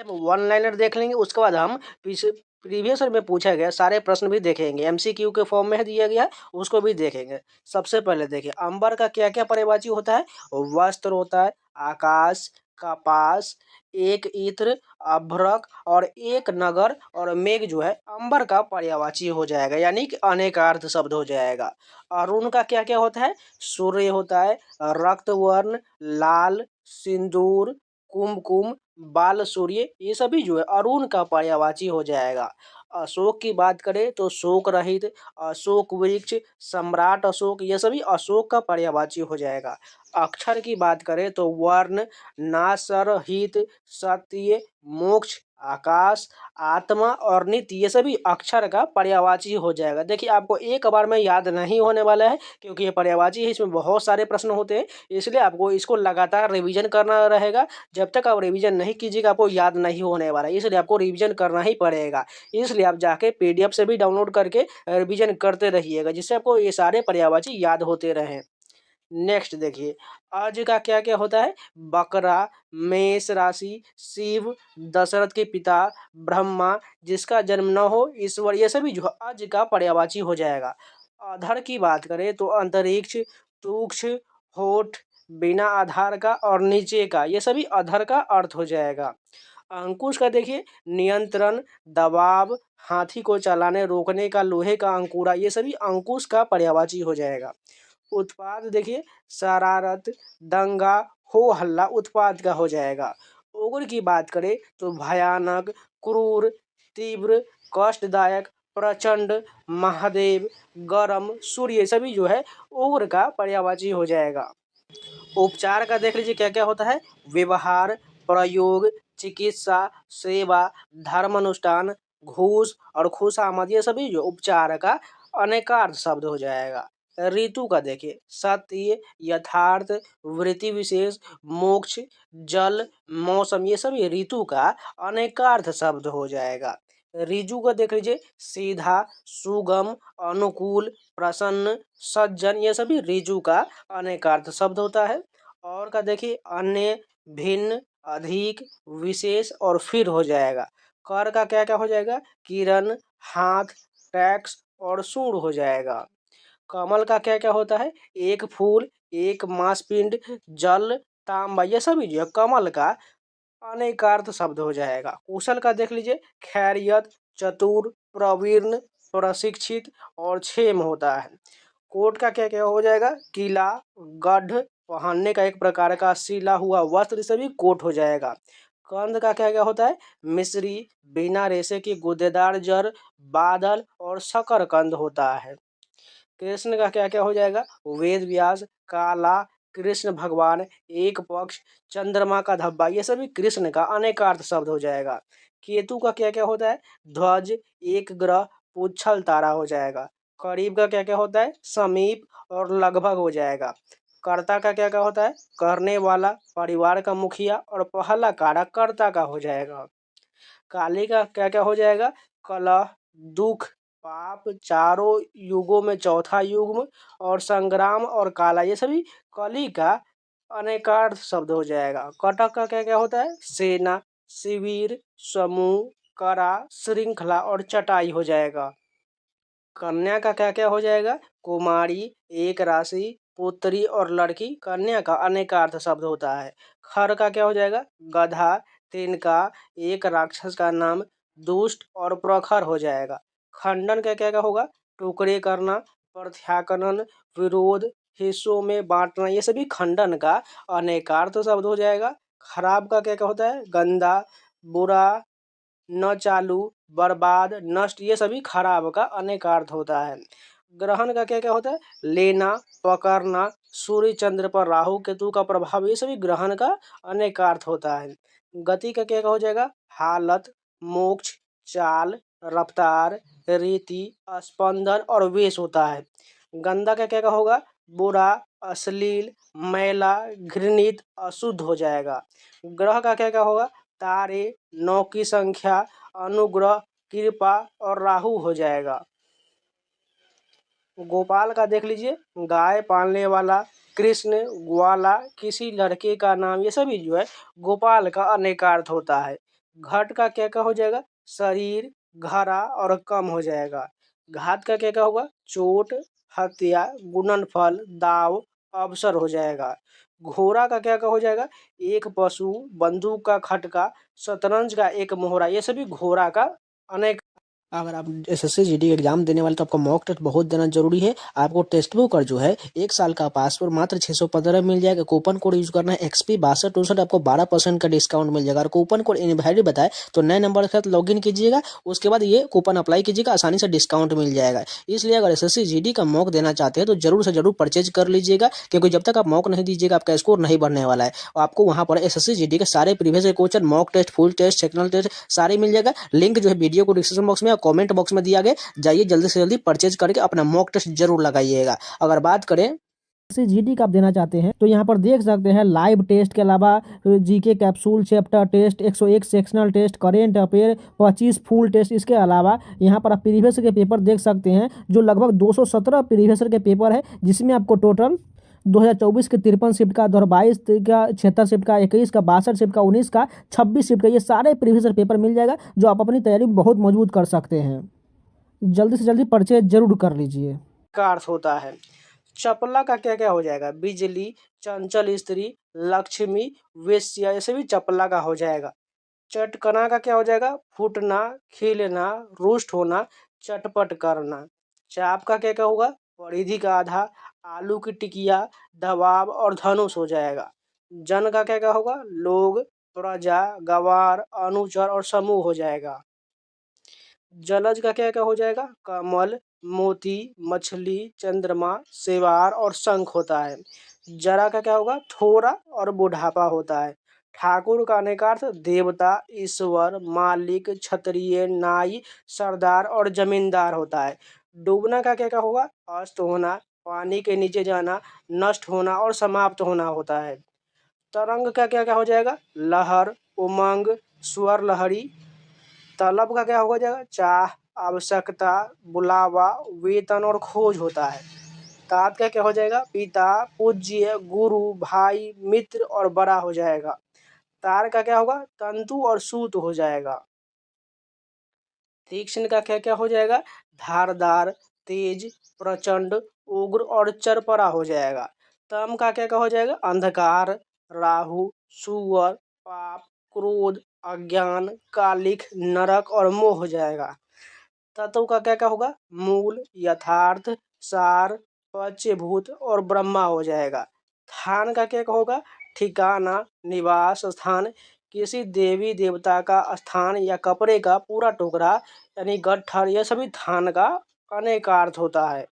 One liner देख लेंगे, उसके बाद हम प्रीवियस में पूछा गया सारे प्रश्न भी देखेंगे, एमसीक्यू के फॉर्म में है दिया गया है, उसको भी देखेंगे। सबसे पहले देखिए अंबर का क्या क्या पर्यायवाची होता है। वस्त्र होता है, आकाश, कपास, एक इत्र, अभ्रक और एक नगर और मेघ जो है अंबर का पर्यायवाची हो जाएगा, यानी कि अनेकार्थ शब्द हो जाएगा। अरुण का क्या क्या होता है। सूर्य होता है, रक्तवर्ण, लाल, सिंदूर, कुमकुम, बाल सूर्य, ये सभी जो है अरुण का पर्यायवाची हो जाएगा। अशोक की बात करें तो शोक रहित, अशोक वृक्ष, सम्राट अशोक, ये सभी अशोक का पर्यायवाची हो जाएगा। अक्षर की बात करें तो वर्ण, नासर, हित, सत्य, मोक्ष, आकाश, आत्मा और नित्य, ये सभी अक्षर का पर्यायवाची हो जाएगा। देखिए आपको एक बार में याद नहीं होने वाला है, क्योंकि ये पर्यायवाची है, इसमें बहुत सारे प्रश्न होते हैं, इसलिए आपको इसको लगातार रिवीजन करना रहेगा। जब तक आप रिवीजन नहीं कीजिएगा आपको याद नहीं होने वाला है, इसलिए आपको रिवीजन करना ही पड़ेगा। इसलिए आप जाके पीडीएफ से भी डाउनलोड करके रिवीजन करते रहिएगा, जिससे आपको ये सारे पर्यायवाची याद होते रहें। नेक्स्ट देखिए अज का क्या क्या होता है। बकरा, मेष राशि, शिव, दशरथ के पिता, ब्रह्मा, जिसका जन्म न हो, ईश्वर, ये सभी जो अज का पर्यायवाची हो जाएगा। अधर की बात करें तो अंतरिक्ष, तुक्ष, होठ, बिना आधार का और नीचे का, ये सभी अधर का अर्थ हो जाएगा। अंकुश का देखिए नियंत्रण, दबाव, हाथी को चलाने रोकने का लोहे का अंकुरा, ये सभी अंकुश का पर्यायवाची हो जाएगा। उत्पाद देखिए शरारत, दंगा, हो हल्ला उत्पाद का हो जाएगा। उग्र की बात करें तो भयानक, क्रूर, तीव्र, कष्टदायक, प्रचंड, महादेव, गरम, सूर्य, सभी जो है उग्र का पर्यायवाची हो जाएगा। उपचार का देख लीजिए क्या क्या होता है। व्यवहार, प्रयोग, चिकित्सा, सेवा, धर्म अनुष्ठान, घूस और खुशामद, ये सभी जो उपचार का अनेकार्थ शब्द हो जाएगा। ऋतु का देखिए सत्य, यथार्थ, वृत्ति विशेष, मोक्ष, जल, मौसम, ये सभी ऋतु का अनेकार्थ शब्द हो जाएगा। ऋजु का देख लीजिए सीधा, सुगम, अनुकूल, प्रसन्न, सज्जन, ये सभी ऋजु का अनेकार्थ शब्द होता है। और का देखिए अन्य, भिन्न, अधिक, विशेष और फिर हो जाएगा। कर का क्या क्या हो जाएगा। किरण, हाथ, टैक्स और सूंड हो जाएगा। कमल का क्या क्या होता है। एक फूल, एक मांसपिंड, जल, तांबा, ये सभी जो है कमल का अनेकार्थ शब्द हो जाएगा। कुशल का देख लीजिए खैरियत, चतुर, प्रवीण, प्रशिक्षित और क्षेम होता है। कोट का क्या क्या हो जाएगा। किला, गढ़, पहनने का एक प्रकार का सिला हुआ वस्त्र, सभी कोट हो जाएगा। कंद का क्या क्या होता है। मिश्री, बिना रेशे की गुदेदार जड़, बादल और शकरकंद होता है। कृष्ण का क्या क्या हो जाएगा। वेद व्यास, काला, कृष्ण भगवान, एक पक्ष, चंद्रमा का धब्बा, ये सभी कृष्ण का अनेकार्थ शब्द हो जाएगा। केतु का क्या क्या होता है। ध्वज, एक ग्रह, पुच्छल तारा हो जाएगा। करीब का क्या क्या होता है। समीप और लगभग हो जाएगा। कर्ता का क्या क्या होता है। करने वाला, परिवार का मुखिया और पहला कारक कर्ता का हो जाएगा। काली का क्या क्या हो जाएगा। कलह, दुख, पाप, चारों युगों में चौथा युग और संग्राम और काला, ये सभी कली का अनेकार्थ शब्द हो जाएगा। कटक का क्या क्या होता है। सेना, शिविर, समूह, करा, श्रृंखला और चटाई हो जाएगा। कन्या का क्या क्या हो जाएगा। कुमारी, एक राशि, पुत्री और लड़की, कन्या का अनेकार्थ शब्द होता है। खर का क्या हो जाएगा। गधा, तिनका, एक राक्षस का नाम, दुष्ट और प्रखर हो जाएगा। खंडन का क्या क्या होगा। टुकड़े करना, प्रत्याख्यान, विरोध, हिस्सों में बांटना, ये सभी खंडन का अनेकार्थ शब्द हो जाएगा। खराब का क्या क्या होता है। गंदा, बुरा, न चालू, बर्बाद, नष्ट, ये सभी खराब का अनेकार्थ होता है। ग्रहण का क्या क्या होता है। लेना, पकड़ना, सूर्य चंद्र पर राहु केतु का प्रभाव, ये सभी ग्रहण का अनेकार्थ होता है। गति का क्या क्या हो जाएगा। हालत, मोक्ष, चाल, रफ्तार, रीति, स्पंदन और वेश होता है। गंदा का क्या क्या होगा। बुरा, अश्लील, मैला, घृणित, अशुद्ध हो जाएगा। ग्रह का क्या क्या होगा। तारे, 9 की संख्या, अनुग्रह, कृपा और राहु हो जाएगा। गोपाल का देख लीजिए गाय पालने वाला, कृष्ण, ग्वाला, किसी लड़के का नाम, ये सभी जो है गोपाल का अनेकार्थ होता है। घट का क्या क्या हो जाएगा, शरीर, घरा और कम हो जाएगा। घात का क्या क्या होगा, चोट, हत्या, गुणनफल, दाव, अवसर हो जाएगा। घोड़ा का क्या क्या हो जाएगा, एक पशु, बंदूक का खटका, शतरंज का एक मोहरा, ये सभी घोड़ा का अनेक। अगर आप एसएससी जीडी एग्जाम देने वाले तो आपको मॉक टेस्ट बहुत देना जरूरी है। आपको टेक्स्ट बुक और जो है 1 साल का पासवर्ड मात्र 615 मिल जाएगा। कूपन कोड यूज करना है XP 62 आपको 12% का डिस्काउंट मिल जाएगा। और कूपन कोड इनवैलिड बताए तो नए नंबर के साथ लॉगिन कीजिएगा, उसके बाद ये कूपन अप्लाई कीजिएगा, आसानी से डिस्काउंट मिल जाएगा। इसलिए अगर एसएससी जीडी का मॉक देना चाहते हैं तो जरूर से जरूर परचेज कर लीजिएगा, क्योंकि जब तक आप मॉक नहीं दीजिएगा आपका स्कोर नहीं बढ़ने वाला है। और आपको वहां पर एसएससी जीडी के सारे previous question, mock test, full test, sectional test सारे मिल जाएगा। लिंक जो है वीडियो को डिस्क्रिप्शन बॉक्स में और कमेंट बॉक्स में दिया गया, जाइए जल्दी से जल्दी परचेज करके अपना मॉक टेस्ट जरूर लगाइएगा। अगर बात करें जीडी का आप देना चाहते हैं तो यहाँ पर देख सकते हैं लाइव टेस्ट के अलावा GK capsule, chapter test, 101 sectional test, current affair, 25 full test. इसके अलावा यहाँ पर आप प्रीवियस के पेपर देख सकते हैं जो लगभग 217 प्रीवियस के पेपर है, जिसमें आपको टोटल 2024 के 53 शिफ्ट का, 2022 का 76 शिफ्ट का, 21 का 62 शिफ्ट का, 19 का 26 शिफ्ट का, ये सारे प्रीवियस पेपर मिल जाएगा जो आप अपनी तैयारी बहुत मजबूत कर सकते हैं। जल्दी से जल्दी परचेज जरूर कर लीजिए। का अर्थ होता है चपला का क्या क्या हो जाएगा, बिजली, चंचल स्त्री, लक्ष्मी, वेश्या, ऐसे भी चपला का हो जाएगा। चटकना का क्या हो जाएगा, फूटना, खिलना, रुष्ट होना, चटपट करना। चाप का क्या क्या होगा, परिधि का आधा, आलू की टिकिया, दबाव और धनुष हो जाएगा। जन का क्या क्या होगा, लोग, प्रजा, गवार, अनुचर और समूह हो जाएगा। जलज का क्या क्या हो जाएगा, कमल, मोती, मछली, चंद्रमा, सेवार और शंख होता है। जरा का क्या होगा, थोड़ा और बुढ़ापा होता है। ठाकुर का अनेकार्थ देवता, ईश्वर, मालिक, क्षत्रिय, नाई, सरदार और जमींदार होता है। डूबना का क्या क्या होगा, अस्त होना, पानी के नीचे जाना, नष्ट होना और समाप्त होना होता है। तरंग का क्या क्या हो जाएगा, लहर, उमंग, स्वर लहरी। तलब का क्या हो जाएगा, चाह, आवश्यकता, बुलावा, वेतन और खोज होता है। तात का क्या हो जाएगा, पिता, पूज्य, गुरु, भाई, मित्र और बड़ा हो जाएगा। तार का क्या होगा, तंतु और सूत हो जाएगा। तीक्ष्ण का क्या क्या हो जाएगा, धारदार, तेज, प्रचंड, उग्र और चरपरा हो जाएगा। तम का क्या क्या हो जाएगा, अंधकार, राहु, सुअर, पाप, क्रोध, अज्ञान, कालिख, नरक और मोह हो जाएगा। तत्व का क्या क्या होगा, मूल, यथार्थ, सार, पंचभूत और ब्रह्मा हो जाएगा। स्थान का क्या क्या होगा, ठिकाना, निवास स्थान, किसी देवी देवता का स्थान या कपड़े का पूरा टुकड़ा यानी गट्ठर, यह सभी थान का अनेकार्थ होता है।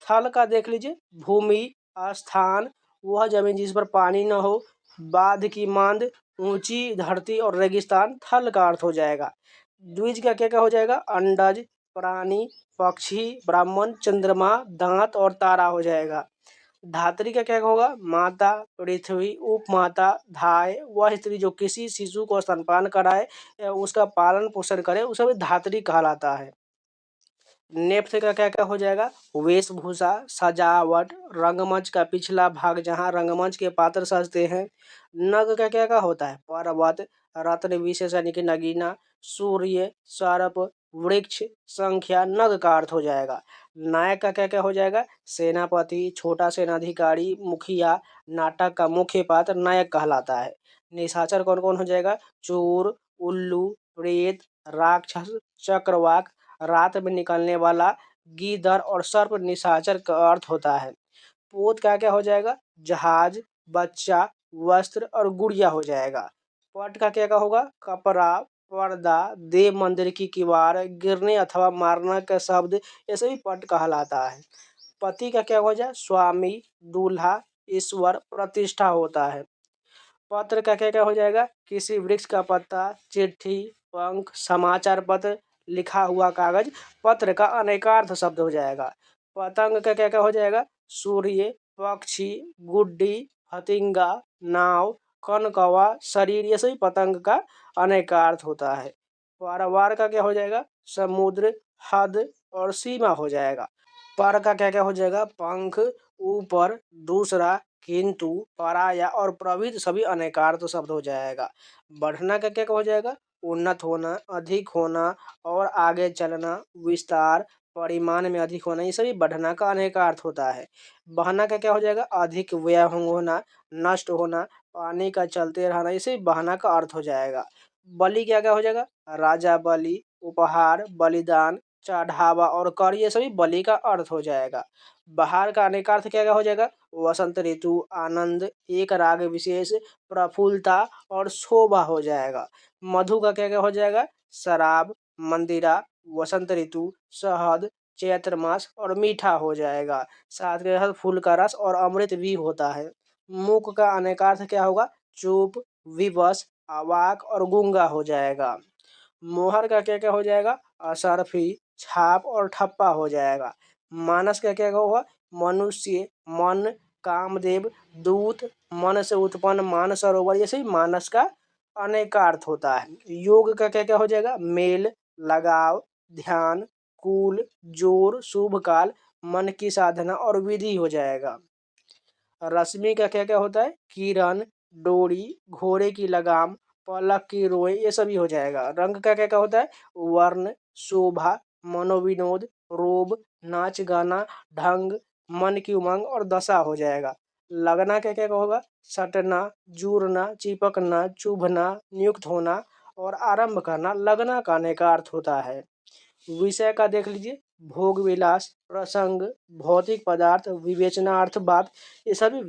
थल का देख लीजिए, भूमि, स्थान, वह जमीन जिस पर पानी न हो, बाध की मांद, ऊंची धरती और रेगिस्तान थल का अर्थ हो जाएगा। द्विज का क्या क्या हो जाएगा, अंडज, प्राणी, पक्षी, ब्राह्मण, चंद्रमा, दांत और तारा हो जाएगा। धात्री का क्या होगा, माता, पृथ्वी, उपमाता, धाय, वह स्त्री जो किसी शिशु को स्तनपान कराए या उसका पालन पोषण करे उसे भी धात्री कहलाता है। नेप्थ का क्या क्या हो जाएगा, वेशभूषा, सजावट, रंगमंच का पिछला भाग जहाँ रंगमंच के पात्र सजते हैं। नग का क्या क्या होता है, पर्वत, रत्न विशेष यानी कि नगीना, सूर्य, सर्प, वृक्ष, संख्या, नग का अर्थ हो जाएगा। नायक का क्या क्या हो जाएगा, सेनापति, छोटा सेनाधिकारी, मुखिया, नाटक का मुख्य पात्र नायक कहलाता है। निशाचर कौन कौन हो जाएगा, चोर, उल्लू, प्रेत, राक्षस, चक्रवाक, रात में निकलने वाला, गीदड़ और सर्प निशाचर का अर्थ होता है। पोत का क्या हो जाएगा, जहाज, बच्चा, वस्त्र और गुड़िया हो जाएगा। पट का क्या होगा, कपड़ा, पर्दा, देव मंदिर की किवाड़, गिरने अथवा मारना का शब्द, ये सभी पट कहलाता है। पति का क्या हो जाए, स्वामी, दूल्हा, ईश्वर, प्रतिष्ठा होता है। पत्र का क्या क्या हो जाएगा, किसी वृक्ष का पत्ता, चिट्ठी, पंख, समाचार पत्र, लिखा हुआ कागज, पत्र का अनेकार्थ शब्द हो जाएगा। पतंग का क्या क्या हो जाएगा, सूर्य, पक्षी, गुड्डी, फतिंगा, नाव, कनकवा, शरीर, ये सभी पतंग का अनेकार्थ होता है। पारावार का क्या हो जाएगा, समुद्र, हद और सीमा हो जाएगा। पर का क्या क्या हो जाएगा, पंख, ऊपर, दूसरा, किंतु, पराया और प्रवृत्त, सभी अनेकार्थ शब्द हो जाएगा। बढ़ना का क्या क्या हो जाएगा, उन्नत होना, अधिक होना और आगे चलना, विस्तार, परिमाण में अधिक होना, ये सभी बढ़ना का अनेकार्थ होता है। बहना का क्या हो जाएगा? अधिक व्यय होना, नष्ट होना, पानी का चलते रहना, ये सभी बहना का अर्थ हो जाएगा। बलि क्या क्या हो जाएगा? राजा बलि, उपहार, बलिदान, चढ़ावा और कर, ये सभी बलि का अर्थ हो जाएगा। बहार का अनेकार्थ क्या क्या हो जाएगा? वसंत ऋतु, आनंद, एक राग विशेष, प्रफुल्लता और शोभा हो जाएगा। मधु का क्या क्या हो जाएगा? शराब, मंदिरा, वसंत ऋतु, शहद, चैत्र मास और मीठा हो जाएगा। साथ के साथ फूल का रस और अमृत भी होता है। मूक का अनेकार्थ क्या होगा? चुप, विवश, अवाक और गूंगा हो जाएगा। मोहर का क्या क्या हो जाएगा? असरफी, छाप और ठप्पा हो जाएगा। मानस का क्या क्या होगा? मनुष्य, मन, कामदेव, दूत, मन से उत्पन्न मानसरोवर, ये सभी मानस का अनेकार्थ होता है। योग का क्या क्या हो जाएगा? मेल, लगाव, ध्यान, कुल, जोर, शुभ काल, मन की साधना और विधि हो जाएगा। रश्मि का क्या क्या होता है? किरण, डोरी, घोड़े की लगाम, पलक की रोए, ये सभी हो जाएगा। रंग का क्या क्या होता है? वर्ण, शोभा, मनोविनोद, रोब, नाच गाना, ढंग, मन की उमंग और दशा हो जाएगा। लगना क्या क्या होगा? सटना, जुड़ना, चिपकना, चुभना, नियुक्त होना और आरंभ करना, लगना का अनेकार्थ होता है। विषय का देख लीजिए, भोग विलास, प्रसंग, भौतिक पदार्थ, विवेचनार्थ बात, ये सभी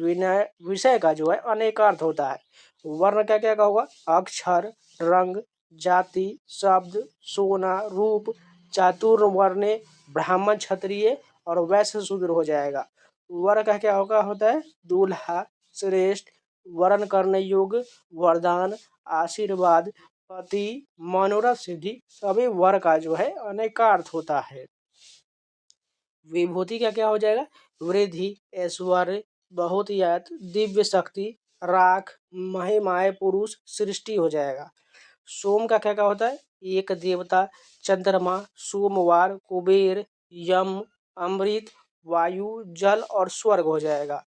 विषय का जो है अनेकार्थ होता है। वर्ण क्या क्या का होगा? अक्षर, रंग, जाति, शब्द, सोना, रूप, चातुर्वर्ण्य, ब्राह्मण, क्षत्रिय और वैश्य शूद्र हो जाएगा। वर्ण का क्या होगा? होता है दूल्हा, श्रेष्ठ, वर्ण करने योग्य, वरदान, आशीर्वाद, पति, मनोरथ सिद्धि, सभी वर का जो है अनेकार्थ होता है। विभूति का क्या हो जाएगा? वृद्धि, ऐश्वर्य, बहुतियत, दिव्य शक्ति, राख, महिमाए, पुरुष, सृष्टि हो जाएगा। सोम का क्या क्या होता है? एक देवता, चंद्रमा, सोमवार, कुबेर, यम, अमृत, वायु, जल और स्वर्ग हो जाएगा।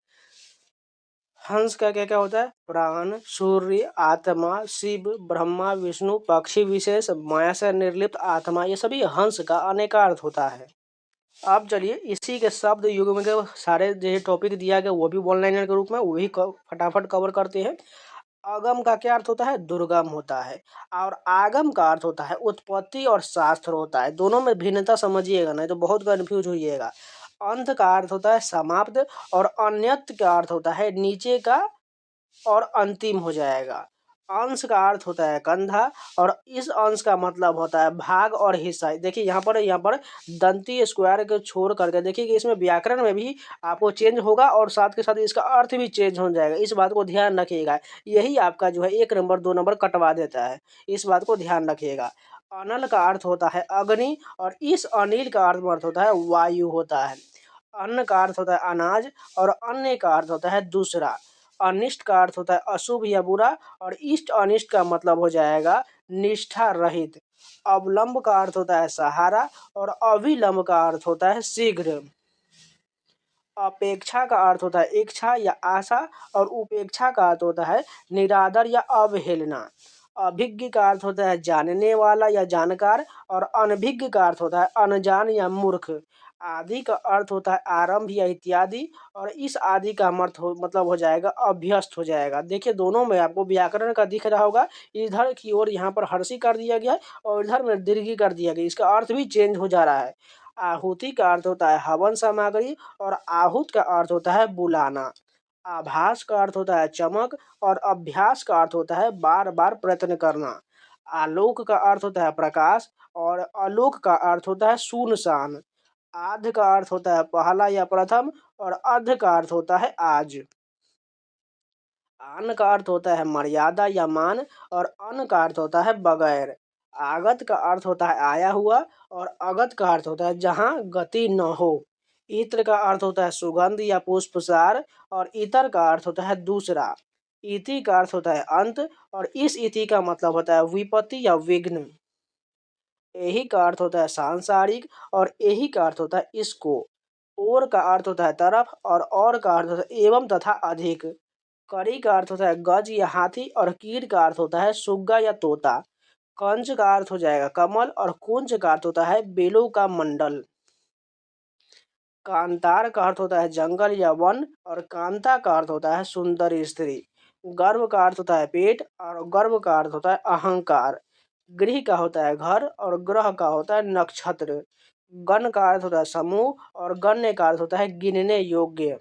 हंस का क्या क्या होता है? प्राण, सूर्य, आत्मा, शिव, ब्रह्मा, विष्णु, पक्षी विशेष, माया से निर्लिप्त आत्मा, ये सभी हंस का अनेकार्थ होता है। अब चलिए इसी के शब्द युग में के सारे जो टॉपिक दिया गया वो भी वन लाइनर के रूप में वही फटाफट कवर करते हैं। अगम का क्या अर्थ होता है? दुर्गम होता है। और आगम का अर्थ होता है उत्पत्ति और शास्त्र होता है। दोनों में भिन्नता समझिएगा, नहीं तो बहुत कंफ्यूज होइएगा। अंत का अर्थ होता है समाप्त और अन्यत का अर्थ होता है नीचे का और अंतिम हो जाएगा। अंश का अर्थ होता है कंधा और इस अंश का मतलब होता है भाग और हिस्सा। देखिए यहाँ पर दंती स्क्वायर को छोड़ करके देखिए कि इसमें व्याकरण में भी आपको चेंज होगा और साथ के साथ इसका अर्थ भी चेंज हो जाएगा। इस बात को ध्यान रखिएगा, यही आपका जो है 1 नंबर 2 नंबर कटवा देता है। इस बात को ध्यान रखिएगा। अनल का अर्थ होता है अग्नि और इस अनिल का अर्थ होता है वायु होता है। अन्न का अर्थ होता है अनाज और अन्य का अर्थ होता है दूसरा। अनिष्ट का अर्थ होता है अशुभ या बुरा और इष्ट अनिष्ट का मतलब हो जाएगा निष्ठा रहित। अवलंब का अर्थ होता है सहारा और अविलंब का अर्थ होता है शीघ्र। अपेक्षा का अर्थ होता है इच्छा या आशा और उपेक्षा का अर्थ होता है निरादर या अवहेलना। अभिज्ञ का अर्थ होता है जानने वाला या जानकार और अनभिज्ञ का अर्थ होता है अनजान या मूर्ख। आदि का अर्थ होता है आरंभ या इत्यादि और इस आदि का मतलब हो जाएगा अभ्यस्त हो जाएगा। देखिए दोनों में आपको व्याकरण का दिख रहा होगा, इधर की ओर यहाँ पर हर्षी कर दिया गया है और इधर में दीर्घी कर दिया गया, इसका अर्थ भी चेंज हो जा रहा है। आहुति का अर्थ होता है हवन सामग्री और आहूत का अर्थ होता है बुलाना। आभास का अर्थ होता है चमक और अभ्यास का अर्थ होता है बार बार प्रयत्न करना। आलोक का अर्थ होता है प्रकाश और आलोक का अर्थ होता है सुनसान। आध का अर्थ होता है पहला या प्रथम और अध का अर्थ होता है आज। आन का अर्थ होता है मर्यादा या मान और अन का अर्थ होता है बगैर। आगत का अर्थ होता है आया हुआ और अगत का अर्थ होता है जहाँ गति न हो। इत्र का अर्थ होता है सुगंध या पुष्पसार और इतर का अर्थ होता है दूसरा। इति का अर्थ होता है अंत और इस इति का मतलब होता है विपत्ति या विघ्न। यही का अर्थ होता है सांसारिक और यही का अर्थ होता है इसको। और का अर्थ होता है तरफ और का अर्थ होता है एवं तथा अधिक। करी का अर्थ होता है गज या हाथी और कीट का अर्थ होता है सुग्गा या तोता। कंज का अर्थ हो जाएगा कमल और कुंज का अर्थ होता है बेलों का मंडल। कांतार का अर्थ होता है जंगल या वन और कांता का अर्थ होता है सुंदर स्त्री। गर्भ का अर्थ होता है पेट और गर्भ का अर्थ होता है अहंकार। गृह का होता है घर और ग्रह का होता है नक्षत्र। गण का अर्थ होता है समूह और गण्य का अर्थ होता है गिनने योग्य।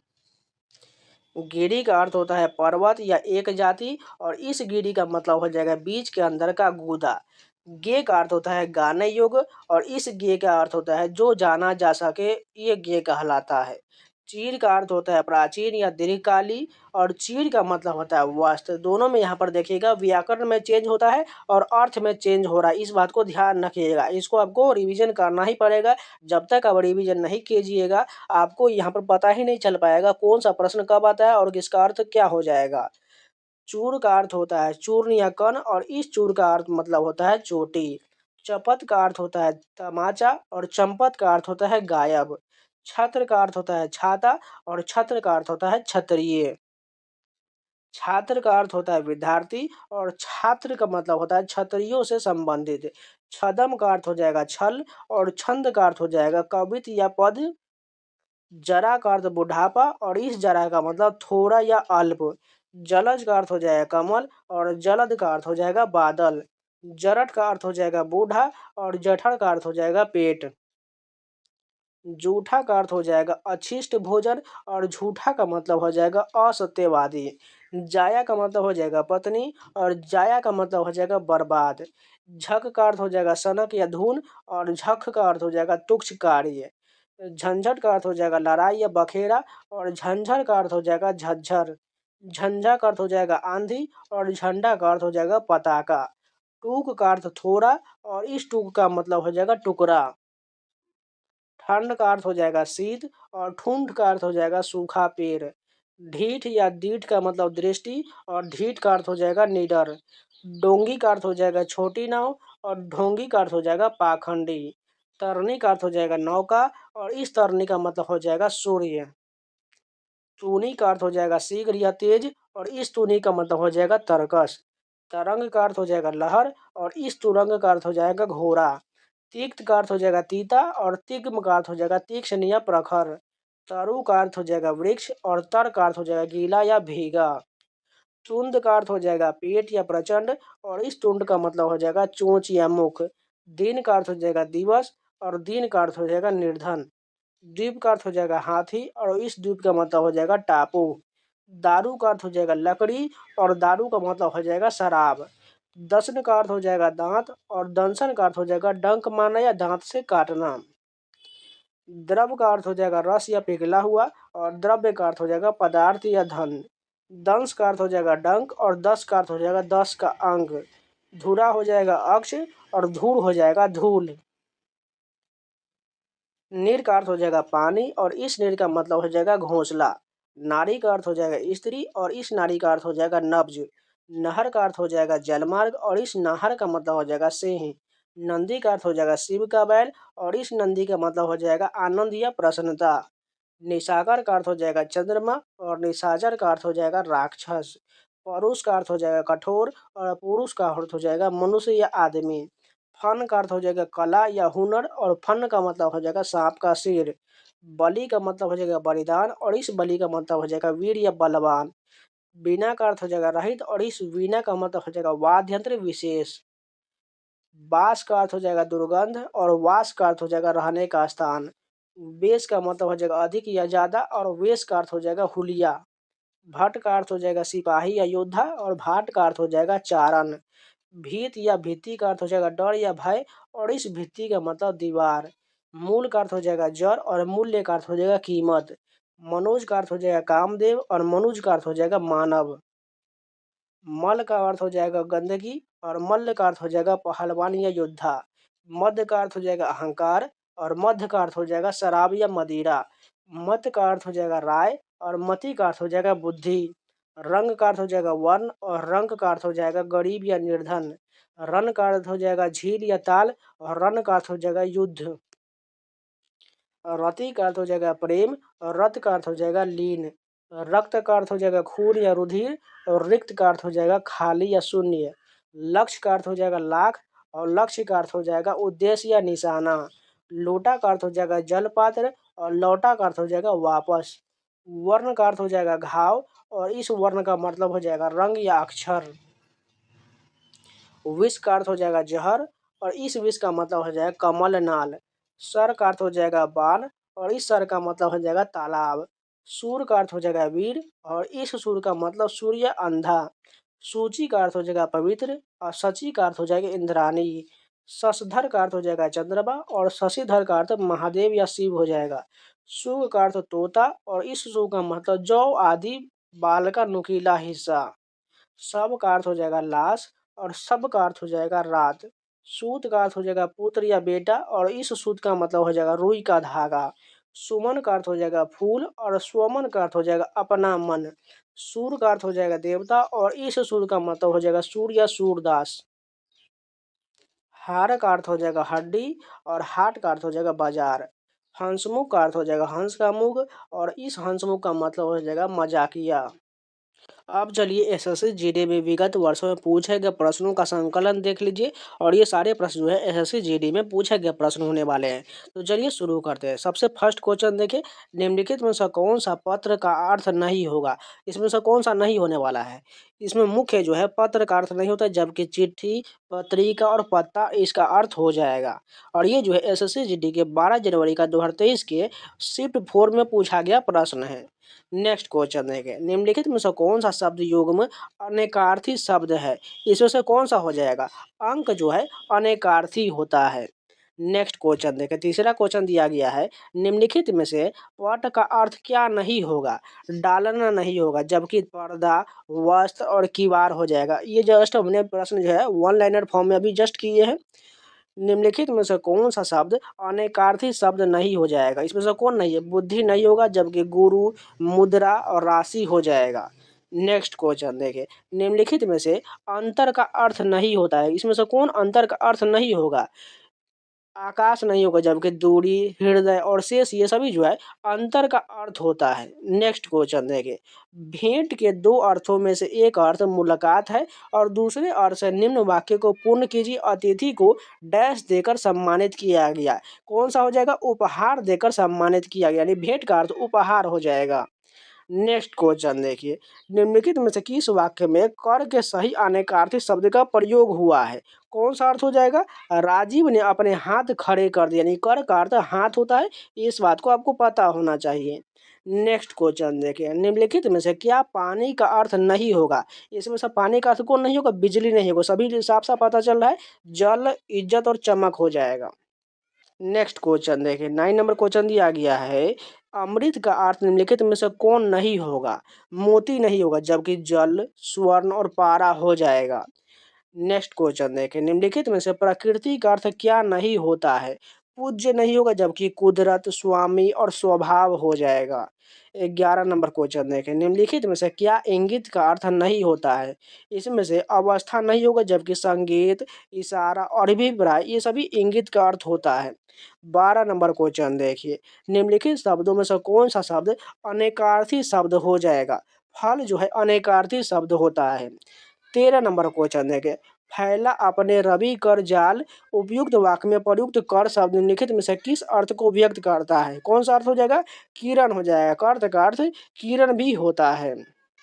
गिरी का अर्थ होता है पर्वत या एक जाति और इस गिरी का मतलब हो जाएगा बीज के अंदर का गूदा। गे का अर्थ होता है गाने योग्य और इस गे का अर्थ होता है जो जाना जा सके, ये गे कहलाता है। चीर का अर्थ होता है प्राचीन या दीर्घकाली और चीर का मतलब होता है वस्त्र। दोनों में यहाँ पर देखिएगा व्याकरण में चेंज होता है और अर्थ में चेंज हो रहा है, इस बात को ध्यान रखिएगा। इसको आपको रिवीजन करना ही पड़ेगा। जब तक आप रिवीजन नहीं कीजिएगा आपको यहाँ पर पता ही नहीं चल पाएगा कौन सा प्रश्न कब आता है और किसका अर्थ क्या हो जाएगा। चूर का अर्थ होता है चूर्ण या कण और इस चूर का अर्थ मतलब होता है चोटी। चपत का अर्थ होता है तमाचा और चंपत का अर्थ होता है गायब। छत्र का अर्थ होता है छाता और छत्र का अर्थ होता है क्षत्रिय। छात्र का अर्थ होता है विद्यार्थी और छात्र का मतलब होता है क्षत्रियों से संबंधित। छदम का अर्थ हो जाएगा छल और छंद का अर्थ हो जाएगा कवित या पद। जरा का अर्थ बुढ़ापा और इस जरा का मतलब थोड़ा या अल्प। जलज का अर्थ हो जाएगा कमल और जलद का अर्थ हो जाएगा बादल। जरठ का अर्थ हो जाएगा बूढ़ा और जठर का अर्थ हो जाएगा पेट। जूठा का अर्थ हो जाएगा अशिष्ट भोजन और झूठा का मतलब हो जाएगा असत्यवादी। जाया का मतलब हो जाएगा पत्नी और जाया का मतलब हो जाएगा बर्बाद। झक का अर्थ हो जाएगा सनक या धून और झक का अर्थ हो जाएगा तुक्ष कार्य। झंझट का अर्थ हो जाएगा लड़ाई या बखेड़ा और झंझर का अर्थ हो जाएगा झज्झर। झंझा का अर्थ हो जाएगा आंधी और झंडा का अर्थ हो जाएगा पताका। टूक का अर्थ थोड़ा और इस टूक का मतलब हो जाएगा टुकड़ा। ठंड का अर्थ हो जाएगा शीत और ठुंड का अर्थ हो जाएगा सूखा पेड़। ढीठ या दीठ का मतलब दृष्टि और ढीठ का अर्थ हो जाएगा निडर। डोंगी का अर्थ हो जाएगा छोटी नाव और ढोंगी का अर्थ हो जाएगा पाखंडी। तरनी का अर्थ हो जाएगा नौका और इस तरनी का मतलब हो जाएगा सूर्य। तूनी का अर्थ हो जाएगा शीघ्र या तेज और इस तूनी का मतलब हो जाएगा तरकस। तरंग का अर्थ हो जाएगा लहर और इस तुरंग का अर्थ हो जाएगा घोड़ा। तिक्त का अर्थ हो जाएगा तीता और तिग्म का अर्थ हो जाएगा तीक्ष्ण या प्रखर। तरु का अर्थ हो जाएगा वृक्ष और तर का अर्थ हो जाएगा गीला या भीगा। तुंद का अर्थ हो जाएगा पेट या प्रचंड और इस तुंड का मतलब हो जाएगा चोंच या मुख। दिन का अर्थ हो जाएगा दिवस और दिन का अर्थ हो जाएगा निर्धन। द्वीप का अर्थ हो जाएगा हाथी और इस द्वीप का मतलब हो जाएगा टापू। दारू का अर्थ हो जाएगा लकड़ी और दारू का मतलब हो जाएगा शराब। दशन का अर्थ हो जाएगा दांत और दंशन का अर्थ हो जाएगा डंक मारना या दांत से काटना। द्रव का अर्थ हो जाएगा रस या पिघला हुआ और द्रव्य का अर्थ हो जाएगा पदार्थ या धन। दंश का अर्थ हो जाएगा डंक और दस का अर्थ हो जाएगा 10 का अंक। धुरा हो जाएगा अक्ष और धूल हो जाएगा धूल। नीर का अर्थ हो जाएगा पानी और इस नीर का मतलब हो जाएगा घोंसला। नारी का अर्थ हो जाएगा स्त्री और इस नारी का अर्थ हो जाएगा नब्ज। नहर का अर्थ हो जाएगा जलमार्ग और इस नहर का मतलब हो जाएगा सिंह। नंदी का अर्थ हो जाएगा शिव का बैल और इस नंदी का मतलब हो जाएगा आनंद या प्रसन्नता। निशाकर का अर्थ हो जाएगा चंद्रमा और निशाचर का अर्थ हो जाएगा राक्षस। परुष का अर्थ हो जाएगा कठोर और पुरुष का अर्थ हो जाएगा मनुष्य या आदमी। फन का अर्थ हो जाएगा कला या हुनर और फन का मतलब हो जाएगा सांप का सिर। बलि का मतलब हो जाएगा बलिदान और इस बलि का मतलब हो जाएगा वीर या बलवान। वीणा का अर्थ हो जाएगा रहित और इस वीणा का मतलब हो जाएगा वाद्य यंत्र विशेष। बास का अर्थ हो जाएगा दुर्गंध और वास का अर्थ हो जाएगा रहने का स्थान। वेश का मतलब हो जाएगा अधिक या ज्यादा और वेश का अर्थ हो जाएगा हुलिया। भट्ट का अर्थ हो जाएगा सिपाही या योद्धा और भाट का अर्थ हो जाएगा चारण। भीत या भित्ति का अर्थ हो जाएगा डर या भय और इस भित्ति का मतलब दीवार। मूल का अर्थ हो जाएगा जड़ और मूल्य का अर्थ हो जाएगा कीमत। मनोज का अर्थ हो जाएगा कामदेव और मनुज का अर्थ हो जाएगा मानव। मल का अर्थ हो जाएगा गंदगी और मल्ल का अर्थ हो जाएगा पहलवान या योद्धा। मध्य का अर्थ हो जाएगा अहंकार और मध्य का अर्थ हो जाएगा शराब या मदिरा। मत का अर्थ हो जाएगा राय और मति का अर्थ हो जाएगा बुद्धि। रंग का अर्थ हो जाएगा वर्ण और रंग का अर्थ हो जाएगा गरीब या निर्धन। रन का अर्थ हो जाएगा झील या ताल और रन का अर्थ हो जाएगा युद्ध। रति का अर्थ हो जाएगा प्रेम और रत का अर्थ हो जाएगा लीन। रक्त का अर्थ हो जाएगा खून या रुधिर और रिक्त का अर्थ हो जाएगा खाली या शून्य। लक्ष्य का अर्थ हो जाएगा लाख और लक्ष्य का अर्थ हो जाएगा उद्देश्य या निशाना। लोटा का अर्थ हो जाएगा जल पात्र और लौटा का अर्थ हो जाएगा वापस। वर्ण का अर्थ हो जाएगा घाव और इस वर्ण का मतलब हो जाएगा रंग या अक्षर। विष का अर्थ हो जाएगा जहर और इस विष का मतलब हो जाएगा कमल नाल। सर का अर्थ हो जाएगा बाण और इस सर का मतलब हो जाएगा तालाब। सूर का अर्थ हो जाएगा वीर और इस सूर का मतलब सूर्य अंधा। सूची का अर्थ हो जाएगा पवित्र और शची का अर्थ हो जाएगा इंद्राणी। शशधर का अर्थ हो जाएगा चंद्रमा और शशिधर का अर्थ महादेव या शिव हो जाएगा। सुग का अर्थ तोता और इस सुग का मतलब जौ आदि बाल का नुकीला हिस्सा। सब का अर्थ हो जाएगा लाश और सब का अर्थ हो जाएगा रात। सूत का अर्थ हो जाएगा पुत्र या बेटा और इस सूत का मतलब हो जाएगा रुई का धागा। सुमन का अर्थ हो जाएगा फूल और स्वमन का अर्थ हो जाएगा अपना मन। सूर का अर्थ हो जाएगा देवता और इस सूर का मतलब हो जाएगा सूर्य या सूरदास। हार का अर्थ हो जाएगा हड्डी और हाट का अर्थ हो जाएगा बाजार। हंसमुख का अर्थ हो जाएगा हंस का मुख और इस हंसमुख का मतलब हो जाएगा मजाकिया। अब चलिए एसएससी जीडी में विगत वर्षों में पूछे गए प्रश्नों का संकलन देख लीजिए और ये सारे प्रश्न जो है एसएससी जीडी में पूछे गए प्रश्न होने वाले हैं। तो चलिए शुरू करते हैं। सबसे फर्स्ट क्वेश्चन देखिए, निम्नलिखित में से कौन सा पत्र का अर्थ नहीं होगा। इसमें से कौन सा नहीं होने वाला है। इसमें मुख्य जो है पत्र का अर्थ नहीं होता, जबकि चिट्ठी, पत्रिका और पत्ता इसका अर्थ हो जाएगा। और ये जो है एसएससी जीडी के 12 जनवरी का 2023 के शिफ्ट 4 में पूछा गया प्रश्न है। नेक्स्ट क्वेश्चन देखें, निम्नलिखित में से कौन सा शब्द युग्म अनेकार्थी शब्द है। इसमें से कौन सा हो जाएगा। अंक जो है अनेकार्थी होता है। नेक्स्ट क्वेश्चन देखें, तीसरा क्वेश्चन दिया गया है, निम्नलिखित में से पट का अर्थ क्या नहीं होगा। डालना नहीं होगा, जबकि पर्दा, वस्त्र और किवाड़ हो जाएगा। ये जस्ट हमने प्रश्न जो है वन लाइनर फॉर्म में अभी जस्ट किए हैं। निम्नलिखित में से कौन सा शब्द अनेकार्थी शब्द नहीं हो जाएगा। इसमें से कौन नहीं है। बुद्धि नहीं होगा, जबकि गुरु, मुद्रा और राशि हो जाएगा। नेक्स्ट क्वेश्चन देखिए, निम्नलिखित में से अंतर का अर्थ नहीं होता है। इसमें से कौन अंतर का अर्थ नहीं होगा। आकाश नहीं होगा, जबकि दूरी, हृदय और शेष ये सभी जो है अंतर का अर्थ होता है। नेक्स्ट क्वेश्चन देखिए, भेंट के दो अर्थों में से एक अर्थ मुलाकात है और दूसरे अर्थ से निम्न वाक्य को पूर्ण कीजिए, अतिथि को डैश देकर सम्मानित किया गया। कौन सा हो जाएगा। उपहार देकर सम्मानित किया गया, यानी भेंट का अर्थ उपहार हो जाएगा। नेक्स्ट क्वेश्चन देखिए, निम्नलिखित में से किस वाक्य में कर के सही अनेकार्थी शब्द का प्रयोग हुआ है। कौन सा अर्थ हो जाएगा। राजीव ने अपने हाथ खड़े कर दिए, यानी कर का अर्थ हाथ होता है। इस बात को आपको पता होना चाहिए। नेक्स्ट क्वेश्चन देखिए, निम्नलिखित में से क्या पानी का अर्थ नहीं होगा। इसमें से पानी का अर्थ कौन नहीं होगा। बिजली नहीं होगा, सभी साफ साफ पता चल रहा है। जल, इज्जत और चमक हो जाएगा। नेक्स्ट क्वेश्चन देखिए, 9 नंबर क्वेश्चन दिया गया है, अमृत का अर्थ निम्नलिखित में से कौन नहीं होगा। मोती नहीं होगा, जबकि जल, स्वर्ण और पारा हो जाएगा। नेक्स्ट क्वेश्चन देखें, निम्नलिखित में से प्रकृति का अर्थ क्या नहीं होता है। पूज्य नहीं होगा, जबकि कुदरत, स्वामी और स्वभाव हो जाएगा। 11 नंबर क्वेश्चन देखें, निम्नलिखित में से क्या इंगित का अर्थ नहीं होता है। इसमें से अवस्था नहीं होगा, जबकि संगीत, इशारा और अभिप्राय ये सभी इंगित का अर्थ होता है। 12 नंबर क्वेश्चन देखिए, निम्नलिखित शब्दों में से कौन सा शब्द अनेकार्थी शब्द हो जाएगा। फल जो है अनेकार्थी शब्द होता है। 13 नंबर क्वेश्चन देखें, फैला अपने रवि कर जाल उपयुक्त वाक्य में प्रयुक्त कर शब्द निम्नलिखित में से किस अर्थ को व्यक्त करता है। कौन सा अर्थ हो जाएगा। किरण हो जाएगा। कर्त का अर्थ किरण भी होता है,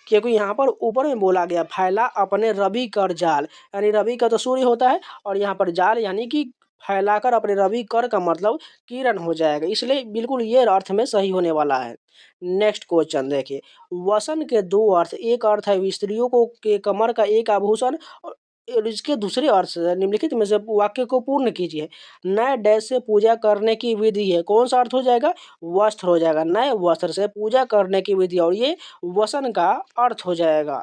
क्योंकि यहाँ पर ऊपर में बोला गया फैला अपने रवि कर जाल, यानी रवि का तो सूर्य होता है और यहाँ पर जाल यानी कि फैलाकर अपने रवि कर का मतलब किरण हो जाएगा, इसलिए बिल्कुल ये अर्थ में सही होने वाला है। नेक्स्ट क्वेश्चन देखिए, वसन के दो अर्थ, एक अर्थ है स्त्रियों को के कमर का एक आभूषण और इसके दूसरे अर्थ से निम्नलिखित में से वाक्य को पूर्ण कीजिए। नए डैश से पूजा करने की विधि है। कौन सा अर्थ हो जाएगा। वस्त्र हो जाएगा। नए वस्त्र से पूजा करने की विधि और ये वसन का अर्थ हो जाएगा।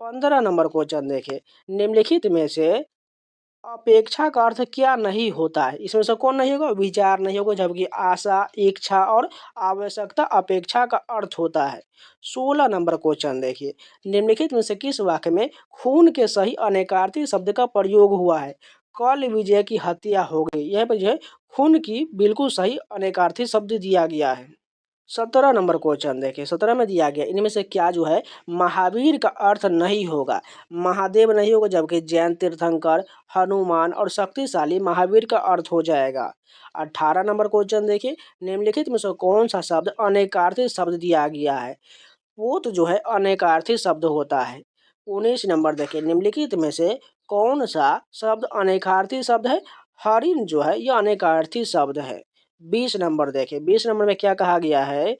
15 नंबर क्वेश्चन देखिए, निम्नलिखित में से अपेक्षा का अर्थ क्या नहीं होता है। इसमें से कौन नहीं होगा। विचार नहीं होगा, जबकि आशा, इच्छा और आवश्यकता अपेक्षा का अर्थ होता है। 16 नंबर क्वेश्चन देखिए, निम्नलिखित में से किस वाक्य में खून के सही अनेकार्थी शब्द का प्रयोग हुआ है। कल विजय की हत्या हो गई, यह पर जो है खून की बिल्कुल सही अनेकार्थी शब्द दिया गया है। 17 नंबर क्वेश्चन देखिए, 17 में दिया गया इनमें से क्या जो है महावीर का अर्थ नहीं होगा। महादेव नहीं होगा, जबकि जैन तीर्थंकर, हनुमान और शक्तिशाली महावीर का अर्थ हो जाएगा। 18 नंबर क्वेश्चन देखिए, निम्नलिखित में से कौन सा शब्द अनेकार्थी शब्द दिया गया है। पोत जो है अनेकार्थी शब्द होता है। 19 नंबर देखिए, निम्नलिखित में से कौन सा शब्द अनेकार्थी शब्द है। हरिण जो है यह अनेकार्थी शब्द है। 20 नंबर देखिए, 20 नंबर में क्या कहा गया है,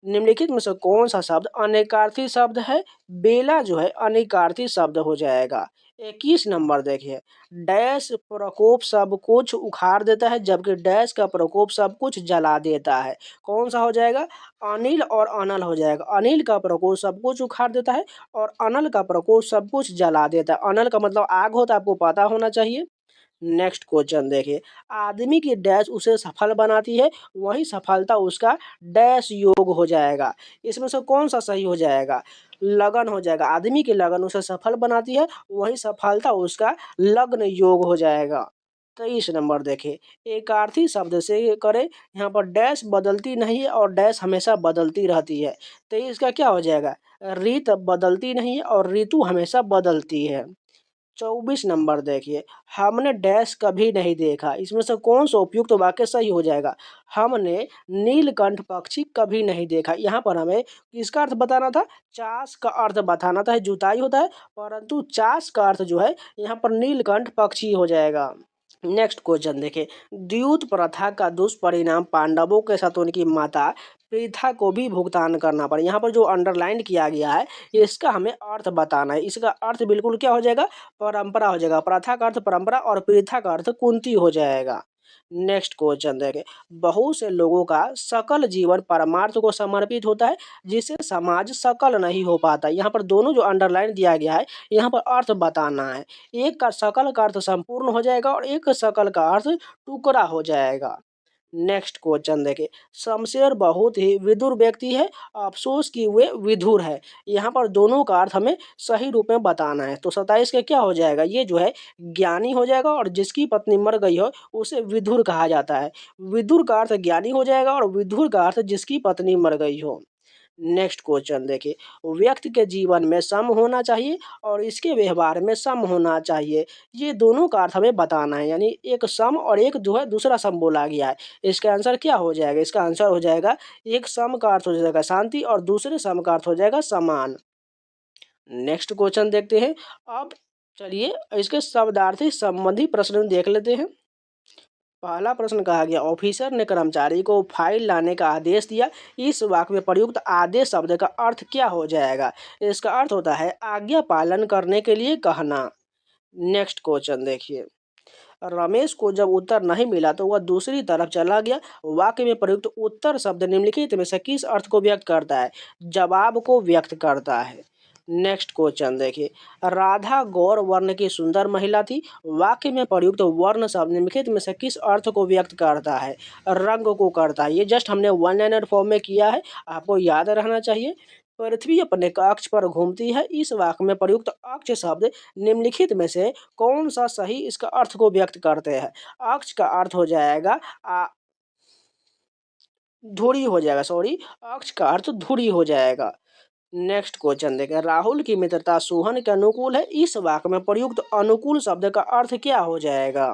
निम्नलिखित में से कौन सा शब्द अनेकार्थी शब्द है। बेला जो है अनेकार्थी शब्द हो जाएगा। 21 नंबर देखिए, डैश प्रकोप सब कुछ उखाड़ देता है, जबकि डैश का प्रकोप सब कुछ जला देता है। कौन सा हो जाएगा, अनिल और अनल हो जाएगा। अनिल का प्रकोप सब कुछ उखाड़ देता है और अनल का प्रकोप सब कुछ जला देता है। अनल का मतलब आग होता है, आपको पता होना चाहिए। नेक्स्ट क्वेश्चन देखिए, आदमी की डैश उसे सफल बनाती है, वही सफलता उसका डैश योग हो जाएगा। इसमें से कौन सा सही हो जाएगा, लगन हो जाएगा। आदमी की लगन उसे सफल बनाती है, वही सफलता उसका लग्न योग हो जाएगा। 23 नंबर देखिए, एकार्थी शब्द से करें, यहाँ पर डैश बदलती नहीं है और डैश हमेशा बदलती रहती है। 23 का क्या हो जाएगा, रीत बदलती नहीं है और ऋतु हमेशा बदलती है। 24 नंबर देखिए, हमने डैश कभी नहीं देखा। इसमें से कौन सा उपयुक्त वाक्य सही हो जाएगा। हमने नीलकंठ पक्षी कभी नहीं देखा। यहाँ पर हमें किसका अर्थ बताना था, चाष का अर्थ बताना था। जुताई होता है, परंतु चाष का अर्थ जो है यहाँ पर नीलकंठ पक्षी हो जाएगा। नेक्स्ट क्वेश्चन देखिए, द्यूत प्रथा का दुष्परिणाम पांडवों के साथ उनकी माता पृथा को भी भुगतान करना पड़ा। यहाँ पर जो अंडरलाइन किया गया है इसका हमें अर्थ बताना है। इसका अर्थ बिल्कुल क्या हो जाएगा, परंपरा हो जाएगा। प्रथा का अर्थ परंपरा और पृथा का अर्थ कुंती हो जाएगा। नेक्स्ट क्वेश्चन देखें, बहुत से लोगों का सकल जीवन परमार्थ को समर्पित होता है, जिससे समाज सकल नहीं हो पाता। यहाँ पर दोनों जो अंडरलाइन दिया गया है यहाँ पर अर्थ बताना है। एक का सकल का अर्थ संपूर्ण हो जाएगा और एक सकल का अर्थ टुकड़ा हो जाएगा। नेक्स्ट क्वेश्चन देखिए, शमशेर बहुत ही विदुर व्यक्ति है, अफसोस कि वे विधुर है। यहाँ पर दोनों का अर्थ हमें सही रूप में बताना है। तो 27 का क्या हो जाएगा, ये जो है ज्ञानी हो जाएगा और जिसकी पत्नी मर गई हो उसे विधुर कहा जाता है। विदुर का अर्थ ज्ञानी हो जाएगा और विधुर का अर्थ जिसकी पत्नी मर गई हो। नेक्स्ट क्वेश्चन देखिए, व्यक्ति के जीवन में सम होना चाहिए और इसके व्यवहार में सम होना चाहिए। ये दोनों का अर्थ हमें बताना है, यानी एक सम और एक जो है दूसरा सम बोला गया है। इसका आंसर क्या हो जाएगा, इसका आंसर हो जाएगा एक सम का अर्थ हो जाएगा शांति और दूसरे सम का अर्थ हो जाएगा समान। नेक्स्ट क्वेश्चन देखते हैं। अब चलिए इसके शब्दार्थी संबंधी प्रश्न देख लेते हैं। पहला प्रश्न कहा गया, ऑफिसर ने कर्मचारी को फाइल लाने का आदेश दिया। इस वाक्य में प्रयुक्त आदेश शब्द का अर्थ क्या हो जाएगा। इसका अर्थ होता है आज्ञा पालन करने के लिए कहना। नेक्स्ट क्वेश्चन देखिए, रमेश को जब उत्तर नहीं मिला तो वह दूसरी तरफ चला गया। वाक्य में प्रयुक्त उत्तर शब्द निम्नलिखित में से किस अर्थ को व्यक्त करता है, जवाब को व्यक्त करता है। नेक्स्ट क्वेश्चन देखिए, राधा गौर वर्ण की सुंदर महिला थी। वाक्य में प्रयुक्त वर्ण शब्द निम्नलिखित में से किस अर्थ को व्यक्त करता है, रंग को करता है। ये जस्ट हमने वन लाइनर फॉर्म में किया है, आपको याद रहना चाहिए। पृथ्वी अपने अक्ष पर घूमती है। इस वाक्य में प्रयुक्त अक्ष शब्द निम्नलिखित में से कौन सा सही इसका अर्थ को व्यक्त करते हैं। अक्ष का अर्थ हो जाएगा धुरी हो जाएगा, सॉरी, अक्ष का अर्थ धुरी हो जाएगा। नेक्स्ट क्वेश्चन देखें, राहुल की मित्रता सोहन के अनुकूल है। इस वाक्य में प्रयुक्त अनुकूल शब्द का अर्थ क्या हो जाएगा,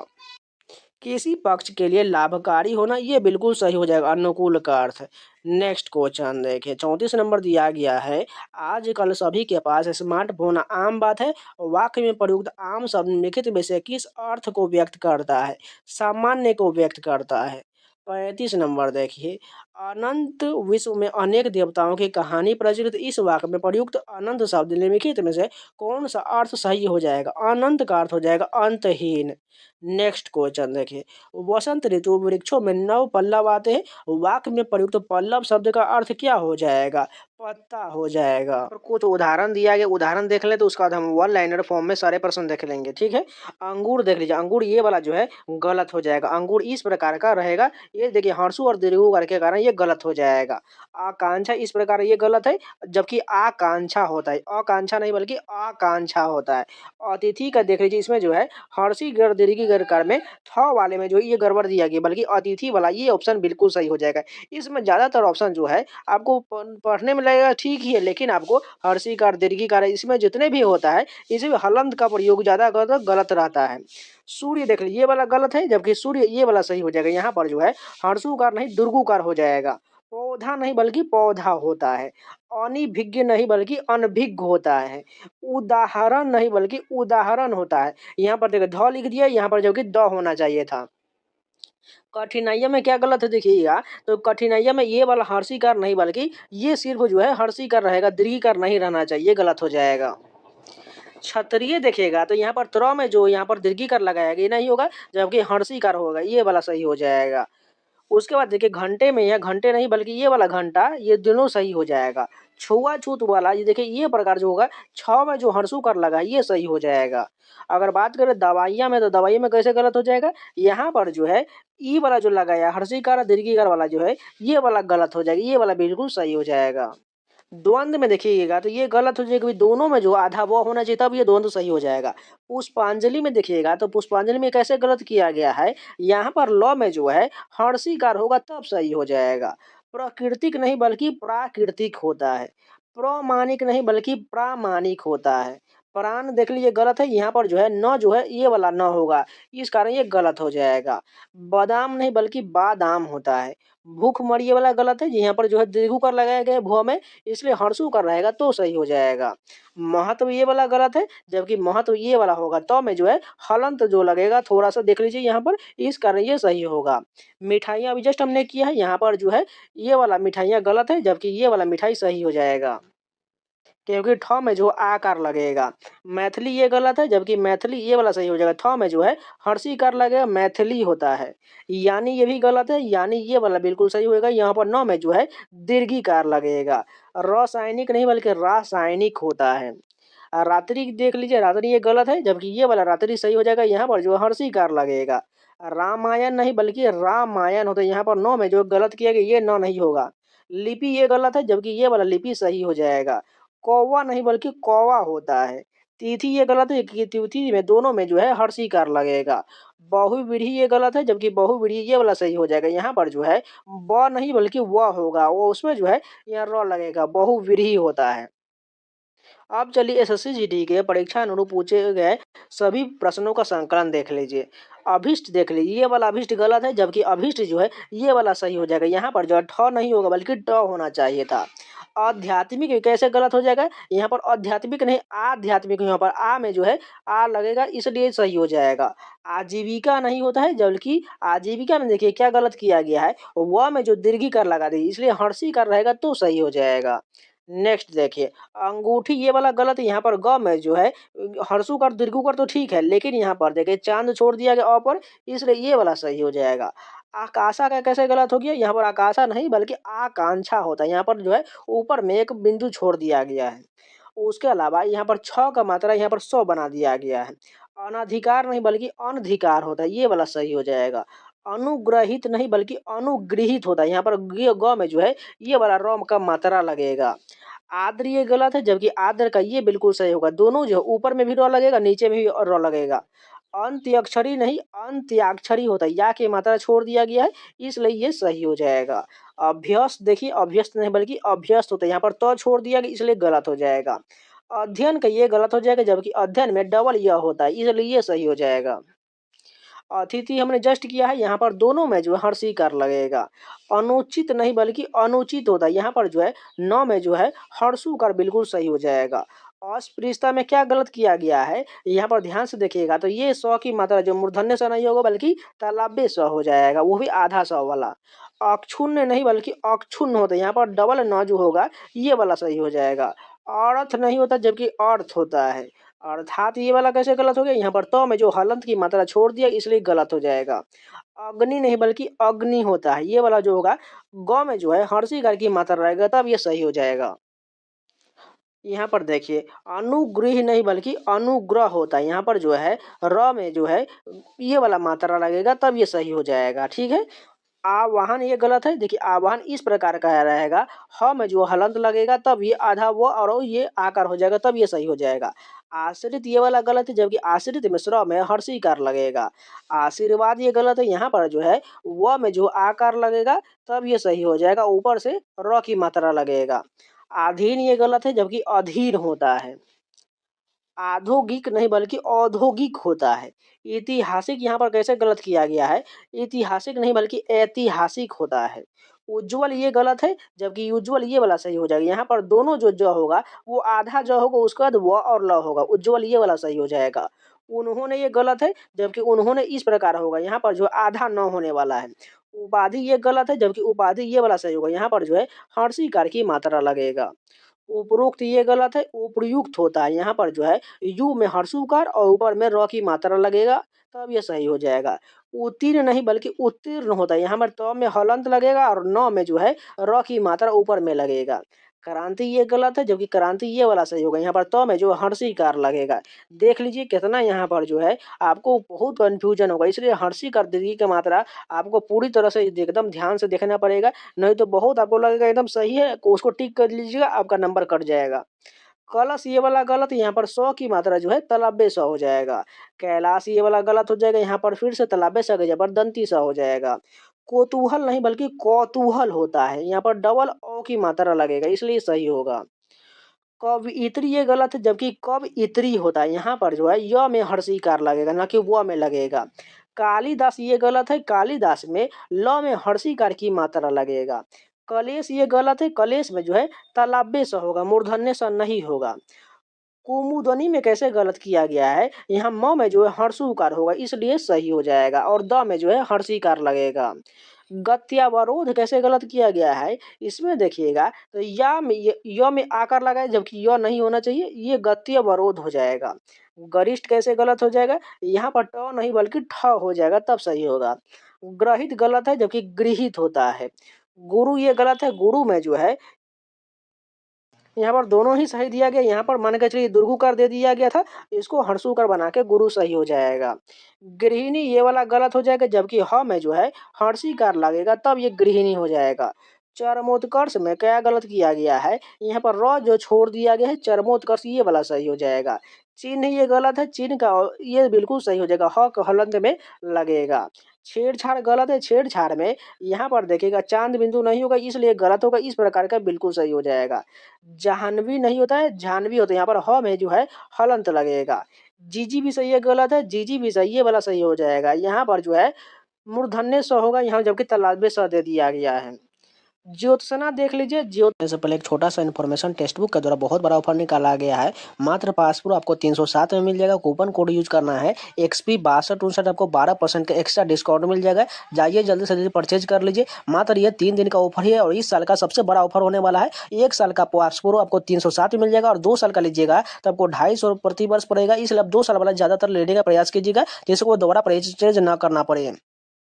किसी पक्ष के लिए लाभकारी होना। ये बिल्कुल सही हो जाएगा, अनुकूल का अर्थ। नेक्स्ट क्वेश्चन देखिए, 34 नंबर दिया गया है, आजकल सभी के पास स्मार्टफोन आम बात है। वाक्य में प्रयुक्त आम शब्द निम्नलिखित में से किस अर्थ को व्यक्त करता है, सामान्य को व्यक्त करता है। 35 नंबर देखिए, अनंत विश्व में अनेक देवताओं की कहानी प्रचलित। इस वाक्य में प्रयुक्त अनंत शब्द निम्नलिखित में से कौन सा अर्थ सही हो जाएगा, अनंत का अर्थ हो जाएगा अंतहीन। नेक्स्ट क्वेश्चन देखिए, वसंत ऋतु वृक्षों में नव पल्लव आते हैं। वाक्य में प्रयुक्त पल्लव शब्द का अर्थ क्या हो जाएगा, पत्ता हो जाएगा। और कुछ उदाहरण दिया गया, उदाहरण देख लें तो उसका बाद हम वन लाइनर फॉर्म में सारे प्रश्न देख लेंगे, ठीक है। अंगूर देख लीजिए, अंगूर ये वाला जो है गलत हो जाएगा। अंगूर इस प्रकार का रहेगा, ये देखिए हर्षु और दीर्घु करके कारण ये गलत हो जाएगा। आकांक्षा इस प्रकार ये गलत है, जबकि आकांक्षा होता है, आकांक्षा नहीं बल्कि आकांक्षा होता है। अतिथि का देख लीजिए, इसमें जो है हर्षी गर दीर्घी गर में थ वाले में जो है ये गड़बड़ दिया गया, बल्कि अतिथि वाला ये ऑप्शन बिल्कुल सही हो जाएगा। इसमें ज़्यादातर ऑप्शन जो है आपको पढ़ने में लगेगा ठीक ही है, लेकिन आपको हर्षी कार दीर्घी कार इसमें जितने भी होता है, इसमें हलंत का प्रयोग ज़्यादा गलत रहता है। सूर्य देख लीजिए, ये वाला गलत है, जबकि सूर्य ये वाला सही हो जाएगा। यहाँ पर जो है हर्षुकार नहीं दुर्गुकार हो जाएगा। पौधा नहीं बल्कि पौधा होता है। अनिभिज्ञ नहीं बल्कि अनभिज्ञ होता है। उदाहरण नहीं बल्कि उदाहरण होता है। यहाँ पर देखो ध लिख दिया, यहाँ पर जो कि द होना चाहिए था। कठिनाइयों में क्या गलत है देखिएगा, तो कठिनाइयों में ये वाला हर्षिकार नहीं बल्कि ये सिर्फ जो है हर्षिकार रहेगा, दीर्घिकार नहीं रहना चाहिए, ये गलत हो जाएगा। क्षत्रिय देखिएगा तो यहाँ पर त्र में जो यहाँ पर दीर्घिकार लगाया गया ये नहीं होगा, जबकि हर्षिकार होगा, ये वाला सही हो जाएगा। उसके बाद देखिए घंटे में, यहाँ घंटे नहीं बल्कि ये वाला घंटा, ये दोनों सही हो जाएगा। छुआछूत वाला ये देखिए ये प्रकार जो होगा, छ में जो हर्षुकार लगा है ये सही हो जाएगा। अगर बात करें दवाइयाँ में, तो दवाइयाँ में कैसे गलत हो जाएगा, यहाँ पर जो है ई वाला जो लगाया हर्षिकार दीर्घिकार वाला जो है ये वाला गलत हो जाएगा, ये वाला बिल्कुल सही हो जाएगा। द्वंद्व में देखिएगा तो ये गलत हो जाएगा, दोनों में जो आधा व होना चाहिए तब ये द्वंद्व सही हो जाएगा। पुष्पांजलि में देखिएगा तो पुष्पांजलि में कैसे गलत किया गया है, यहाँ पर ल में जो है हर्षिकार होगा तब सही हो जाएगा। प्राकृतिक नहीं बल्कि प्राकृतिक होता है। प्रमाणिक नहीं बल्कि प्रामाणिक होता है। प्राण देख लीजिए गलत है, यहाँ पर जो है न जो है ये वाला न होगा, इस कारण ये गलत हो जाएगा। बादाम नहीं बल्कि बादाम होता है। भूखमरी ये वाला गलत है, यहाँ पर जो है दीर्घुकार लगाया गया है भुआ में, इसलिए हर्षुकार रहेगा तो सही हो जाएगा। महत्व ये वाला गलत है, जबकि महत्व ये वाला होगा, तो में जो है हलंत जो लगेगा थोड़ा सा देख लीजिए यहाँ पर, इस कारण ये सही होगा। मिठाइयाँ अभी जस्ट हमने किया है, यहाँ पर जो है ये वाला मिठाइयाँ गलत है, जबकि ये वाला मिठाई सही हो जाएगा, क्योंकि ठ में जो आकार लगेगा। मैथिली ये गलत है, जबकि मैथिली ये वाला सही हो जाएगा। थ में जो है हर्षिकार लगेगा, मैथिली होता है। यानी ये भी गलत है, यानी ये वाला बिल्कुल सही होगा। यहाँ पर न में जो है दीर्घिकार लगेगा। रासायनिक नहीं बल्कि रासायनिक होता है। रात्रि देख लीजिए, रात्रि ये गलत है, जबकि ये वाला रात्रि सही हो जाएगा। यहाँ पर जो हर्षिकार लगेगा। रामायण नहीं बल्कि रामायण होता है, यहाँ पर न में जो गलत किया गया ये न नहीं होगा। लिपि ये गलत है, जबकि ये वाला लिपि सही हो जाएगा। कौवा नहीं बल्कि कौवा होता है। तिथि ये गलत है, कि तिथि में दोनों में जो है हर्षिकार लगेगा। बहुव्रीहि ये गलत है, जबकि बहुव्रीहि ये वाला सही हो जाएगा। यहाँ पर जो है ब नहीं बल्कि व होगा, वो उसमें जो है यहाँ र लगेगा, बहुव्रीहि होता है। अब चलिए एसएससी जीडी के परीक्षा अनुरूप पूछे गए सभी प्रश्नों का संकलन देख लीजिए। अभिष्ट देख लीजिए, ये वाला अभिष्ट गलत है, जबकि अभिष्ट जो है ये वाला सही हो जाएगा। यहाँ पर जो है ठ नहीं होगा बल्कि ट होना चाहिए था। आध्यात्मिक कैसे गलत हो जाएगा, यहाँ पर आध्यात्मिक नहीं आध्यात्मिक, यहाँ पर आ में जो है आ लगेगा, इसलिए सही हो जाएगा। आजीविका नहीं होता है, बल्कि आजीविका में देखिए क्या गलत किया गया है, व में जो दीर्घिकार लगा दी, इसलिए हर्षिकार रहेगा तो सही हो जाएगा। नेक्स्ट देखिए अंगूठी ये वाला गलत है, यहाँ पर ग में जो है हर्षुकार दीर्घुकार तो ठीक है, लेकिन यहाँ पर देखिए चांद छोड़ दिया गया अ पर, इसलिए ये वाला सही हो जाएगा। आकाशा का कैसे गलत हो गया, यहाँ पर आकाशा नहीं बल्कि आकांक्षा होता है, यहाँ पर जो है ऊपर में एक बिंदु छोड़ दिया गया है। उसके अलावा यहाँ पर छ का मात्रा यहाँ पर 100 बना दिया गया है। अनधिकार नहीं बल्कि अनधिकार होता है, ये वाला सही हो जाएगा। अनुग्रहित नहीं बल्कि अनुगृहित होता है, यहाँ पर ग में जो है ये वाला रोम का मात्रा लगेगा। आद्र ये गलत है, जबकि आद्र का ये बिल्कुल सही होगा। दोनों जो ऊपर में भी र लगेगा, नीचे में भी र लगेगा। अंत्याक्षरी नहीं अंत्याक्षरी होता है, या की मात्रा छोड़ दिया गया है, इसलिए ये सही हो जाएगा। अभ्यस्त देखिए अभ्यस्त नहीं बल्कि अभ्यस्त होता है, यहाँ पर तो छोड़ दिया गया, इसलिए गलत हो जाएगा। अध्ययन का ये गलत हो जाएगा, जबकि अध्ययन में डबल य होता है, इसलिए ये सही हो जाएगा। अतिथि हमने जस्ट किया है, यहाँ पर दोनों में जो है हर्षिकार लगेगा। अनुचित नहीं बल्कि अनुचित होता है, यहाँ पर जो है न में जो है हर्षुकार बिल्कुल सही हो जाएगा। अस्पृश्यता में क्या गलत किया गया है, यहाँ पर ध्यान से देखिएगा तो ये 100 की मात्रा जो मूर्धन्य स नहीं होगा बल्कि तालव्य स हो जाएगा, वो भी आधा 100 वाला। अक्षुण्ण नहीं बल्कि अक्षुण्ण होता है, यहाँ पर डबल न जो होगा ये वाला सही हो जाएगा। अर्थ नहीं होता जबकि अर्थ होता है। अर्थात ये वाला कैसे गलत हो गया, यहाँ पर तो में जो हलंत की मात्रा छोड़ दिया, इसलिए गलत हो जाएगा। अग्नि नहीं बल्कि अग्नि होता है, ये वाला जो होगा ग में जो है हर्षिकार की मात्रा रहेगा, तब ये सही हो जाएगा। यहाँ पर देखिए अनुग्रह नहीं बल्कि अनुग्रह होता है, यहाँ पर जो है र में जो है ये वाला मात्रा लगेगा, तब ये सही हो जाएगा। ठीक है। आवाहन ये गलत है। देखिए आवाहन इस प्रकार का रहेगा, ह में जो हलंत लगेगा तब ये आधा व और ये आकार हो जाएगा, तब ये सही हो जाएगा। आश्रित ये वाला गलत है, जबकि आश्रित में श्र में हर्षीकार लगेगा। आशीर्वाद ये गलत है, यहाँ पर जो है व में जो आकार लगेगा तब ये सही हो जाएगा, ऊपर से र की मात्रा लगेगा। अधीन ये गलत है, जबकि अधीन होता है। औद्योगिक नहीं बल्कि औद्योगिक होता है। ऐतिहासिक यहाँ पर कैसे गलत किया गया है, ऐतिहासिक नहीं बल्कि ऐतिहासिक होता है। उज्ज्वल ये गलत है, जबकि उज्ज्वल ये वाला सही हो जाएगा। यहाँ पर दोनों जो ज होगा वो आधा ज होगा, उसके बाद व और ल होगा, उज्ज्वल ये वाला सही हो जाएगा। उन्होंने ये गलत है, जबकि उन्होंने इस प्रकार होगा, यहाँ पर जो आधा न होने वाला है। उपाधि ये गलत है, जबकि उपाधि ये वाला सही होगा, यहाँ पर जो है हर्षीकार की मात्रा लगेगा। उपरोक्त ये गलत है, उपयुक्त होता है, यहाँ पर जो है यू में हर्षुकार और ऊपर में र की मात्रा लगेगा, तब ये सही हो जाएगा। उत्तीर्ण नहीं बल्कि उत्तीर्ण होता है, यहाँ पर त में हलंत लगेगा और न में जो है र की मात्रा ऊपर में लगेगा। क्रांति ये गलत है, जबकि क्रांति ये वाला सही होगा, यहाँ पर त में जो हर्षीकार लगेगा। देख लीजिए कितना यहाँ पर जो है आपको बहुत कंफ्यूजन होगा, इसलिए हर्षीकार दीर्घ की मात्रा आपको पूरी तरह से एकदम ध्यान से देखना पड़ेगा, नहीं तो बहुत आपको लगेगा एकदम सही है, उसको टिक कर लीजिएगा, आपका नंबर कट जाएगा। कलश ये वाला गलत, यहाँ पर सौ की मात्रा जो है तलब्बे स हो जाएगा। कैलाश ये वाला गलत हो जाएगा, यहाँ पर फिर से तलब्बे स की जबर दंती स हो जाएगा। कोतूहल नहीं बल्कि कौतूहल होता है, यहाँ पर डबल ओ की मात्रा लगेगा, इसलिए सही होगा। कवियत्री ये गलत है, जबकि कवियत्री होता है, यहाँ पर जो है य में हर्षीकार लगेगा, ना कि व में लगेगा। कालिदास ये गलत है, कालिदास में ल में हर्षीकार की मात्रा लगेगा। कलेश ये गलत है, कलेश में जो है तालाब्य स होगा, मूर्धन्य स नहीं होगा। कुमुदनी में कैसे गलत किया गया है, यहाँ म में जो है हर्षुकार होगा, इसलिए सही हो जाएगा, और द में जो है हर्षीकार लगेगा। गत्यावरोध कैसे गलत किया गया है, इसमें देखिएगा तो या में य में आकार लगाए, जबकि य नहीं होना चाहिए, ये गत्यावरोध हो जाएगा। गरिष्ठ कैसे गलत हो जाएगा, यहाँ पर ट नहीं बल्कि ठ हो जाएगा, तब सही होगा। ग्रहित गलत है, जबकि गृहित होता है। गुरु ये गलत है, गुरु में जो है यहाँ पर दोनों ही सही दिया गया, यहाँ पर मान के चलिए दुर्गुकार दे दिया गया था, इसको हर्षुकार बना के गुरु सही हो जाएगा। गृहिणी ये वाला गलत हो जाएगा, जबकि ह में जो है हर्षिकार लगेगा, तब ये गृहिणी हो जाएगा। चरमोत्कर्ष में क्या गलत किया गया है, यहाँ पर र जो छोड़ दिया गया है, चरमोत्कर्ष ये वाला सही हो जाएगा। चिन्ह ये गलत है, चिन्ह का ये बिल्कुल सही हो जाएगा, ह हलंत में लगेगा। छेड़छाड़ गलत है, छेड़छाड़ में यहाँ पर देखिएगा चांद बिंदु नहीं होगा, इसलिए गलत होगा, इस प्रकार का बिल्कुल सही हो जाएगा। जाह्नवी नहीं होता है, जानवी होता है, यहाँ पर ह में जो है हलंत लगेगा। जीजी भी सही है, गलत है, जीजी भी सही, ये वाला सही हो जाएगा, यहाँ पर जो है मूर्धन्य स होगा, यहाँ जबकि तालाब्य स दे दिया गया है। ज्योत्सना देख लीजिए, से पहले एक छोटा सा इन्फॉर्मेशन, टेक्स्ट बुक के द्वारा बहुत बड़ा ऑफर निकाला गया है। मात्र पासपोर्ट आपको 307 में मिल जाएगा, कूपन कोड यूज करना है XP 6259, आपको 12% का एक्स्ट्रा डिस्काउंट मिल जाएगा। जाइए जल्दी से जल्दी परचेज कर लीजिए, मात्र ये 3 दिन का ऑफर है और इस साल का सबसे बड़ा ऑफर होने वाला है। 1 साल का पासपोर्ट आपको 307 में मिल जाएगा और 2 साल का लीजिएगा तो आपको 250 प्रति वर्ष पड़ेगा, इसलिए आप 2 साल वाला ज्यादातर लेने का प्रयास कीजिएगा, जिसको दोबारा परचेज न करना पड़े।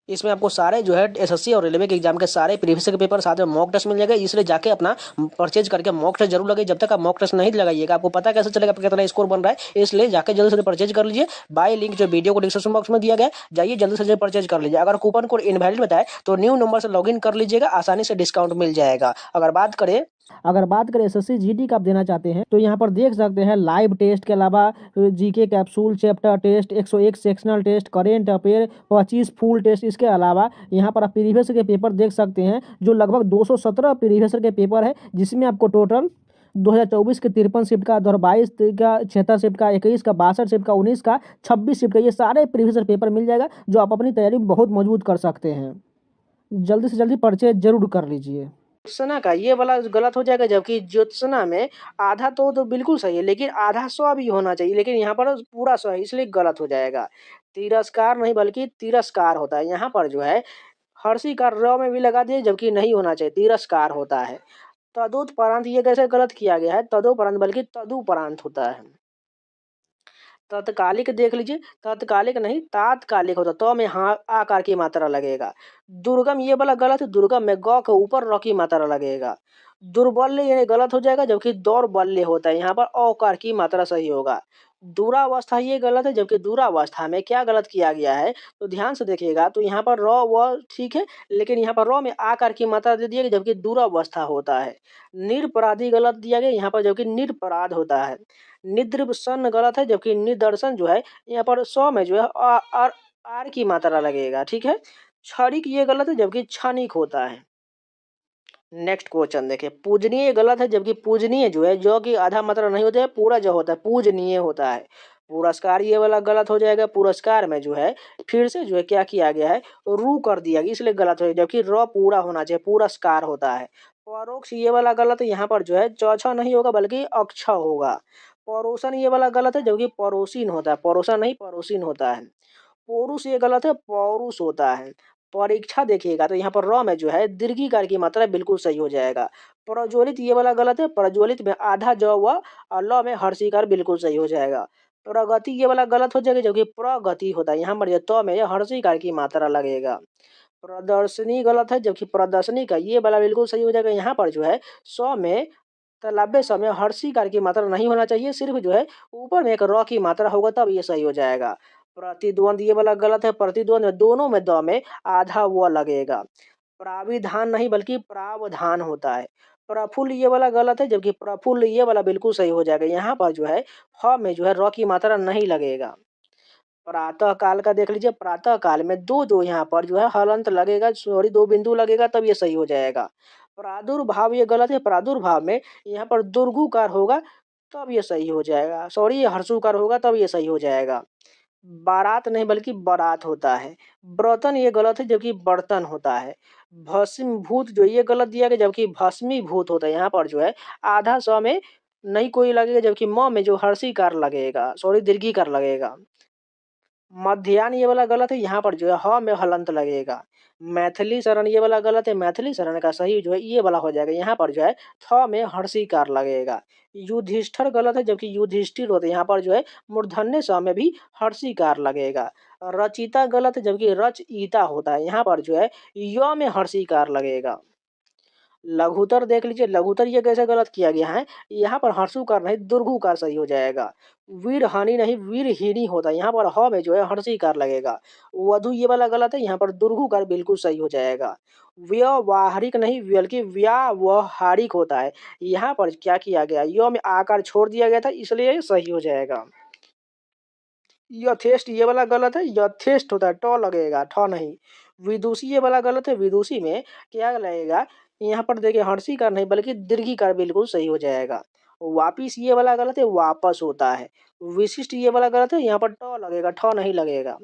इसमें आपको सारे जो है एसएससी और रेलवे के एग्जाम के सारे प्रीवियस के पेपर साथ में मॉक टेस्ट मिल जाएगा, इसलिए जाके अपना परचेज करके मॉक टेस्ट जरूर लगाइए। जब तक आप मॉक टेस्ट नहीं लगाइएगा आपको पता कैसे चलेगा आपका कितना स्कोर बन रहा है, इसलिए जाके जल्दी से परचेज कर लीजिए। बाय लिंक जो वीडियो को डिस्क्रिप्शन बॉक्स में दिया गया, जाइए जल्दी से जल्दी परचेज कर लीजिए। अगर कूपन कोड इनवैलिड बताए तो न्यू नंबर से लॉगिन कर लीजिएगा, आसानी से डिस्काउंट मिल जाएगा। अगर बात करें एसएससी जीडी का आप देना चाहते हैं तो यहाँ पर देख सकते हैं लाइव टेस्ट के अलावा GK capsule, chapter test, 101 sectional test, current affair, 25 full test. इसके अलावा यहाँ पर आप प्रीवियस के पेपर देख सकते हैं, जो लगभग 217 प्रीवियस के पेपर है, जिसमें आपको टोटल 2024 के 53 शिफ्ट का, 2022 का 76 शिफ्ट का, 21 का 62 शिफ्ट का, 19 का 26 शिफ्ट का, ये सारे प्रीवियस पेपर मिल जाएगा, जो आप अपनी तैयारी बहुत मजबूत कर सकते हैं। जल्दी से जल्दी परचेज जरूर कर लीजिए। ज्योत्सना का ये वाला गलत हो जाएगा, जबकि ज्योत्सना में आधा तो बिल्कुल सही है, लेकिन आधा स भी होना चाहिए, लेकिन यहाँ पर पूरा स है, इसलिए गलत हो जाएगा। तिरस्कार नहीं बल्कि तिरस्कार होता है, यहाँ पर जो है हर्षिकार र में भी लगा दिए, जबकि नहीं होना चाहिए, तिरस्कार होता है। तदुपरांत ये कैसे गलत किया गया है, तदोपरांत बल्कि तदुपरांत होता है। तत्कालिक देख लीजिए, तत्कालिक नहीं तात्कालिक होता, तो में हाँ आकार की मात्रा लगेगा। दुर्गम ये वाला गलत है, दुर्गम में ग के ऊपर र की मात्रा लगेगा। दुर्बल्य ये गलत हो जाएगा, जबकि दौर्बल्य होता है, यहाँ पर औकार की मात्रा सही होगा। दूरावस्था ये गलत है, जबकि दूरावस्था में क्या गलत किया गया है, तो ध्यान से देखिएगा तो यहाँ पर र व ठीक है, लेकिन यहाँ पर र में आकार की मात्रा दे दिया गया, जबकि दूरावस्था होता है। निरपराधी गलत दिया गया यहाँ पर, जबकि निरपराध होता है। निदर्शन गलत है, जबकि निदर्शन जो है यहाँ पर में जो है आर की मात्रा लगेगा, ठीक है। क्षणिक ये गलत है, जबकि क्षणिक होता है। नेक्स्ट क्वेश्चन देखिए, पूजनीय गलत है, जबकि पूजनीय जो है जो कि आधा मात्रा नहीं होता है, पूरा जो होता है पूजनीय होता है। पुरस्कार ये वाला गलत हो जाएगा, पुरस्कार में जो है फिर से जो है क्या किया गया है, रू कर दिया गया, इसलिए गलत हो जाएगा, जबकि र पूरा होना चाहिए, पुरस्कार होता है। परोक्ष ये वाला गलत है, यहाँ पर जो है चौछा नहीं होगा बल्कि अक्ष होगा। परोसन ये वाला गलत है, जबकि पड़ोसीन होता है, परोसन नहीं पड़ोसीन होता है। पौरुष ये गलत है, पौरुष होता है। परीक्षा देखिएगा तो यहाँ पर र में जो है दीर्घिकार की मात्रा बिल्कुल सही हो जाएगा। प्रज्वलित ये वाला गलत है, प्रज्वलित में आधा ज व और ल में हर्षिकार बिल्कुल सही हो जाएगा। प्रगति ये वाला गलत हो जाएगा, जबकि प्रगति होता है, यहाँ पर जो त में हर्षिकार की मात्रा लगेगा। प्रदर्शनी गलत है, जबकि प्रदर्शनी का ये वाला बिल्कुल सही हो जाएगा, यहाँ पर जो है में तालव्य स में हर्षिकार की मात्रा नहीं होना चाहिए, सिर्फ जो है ऊपर में एक र की मात्रा होगा तब ये सही हो जाएगा। प्रतिद्वंद ये वाला गलत है, प्रतिद्वंद में दोनों में द में आधा व लगेगा। प्राविधान नहीं बल्कि प्रावधान होता है। प्रफुल्ल ये वाला गलत है, जबकि प्रफुल्ल ये वाला बिल्कुल सही हो जाएगा, यहाँ पर जो है ह में जो है र की मात्रा नहीं लगेगा। प्रातः काल का देख लीजिए, प्रातः काल में दो दो यहाँ पर जो है हलंत लगेगा, सॉरी 2 बिंदु लगेगा तब ये सही हो जाएगा। प्रादुर्भाव ये गलत है, प्रादुर्भाव में यहाँ पर दुर्गुकार होगा तब ये सही हो जाएगा, सॉरी ये हर्षुकार होगा तब ये सही हो जाएगा। बारात नहीं बल्कि बारात होता है। बर्तन ये गलत है, जबकि बर्तन होता है। भस्मीभूत जो ये गलत दिया गया, जबकि भस्मीभूत होता है, यहाँ पर जो है आधा स में नहीं कोई लगेगा, जबकि म में जो हर्षिकार लगेगा, सॉरी दीर्घिकार लगेगा। मध्याह्न ये वाला गलत है, यहाँ पर जो है ह में हलंत लगेगा। मैथिली शरण ये वाला गलत है, मैथिली शरण का सही जो है ये वाला हो जाएगा, यहाँ पर जो है थ में हर्षिकार लगेगा। युधिष्ठिर गलत है, जबकि युधिष्ठिर होते हैं, यहाँ पर जो है मूर्धन्य स में भी हर्षिकार लगेगा। रचिता गलत है, जबकि रचयिता होता है, यहाँ पर जो है य में हर्षिकार लगेगा। लघुतर देख लीजिए, लघुतर ये कैसे गलत किया गया है, यहाँ पर हर्षुकार नहीं दुर्घुकार सही हो जाएगा। वीरहानि नहीं वीरहीनी होता है, यहाँ पर ह में जो है हर्षिकार लगेगा। वधु ये वाला गलत है, यहाँ पर दुर्घुकार बिल्कुल सही हो जाएगा। व्यवहारिक नहीं बल्कि व्यावहारिक होता है, यहाँ पर क्या किया गया, य में आकार छोड़ दिया गया था, इसलिए ये सही हो जाएगा। यथेष्ट ये वाला गलत है, यथेष्ट होता है, ट लगेगा, ठ नहीं। विदुषी ये वाला गलत है, विदुषी में क्या लगेगा, यहाँ पर देखिए हर्षिकार नहीं बल्कि दीर्घिकार बिल्कुल सही हो जाएगा। वापिस ये वाला गलत है, वापस होता है। विशिष्ट ये वाला गलत है, यहाँ पर ट लगेगा, ठ नहीं लगेगा।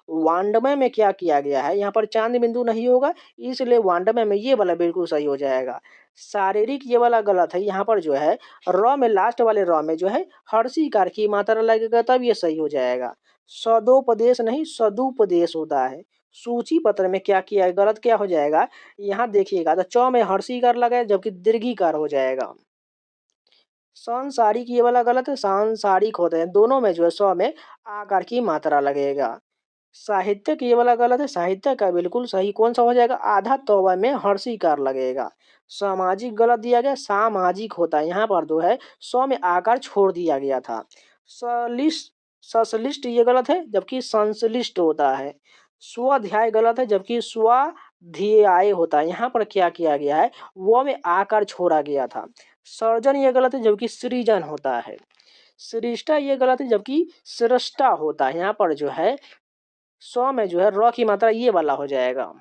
वाण्डमय में क्या किया गया है, यहाँ पर चांद बिंदु नहीं होगा, इसलिए वाण्डमय में ये वाला बिल्कुल सही हो जाएगा। शारीरिक ये वाला गलत है, यहाँ पर जो है र में लास्ट वाले र में जो है हर्षिकार की मात्रा लगेगा तब ये सही हो जाएगा। सदोपदेश नहीं सदुपदेश होता है। सूची पत्र में क्या किया है, गलत क्या हो जाएगा, यहाँ देखिएगा तो च में हर्षिकार लगा जबकि दीर्घिकार हो जाएगा। सांसारिक ये वाला गलत है, सांसारिक होते हैं, दोनों में जो है में आकार की मात्रा लगेगा। साहित्यिक ये वाला गलत है, साहित्य का बिल्कुल सही कौन सा हो जाएगा, आधा तौबा में हर्षिकार लगेगा। सामाजिक गलत दिया गया, सामाजिक होता है, यहाँ पर जो है में आकार छोड़ दिया गया था। सलिष्ट सशलिष्ट ये गलत है, जबकि संश्लिष्ट होता है। स्वाध्याय गलत है, जबकि स्वाध्याय होता है, यहाँ पर क्या किया गया है, वो में आकार छोड़ा गया था। सर्जन ये गलत है, जबकि सृजन होता है। सृष्टा ये गलत है, जबकि सृष्टा होता है, यहाँ पर जो है में जो है र की मात्रा ये वाला हो जाएगा।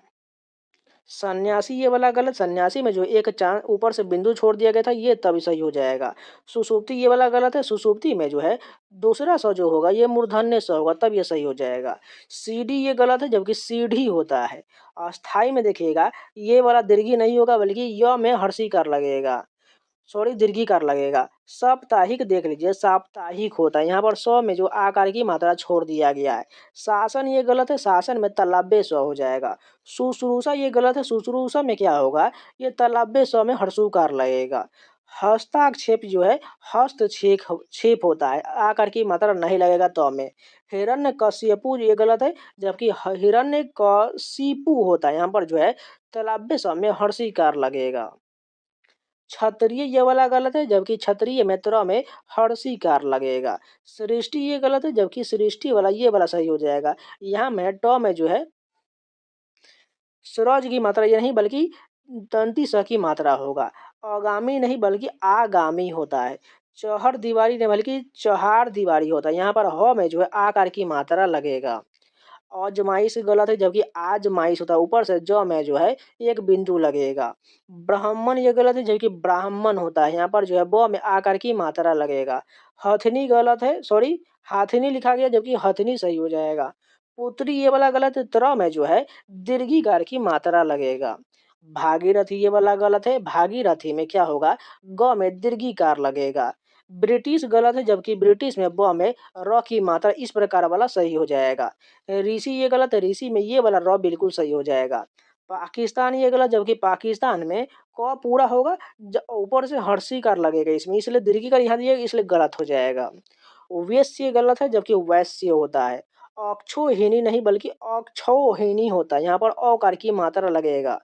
सन्यासी ये वाला गलत, सन्यासी में जो एक चांद ऊपर से बिंदु छोड़ दिया गया था ये तभी सही हो जाएगा। सुषुप्ति ये वाला गलत है, सुषुप्ति में जो है दूसरा स जो होगा ये मूर्धन्य स होगा तब ये सही हो जाएगा। सीढ़ी ये गलत है, जबकि सीढ़ी होता है। अस्थाई में देखिएगा ये वाला दीर्घी नहीं होगा बल्कि य में हर्षिकार लगेगा, सॉरी दीर्घिकार लगेगा। साप्ताहिक देख लीजिए, साप्ताहिक होता है, यहाँ पर में जो आकार की मात्रा छोड़ दिया गया है। शासन ये गलत है, शासन में तालव्य स हो जाएगा। शुश्रूषा ये गलत है, शुश्रूषा में क्या होगा, ये तालव्य स में हर्षुकार लगेगा। हस्ताक्षेप जो है हस्तक्षेप क्षेप होता है, आकार की मात्रा नहीं लगेगा तो में। हिरण्यकशिपु ये गलत है, जबकि हिरण्यकशिपु होता है, यहाँ पर जो है तालव्य स में हर्षिकार लगेगा। क्षत्रिय ये वाला गलत है, जबकि क्षत्रिय में त्रा में हर्षी कार लगेगा। सृष्टि ये गलत है, जबकि सृष्टि वाला ये वाला सही हो जाएगा। यहाँ में ट में जो है स्वराज की मात्रा ये नहीं बल्कि तंती स की मात्रा होगा। आगामी नहीं बल्कि आगामी होता है। चौहर दीवारी नहीं बल्कि चौहार दीवारी होता है। यहाँ पर ह में जो है आकार की मात्रा लगेगा। अजमाइश गलत है, जबकि आजमाइश होता है। ऊपर से ज में जो है एक बिंदु लगेगा। ब्राह्मण ये गलत है, जबकि ब्राह्मण होता है। यहाँ पर जो है ब में आकार की मात्रा लगेगा। हथनी गलत है, सॉरी हाथनी लिखा गया, जबकि हथनी सही हो जाएगा। पुत्री ये वाला गलत है, त्र में जो है दीर्घिकार की मात्रा लगेगा। भागीरथी ये वाला गलत है, भागीरथी में क्या होगा, ग में दीर्घिकार लगेगा। ब्रिटिश गलत है, जबकि ब्रिटिश में ब में र की मात्रा इस प्रकार वाला सही हो जाएगा। ऋषि ये गलत है, ऋषि में ये वाला र बिल्कुल सही हो जाएगा। पाकिस्तान ये गलत, जबकि पाकिस्तान में क पूरा होगा, ऊपर से हर्षिकार लगेगा इसमें, इसलिए दीर्घिकार यहाँ दिया इसलिए गलत हो जाएगा। वैश्य गलत है, जबकि वैश्य होता है। अक्षोहिणी नहीं बल्कि अक्षौहिणी होता है। यहाँ पर औकार की मात्रा लगेगा।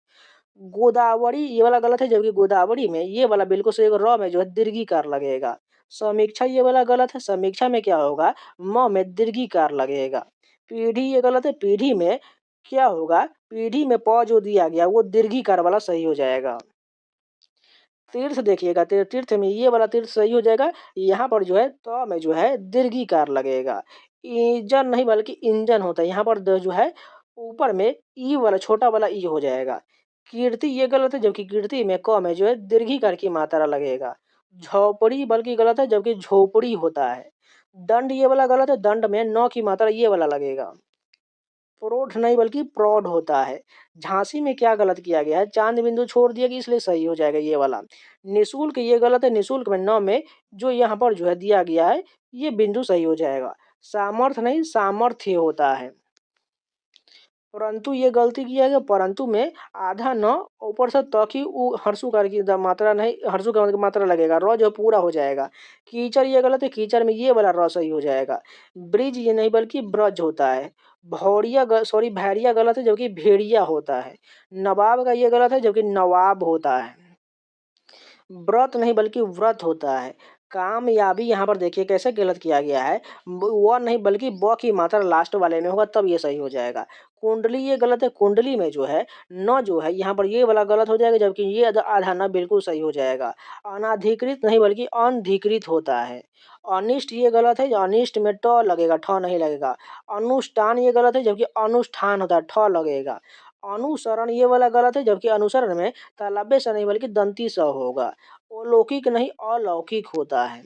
गोदावरी ये वाला गलत है, जबकि गोदावरी में ये वाला बिल्कुल सही होगा, र में जो है दीर्घिकार लगेगा। समीक्षा ये वाला गलत है, समीक्षा में क्या होगा, म में दीर्घिकार लगेगा। पीढ़ी ये गलत है, पीढ़ी में क्या होगा, पीढ़ी में प जो दिया गया वो दीर्घिकार वाला सही हो जाएगा। तीर्थ देखिएगा, तीर्थ में ये वाला तीर्थ सही हो जाएगा। यहाँ पर जो है त में जो है दीर्घिकार लगेगा। इंजन नहीं बल्कि इंजन होता है। यहाँ पर जो है ऊपर में ई वाला छोटा वाला ई हो जाएगा। कीर्ति ये गलत है, जबकि कीर्ति में क में जो है दीर्घिकार की मात्रा लगेगा। झोपड़ी बल्कि गलत है, जबकि झोपड़ी होता है। दंड ये वाला गलत है, दंड में न की मात्रा ये वाला लगेगा। प्रौढ़ नहीं बल्कि प्रौढ़ होता है। झांसी में क्या गलत किया गया है, चांद बिंदु छोड़ दिया कि इसलिए सही हो जाएगा ये वाला। निशुल्क ये गलत है, निशुल्क में न में जो यहाँ पर जो है दिया गया है ये बिंदु सही हो जाएगा। सामर्थ्य नहीं सामर्थ्य होता है। परंतु ये गलती किया गया, परंतु में आधा न ऊपर से त की हर्षुकार की मात्रा नहीं, हर्षुकार की मात्रा लगेगा, र जो पूरा हो जाएगा। कीचड़ ये गलत है, कीचड़ में ये वाला र सही हो जाएगा। ब्रिज ये नहीं बल्कि ब्रज होता है। भौरिया सॉरी भैरिया गलत है, जबकि भेड़िया होता है। नवाब का ये गलत है, जबकि नवाब होता है। व्रत नहीं बल्कि व्रत होता है। कामयाबी यहाँ पर देखिए कैसे गलत किया गया है, व नहीं बल्कि ब की मात्रा लास्ट वाले में होगा तब ये सही हो जाएगा। कुंडली ये गलत है, कुंडली में जो है न जो है यहाँ पर ये वाला गलत हो जाएगा, जबकि ये आधा न बिल्कुल सही हो जाएगा। अनाधिकृत नहीं बल्कि अनधिकृत होता है। अनिष्ट ये गलत है, अनिष्ट में ट लगेगा, ठ नहीं लगेगा। अनुष्ठान ये गलत है, जबकि अनुष्ठान होता है, ठ लगेगा। अनुसरण ये वाला गलत है, जबकि अनुसरण में तालव्य स नहीं बल्कि दंती स होगा। अलौकिक नहीं अलौकिक होता है।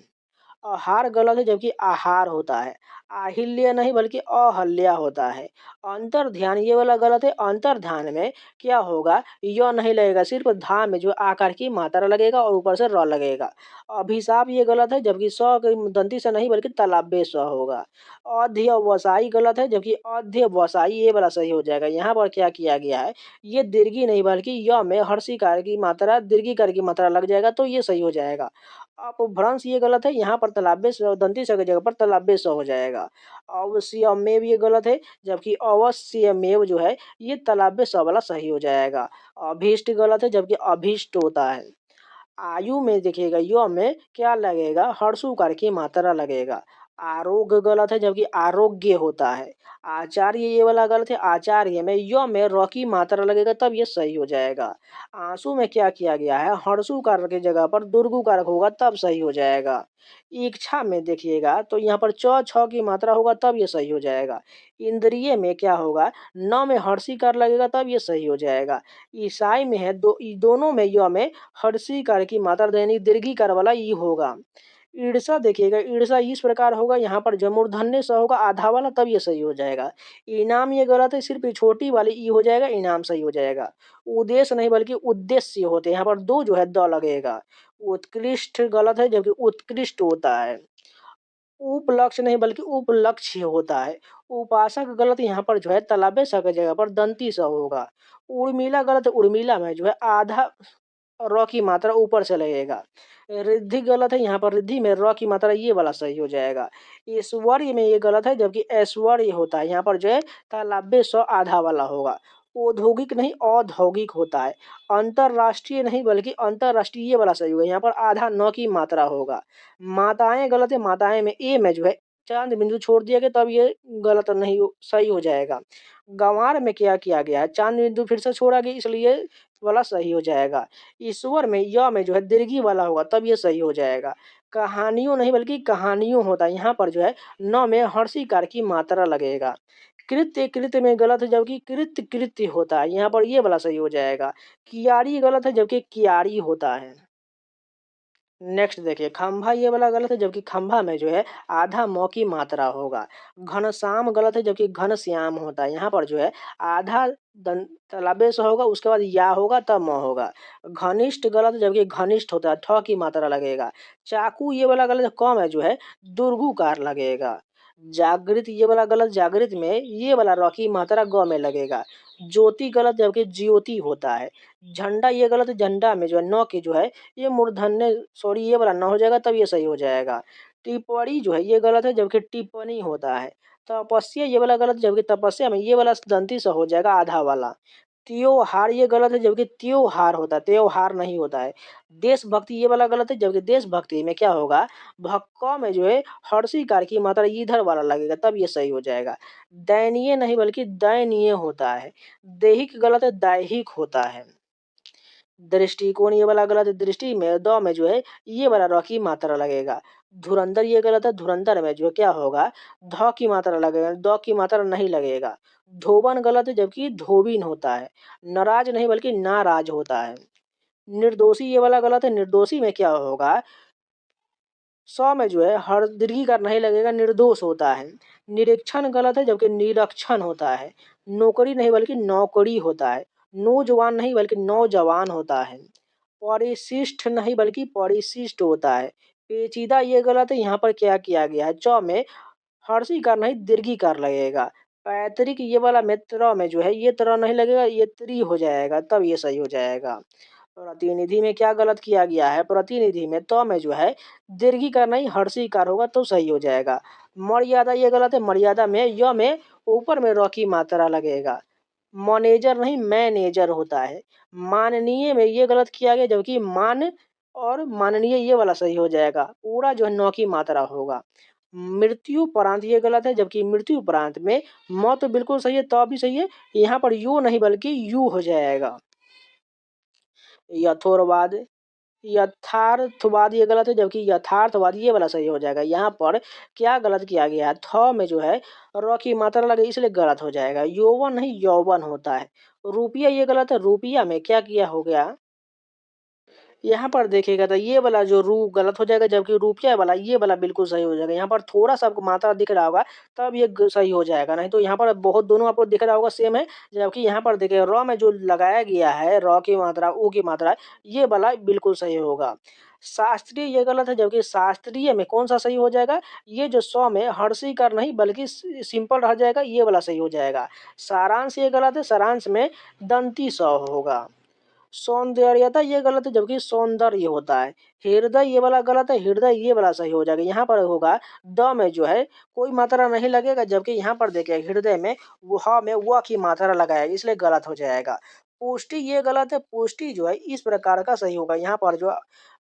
आहार गलत है, जबकि आहार होता है। आहिल्य नहीं बल्कि अहल्या होता है। अंतर ध्यान ये वाला गलत है, अंतर ध्यान में क्या होगा, य नहीं लगेगा, सिर्फ धा में जो आकार की मात्रा लगेगा और ऊपर से र लगेगा। अभिशाप ये गलत है, जबकि स दंती से नहीं बल्कि तालव्य स होगा। अध्यवसायी गलत है, जबकि अध्यवसायी ये वाला सही हो जाएगा। यहाँ पर क्या किया गया है, ये दीर्घी नहीं बल्कि य में हर्षिकार की मात्रा दीर्घिकार की मात्रा लग जाएगा तो ये सही हो जाएगा। अपभ्रंश ये गलत है, यहाँ पर तालव्य स दंती स की जगह पर तालव्य स हो जाएगा। अवश्यमेव ये गलत है, जबकि अवश्यमेव जो है ये तालव्य स वाला सही हो जाएगा। अभीष्ट गलत है, जबकि अभीष्ट होता है। आयु में देखिएगा य में क्या लगेगा, हर्षुकार की मात्रा लगेगा। आरोग्य गलत है, जबकि आरोग्य होता है। आचार्य ये वाला गलत है, आचार्य में य में र की मात्रा लगेगा तब ये सही हो जाएगा। आंसू में क्या किया गया है, हर्षुकार की जगह पर दुर्गुकारक होगा तब सही हो जाएगा। इच्छा में देखिएगा तो यहाँ पर च छ की मात्रा होगा तब ये सही हो जाएगा। इंद्रिय में क्या होगा, न में हर्षिकार लगेगा तब ये सही हो जाएगा। ईसाई में है दोनों में य में हर्षिकार की मात्रा देनी दीर्घिकार वाला ई होगा। ईर्षा देखिएगा, ईर्षा इस प्रकार होगा, यहाँ पर जो मूर्धन्य स होगा आधा वाला तब ये सही हो जाएगा। इनाम ये गलत है, सिर्फ छोटी वाली ई हो जाएगा, इनाम सही हो जाएगा। उद्देश्य नहीं बल्कि उद्देश्य होते हैं, यहाँ पर दो जो है द लगेगा। उत्कृष्ट गलत है, जबकि उत्कृष्ट होता है। उपलक्ष्य नहीं बल्कि उपलक्ष्य होता है। उपासक गलत, यहाँ पर जो है तालव्य स की जगह पर दंती स होगा। उर्मिला गलत है, उर्मिला में जो है आधा र की मात्रा ऊपर से लगेगा। रिद्धि गलत है, यहाँ पर रिद्धि में र की मात्रा ये वाला सही हो जाएगा। ऐश्वर्य में ये गलत है, जबकि ऐश्वर्य होता है, यहाँ पर जो है तालव्य स आधा वाला होगा। औद्योगिक नहीं औद्योगिक होता है। अंतरराष्ट्रीय नहीं बल्कि अंतरराष्ट्रीय वाला सही होगा। यहाँ पर आधा न की मात्रा होगा। माताएं गलत है, माताएं में ए में जो है चांद बिंदु छोड़ दिया गया, तब ये गलत नहीं सही हो जाएगा। गंवार में क्या किया गया है, चांद बिंदु फिर से छोड़ा गया, इसलिए वाला सही हो जाएगा। ईश्वर में य में जो है दीर्घी वाला होगा, तब ये सही हो जाएगा। कहानियों नहीं बल्कि कहानियों होता है, यहाँ पर जो है न में हर्षिकार की मात्रा लगेगा। कृत्य कृत्य में गलत है, जबकि कृत्य कृत्य होता है, यहाँ पर ये वाला सही हो जाएगा। कियारी गलत है, जबकि कियारी होता है। नेक्स्ट देखिए, खंभा ये वाला गलत है, जबकि खंभा में जो है आधा मौ की मात्रा होगा। घनश्याम गलत है, जबकि घनश्याम होता है। यहाँ पर जो है आधा तालाबे से होगा, उसके बाद या होगा तब म होगा। घनिष्ठ गलत है, जबकि घनिष्ठ होता है, ठ की मात्रा लगेगा। चाकू ये वाला गलत है, कम है जो है दुर्गुकार लगेगा। जागृत ये वाला गलत, जागृत में ये वाला र की मात्रा ग में लगेगा। ज्योति गलत, जबकि ज्योति होता है। झंडा ये गलत है, झंडा में जो है न की जो है ये मूर्धन्य सॉरी ये वाला ना हो जाएगा, तब ये सही हो जाएगा। टिप्पणी जो है ये गलत है, जबकि टिप्पणी होता है। तपस्या ये वाला गलत, जबकि तपस्या में ये वाला दंती सा हो जाएगा, आधा वाला। त्योहार ये गलत है, जबकि त्योहार होता है, त्योहार नहीं होता है। देशभक्ति ये वाला गलत है, जबकि देशभक्ति में क्या होगा, भक्का में जो है हर्षिकार की मात्रा इधर वाला लगेगा, तब ये सही हो जाएगा। दयनीय नहीं बल्कि दयनीय होता है। दैहिक गलत है, दैहिक होता है। दृष्टिकोण ये वाला गलत है, दृष्टि में द में जो है ये वाला र की मात्रा लगेगा। धुरंधर ये गलत है, धुरंधर में जो क्या होगा ध की मात्रा लगेगा, द की मात्रा नहीं लगेगा। धोबन गलत है, जबकि धोबिन होता है। नाराज नहीं बल्कि नाराज होता है। निर्दोषी ये वाला गलत है, निर्दोषी में क्या होगा सौ में जो है हर दीर्घी का नहीं लगेगा, निर्दोष होता है। निरीक्षण गलत है, जबकि निरीक्षण होता है। नौकरी नहीं बल्कि नौकरी होता है। नौजवान नहीं बल्कि नौजवान होता है। परिशिष्ट नहीं बल्कि परिशिष्ट होता है। पेचीदा ये गलत है, यहाँ पर क्या किया गया है च में हर्षिकार नहीं दीर्घिकार लगेगा। पैतृक ये वाला मित्र में जो है ये तरह नहीं लगेगा, ये त्री हो जाएगा, तब ये सही हो जाएगा। प्रतिनिधि में क्या गलत किया गया है, प्रतिनिधि में तो में जो है दीर्घिकार नहीं हर्षिकार होगा, तो सही हो जाएगा। मर्यादा ये गलत है, मर्यादा में य में ऊपर में र की मात्रा लगेगा। मैनेजर नहीं मैनेजर होता है। माननीय में ये गलत किया गया, जबकि मान और माननीय ये वाला सही हो जाएगा। पूरा जो है नौ की मात्रा होगा। मृत्यु उपरांत ये गलत है, जबकि मृत्यु उपरांत में म तो बिल्कुल सही है, तो भी सही है। यहाँ पर यू नहीं बल्कि यू हो जाएगा। यथोरवाद यथार्थवाद ये गलत है, जबकि यथार्थवाद ये वाला सही हो जाएगा। यहाँ पर क्या गलत किया गया है, थ में जो है र की मात्रा लगे, इसलिए गलत हो जाएगा। यौवन नहीं यौवन होता है। रुपया ये गलत है, रुपया में क्या किया हो गया, यहाँ पर देखिएगा तो ये वाला जो रू गलत हो जाएगा, जबकि रुपया वाला ये वाला बिल्कुल सही हो जाएगा। यहाँ पर थोड़ा सा आपको मात्रा दिख रहा होगा, तब ये सही हो जाएगा, नहीं तो यहाँ पर बहुत दोनों आपको दिख रहा होगा सेम है। जबकि यहाँ पर देखिए र में जो लगाया गया है र की मात्रा ऊ की मात्रा, ये वाला बिल्कुल सही होगा। शास्त्रीय ये गलत है, जबकि शास्त्रीय में कौन सा सही हो जाएगा, ये जो सौ में हर्षिकार नहीं बल्कि सिंपल रह जाएगा, ये वाला सही हो जाएगा। सारांश ये गलत है, सारांश में दंती स होगा। सौंदर्यता ये गलत है, जबकि सौंदर्य होता है। हृदय ये वाला गलत है, हृदय ये वाला सही हो जाएगा। यहाँ पर होगा द में जो है कोई मात्रा नहीं लगेगा, जबकि यहाँ पर देखिए हृदय में वह में व की मात्रा लगाएगा, इसलिए गलत हो जाएगा। पुष्टि ये गलत है, पुष्टि जो है इस प्रकार का सही होगा। यहाँ पर जो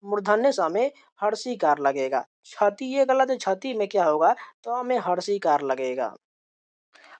मूर्धन्य स में हर्षिकार लगेगा। क्षति ये गलत है, क्षति में क्या होगा तो में हर्षिकार लगेगा।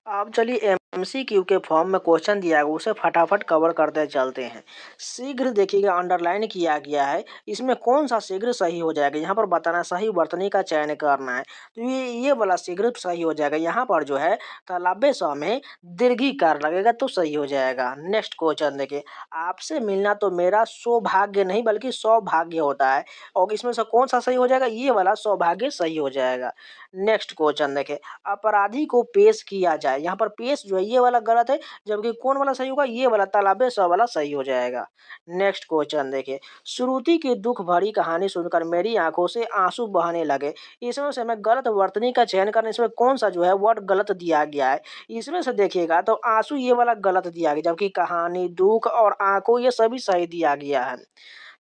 अब चलिए एमसीक्यू के फॉर्म में क्वेश्चन दिया गया, उसे फटाफट कवर करते चलते हैं। शीघ्र देखिएगा अंडरलाइन किया गया है, इसमें कौन सा शीघ्र सही हो जाएगा, यहाँ पर बताना सही वर्तनी का चयन करना है। तो ये वाला शीघ्र सही हो जाएगा। यहाँ पर जो है तालाबे स में दीर्घिकार लगेगा, तो सही हो जाएगा। नेक्स्ट क्वेश्चन देखिए, आपसे मिलना तो मेरा सौभाग्य नहीं बल्कि सौभाग्य होता है, और इसमें से कौन सा सही हो जाएगा, ये वाला सौभाग्य सही हो जाएगा। नेक्स्ट क्वेश्चन देखें, अपराधी को पेश किया जाए, यहाँ पर पेश जो है ये वाला गलत है, जबकि कौन वाला सही होगा, ये वाला तालाबे स वाला सही हो जाएगा। नेक्स्ट क्वेश्चन देखिए, श्रुति की दुख भरी कहानी सुनकर मेरी आंखों से आंसू बहने लगे, इसमें से मैं गलत वर्तनी का चयन करना, इसमें कौन सा जो है वर्ड गलत दिया गया है। इसमें से देखिएगा तो आंसू ये वाला गलत दिया गया, जबकि कहानी दुख और आंखों ये सभी सही दिया गया है।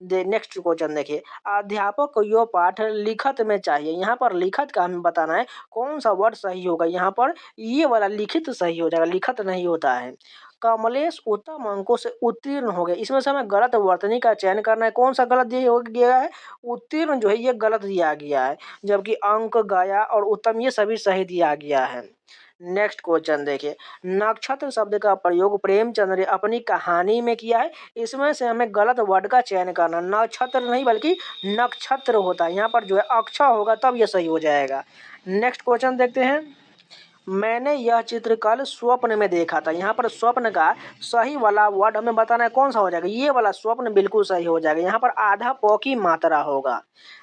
नेक्स्ट क्वेश्चन देखिए, अध्यापक को यो पाठ लिखत में चाहिए। यहाँ पर लिखत का हमें बताना है कौन सा वर्ड सही होगा। यहाँ पर ये वाला लिखित सही हो जाएगा, लिखत नहीं होता है। कमलेश उत्तम अंकों से उत्तीर्ण हो गए। इसमें से हमें गलत वर्तनी का चयन करना है। कौन सा गलत दिया हो गया है? उत्तीर्ण जो है ये गलत दिया गया है, जबकि अंक, गया और उत्तम ये सभी सही दिया गया है। नेक्स्ट क्वेश्चन देखिए, नक्षत्र शब्द का प्रयोग प्रेमचंद्र ने अपनी कहानी में किया है। इसमें से हमें गलत वर्ड का चयन करना, नक्षत्र नहीं बल्कि नक्षत्र होता है। यहाँ पर जो है अक्षर होगा तब ये सही हो जाएगा। नेक्स्ट क्वेश्चन देखते हैं, मैंने यह चित्र कल स्वप्न में देखा था। यहाँ पर स्वप्न का सही वाला वर्ड हमें बताना है कौन सा हो जाएगा। ये वाला स्वप्न बिल्कुल सही हो जाएगा। यहाँ पर आधा प की मात्रा होगा।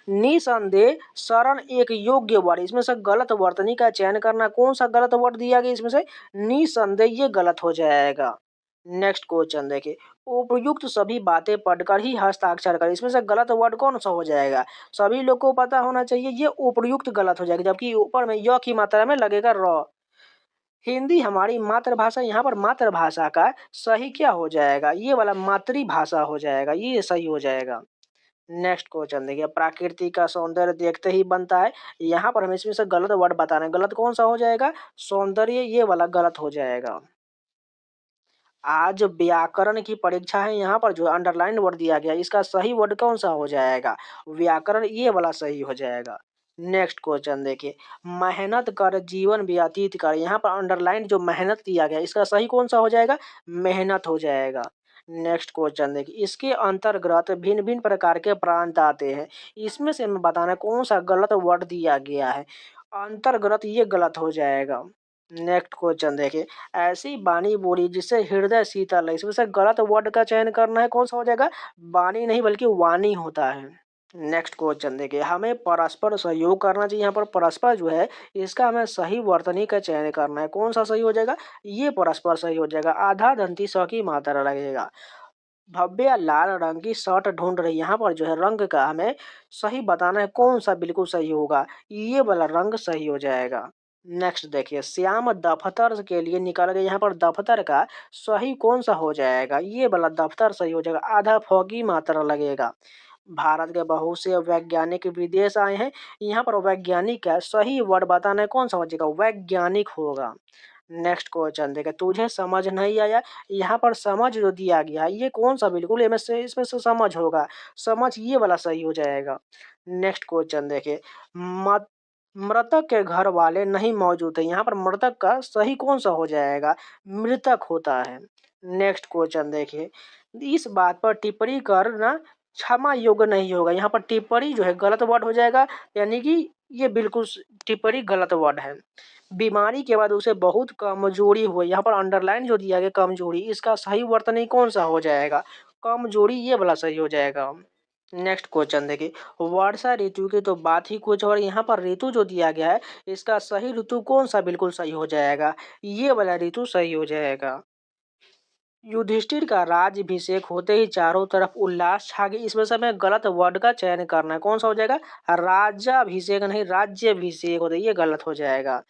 निसंदेह शरण एक योग्य वर्ड, इसमें से गलत वर्तनी का चयन करना, कौन सा गलत वर्ड दिया गया इसमें से? निसंदेह, ये गलत हो जाएगा। नेक्स्ट क्वेश्चन देखिए, उपयुक्त सभी बातें पढ़कर ही हस्ताक्षर करें। इसमें से गलत वर्ड कौन सा हो जाएगा? सभी लोग को पता होना चाहिए, ये उपयुक्त गलत हो जाएगा, जबकि ऊपर में य की मात्रा में लगेगा र। हिंदी हमारी मातृभाषा, यहाँ पर मातृभाषा का सही क्या हो जाएगा? ये वाला मातृभाषा हो जाएगा, ये सही हो जाएगा। नेक्स्ट क्वेश्चन देखिए, प्रकृति का सौंदर्य देखते ही बनता है। यहाँ पर हमें इसमें से गलत वर्ड बताना है, गलत कौन सा हो जाएगा? सौंदर्य, ये वाला गलत हो जाएगा। आज व्याकरण की परीक्षा है। यहाँ पर जो अंडरलाइन वर्ड दिया गया इसका सही वर्ड कौन सा हो जाएगा? व्याकरण, ये वाला सही हो जाएगा। नेक्स्ट क्वेश्चन देखिए, मेहनत कर जीवन व्यतीत कर। यहाँ पर अंडरलाइन जो मेहनत दिया गया इसका सही कौन सा हो जाएगा? मेहनत हो जाएगा। नेक्स्ट क्वेश्चन देखिए, इसके अंतर्गत भिन्न भिन्न प्रकार के प्रांत आते हैं। इसमें से हमें बताना है कौन सा गलत वर्ड दिया गया है। अंतर्गत, ये गलत हो जाएगा। नेक्स्ट क्वेश्चन देखिए, ऐसी बानी बोली जिससे हृदय शीतल है। इसमें से गलत वर्ड का चयन करना है, कौन सा हो जाएगा? बानी नहीं बल्कि वाणी होता है। नेक्स्ट क्वेश्चन देखिए, हमें परस्पर सहयोग करना चाहिए। यहाँ पर परस्पर जो है इसका हमें सही वर्तनी का चयन करना है, कौन सा सही हो जाएगा? ये परस्पर सही हो जाएगा, आधा दंती स की मात्रा लगेगा। भव्य लाल रंग की शर्ट ढूंढ रही, यहाँ पर जो है रंग का हमें सही बताना है, कौन सा बिल्कुल सही होगा? ये वाला रंग सही हो जाएगा। नेक्स्ट देखिए, श्याम दफ्तर के लिए निकल गए। यहाँ पर दफ्तर का सही कौन सा हो जाएगा? ये वाला दफ्तर सही हो जाएगा, आधा फ की मात्रा लगेगा। भारत के बहुत से वैज्ञानिक विदेश आए हैं। यहाँ पर वैज्ञानिक का सही वर्ड बताना है, कौन सा हो जाएगा? वैज्ञानिक होगा। नेक्स्ट क्वेश्चन देखिए, तुझे समझ नहीं आया। यहाँ पर समझ जो दिया गया है ये कौन सा बिल्कुल इसमें से समझ होगा, समझ, ये वाला सही हो जाएगा। नेक्स्ट क्वेश्चन देखिए, मत मृतक के घर वाले नहीं मौजूद है। यहाँ पर मृतक का सही कौन सा हो जाएगा? मृतक होता है। नेक्स्ट क्वेश्चन देखिए, इस बात पर टिप्पणी करना क्षमा योग्य नहीं होगा। यहाँ पर टिप्पणी जो है गलत वर्ड हो जाएगा, यानी कि ये बिल्कुल टिप्पणी गलत वर्ड है। बीमारी के बाद उसे बहुत कमजोरी हुई। यहाँ पर अंडरलाइन जो दिया गया कमजोरी, इसका सही वर्तनी कौन सा हो जाएगा? कमजोरी, ये वाला सही हो जाएगा। नेक्स्ट क्वेश्चन देखिए, वर्षा ऋतु की तो बात ही कुछ और, यहाँ पर ऋतु जो दिया गया है इसका सही ऋतु कौन सा बिल्कुल सही हो जाएगा? ये वाला ऋतु सही हो जाएगा। युधिष्ठिर का राज्याभिषेक होते ही चारों तरफ उल्लास छा गई। इसमें से हमें गलत वर्ड का चयन करना है, कौन सा हो जाएगा? राज्याभिषेक नहीं, राज्याभिषेक होता है, ये गलत हो जाएगा।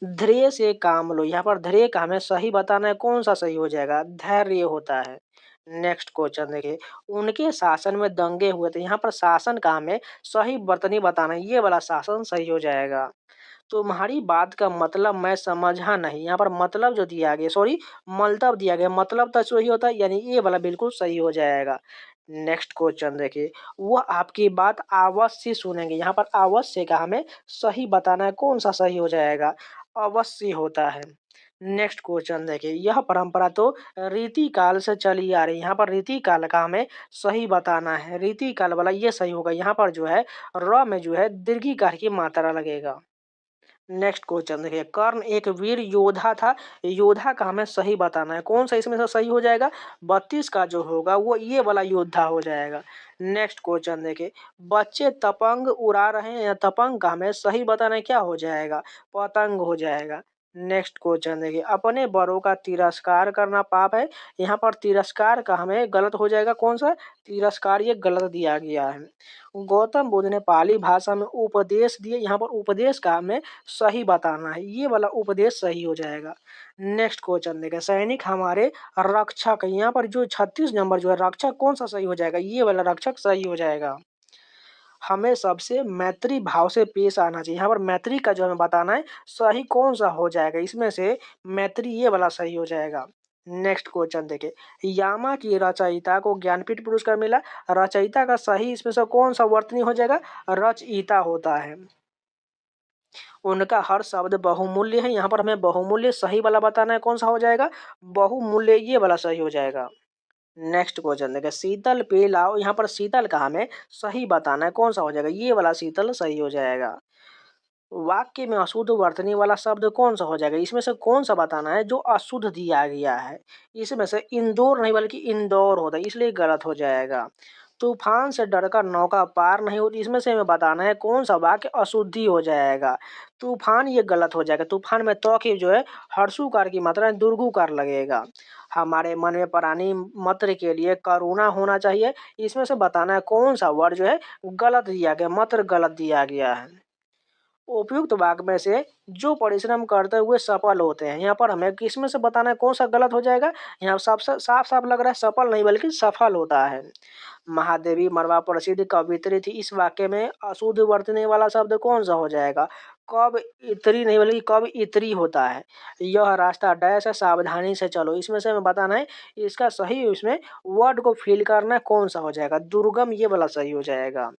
धैर्य से काम लो, यहाँ पर धैर्य का हमें सही बताना है, कौन सा सही हो जाएगा? धैर्य होता है। नेक्स्ट क्वेश्चन देखिए, उनके शासन में दंगे हुए थे। यहाँ पर शासन का हमें सही वर्तनी बताना है, ये वाला शासन सही हो जाएगा। तुम्हारी बात का मतलब मैं समझा नहीं। यहाँ पर मतलब जो दिया गया, सॉरी, मतलब दिया गया, मतलब तो सही होता है, यानी ये वाला बिल्कुल सही हो जाएगा। नेक्स्ट क्वेश्चन देखिए, वह आपकी बात अवश्य सुनेंगे। यहाँ पर अवश्य का हमें सही बताना है, कौन सा सही हो जाएगा? अवश्य होता है। नेक्स्ट क्वेश्चन देखिए, यह परंपरा तो रीति काल से चली आ रही है। यहाँ पर रीति काल का हमें सही बताना है, रीति काल वाला ये सही होगा। यहाँ पर जो है र में जो है दीर्घिकार की मात्रा लगेगा। नेक्स्ट क्वेश्चन देखिए, कर्ण एक वीर योद्धा था। योद्धा का हमें सही बताना है, कौन सा इसमें से सही हो जाएगा? 32 का जो होगा वो ये वाला योद्धा हो जाएगा। नेक्स्ट क्वेश्चन देखिए, बच्चे तपंग उड़ा रहे हैं, या तपंग का हमें सही बताना है, क्या हो जाएगा? पतंग हो जाएगा। नेक्स्ट क्वेश्चन देखिए, अपने बड़ों का तिरस्कार करना पाप है। यहाँ पर तिरस्कार का हमें गलत हो जाएगा, कौन सा तिरस्कार, ये गलत दिया गया है। गौतम बुद्ध ने पाली भाषा में उपदेश दिए, यहाँ पर उपदेश का हमें सही बताना है, ये वाला उपदेश सही हो जाएगा। नेक्स्ट क्वेश्चन देखिए, सैनिक हमारे रक्षक, यहाँ पर जो 36 नंबर जो है रक्षक, कौन सा सही हो जाएगा, ये वाला रक्षक सही हो जाएगा। हमें सबसे मैत्री भाव से पेश आना चाहिए, यहाँ पर मैत्री का जो हमें बताना है सही कौन सा हो जाएगा, इसमें से मैत्री ये वाला सही हो जाएगा। नेक्स्ट क्वेश्चन देखिए, यामा की रचयिता को ज्ञानपीठ पुरस्कार मिला, रचयिता का सही इसमें से कौन सा वर्तनी हो जाएगा, रचयिता होता है। उनका हर शब्द बहुमूल्य है, यहाँ पर हमें बहुमूल्य सही वाला बताना है, कौन सा हो जाएगा, बहुमूल्य ये वाला सही हो जाएगा। नेक्स्ट क्वेश्चन देखिए, शीतल पे लाओ, यहाँ पर शीतल का हमें सही बताना है, कौन सा हो जाएगा, ये वाला शीतल सही हो जाएगा। वाक्य में अशुद्ध वर्तनी वाला शब्द कौन सा हो जाएगा, इसमें से कौन सा बताना है जो अशुद्ध दिया गया है, इसमें से इंदौर नहीं बल्कि इंदौर होता है, इसलिए गलत हो जाएगा। तूफान से डरकर नौका पार नहीं होती, इसमें से हमें बताना है कौन सा वाक्य अशुद्धि हो जाएगा। तूफान ये गलत हो जाएगा, तूफान में तो की जो है हर्षुकार की मात्रा है दुर्गुकार लगेगा। हमारे मन में प्राणी मात्र के लिए करुणा होना चाहिए, इसमें से बताना है कौन सा वर्ड जो है गलत दिया गया, मात्र गलत दिया गया है। उपयुक्त वाक्य में से जो परिश्रम करते हुए सफल होते हैं, यहाँ पर हमें किसमें से बताना है कौन सा गलत हो जाएगा, यहाँ सबसे साफ साफ लग रहा है सफल नहीं बल्कि सफल होता है। महादेवी मरवा प्रसिद्ध कवियत्री थी, इस वाक्य में अशुद्ध वर्तने वाला शब्द कौन सा हो जाएगा, कब इतरी नहीं बल्कि कब इतरी होता है। यह रास्ता डैश है, सावधानी से चलो, इसमें से हमें बताना है इसका सही, इसमें वर्ड को फिल करना है, कौन सा हो जाएगा, दुर्गम ये वाला सही हो जाएगा।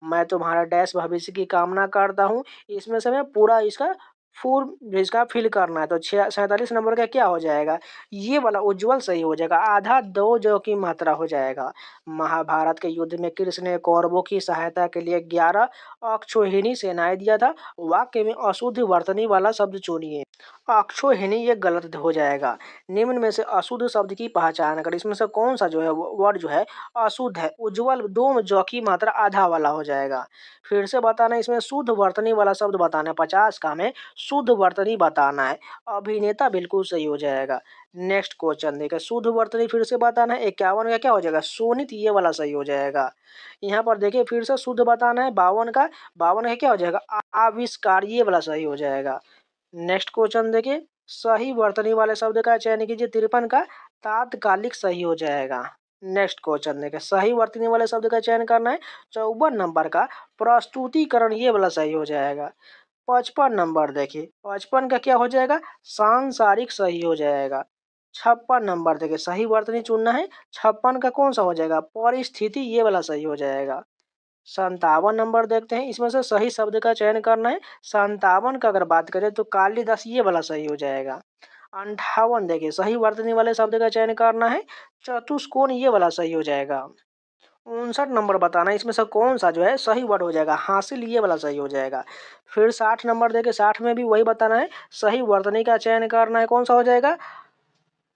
मैं तुम्हारा डैश भविष्य की कामना करता हूँ, इसमें से हमें पूरा इसका फुल इसका फिल करना है, तो 47 नंबर का क्या हो जाएगा, ये वाला उज्जवल सही हो जाएगा, आधा दो जो की मात्रा हो जाएगा। महाभारत के युद्ध में कृष्ण ने कौरवों की सहायता के लिए 11 अक्षौहिणी सेनाएं दिया था, वाक्य में अशुद्ध वर्तनी वाला शब्द चुनिए। अक्षौहिणी ये गलत हो जाएगा। निम्न में से अशुद्ध शब्द की पहचान कर, इसमें से कौन सा जो है वर्ड जो है अशुद्ध है, उज्जवल दो में जौ की मात्रा आधा वाला हो जाएगा। फिर से बताना है, इसमें शुद्ध वर्तनी वाला शब्द बताना है, 50 का हमें शुद्ध वर्तनी बताना है, अभिनेता बिल्कुल सही हो जाएगा। नेक्स्ट क्वेश्चन देखिए, शुद्ध वर्तनी फिर से बताना है, 51 का क्या हो जाएगा, शोणित ये वाला सही हो जाएगा। यहाँ पर देखिए फिर से शुद्ध बताना है, 52 का, 52 का क्या हो जाएगा, आविष्कार ये वाला सही हो जाएगा। नेक्स्ट क्वेश्चन देखिए, सही वर्तनी वाले शब्द का चयन कीजिए, 53 का तात्कालिक सही हो जाएगा। नेक्स्ट क्वेश्चन देखिए, सही वर्तनी वाले शब्द का चयन करना है, 54 नंबर का प्रस्तुतिकरण ये वाला सही हो जाएगा। 55 नंबर देखिए, 55 का क्या हो जाएगा, सांसारिक सही हो जाएगा। 56 नंबर देखिए, सही वर्तनी चुनना है, 56 का कौन सा हो जाएगा, परिस्थिति ये वाला सही हो जाएगा। 57 नंबर देखते हैं, इसमें से सही शब्द का चयन करना है, 57 का अगर बात करें तो कालिदास ये वाला सही हो जाएगा। 58 देखिए, सही वर्तनी वाले शब्द का चयन करना है, चतुष्कोण ये वाला सही हो जाएगा। 59 नंबर बताना है, इसमें से कौन सा जो है सही वर्ड हो जाएगा, हासिल ये वाला सही हो जाएगा। फिर 60 नंबर देखिए, 60 में भी वही बताना है, सही वर्तनी का चयन करना है, कौन सा हो जाएगा,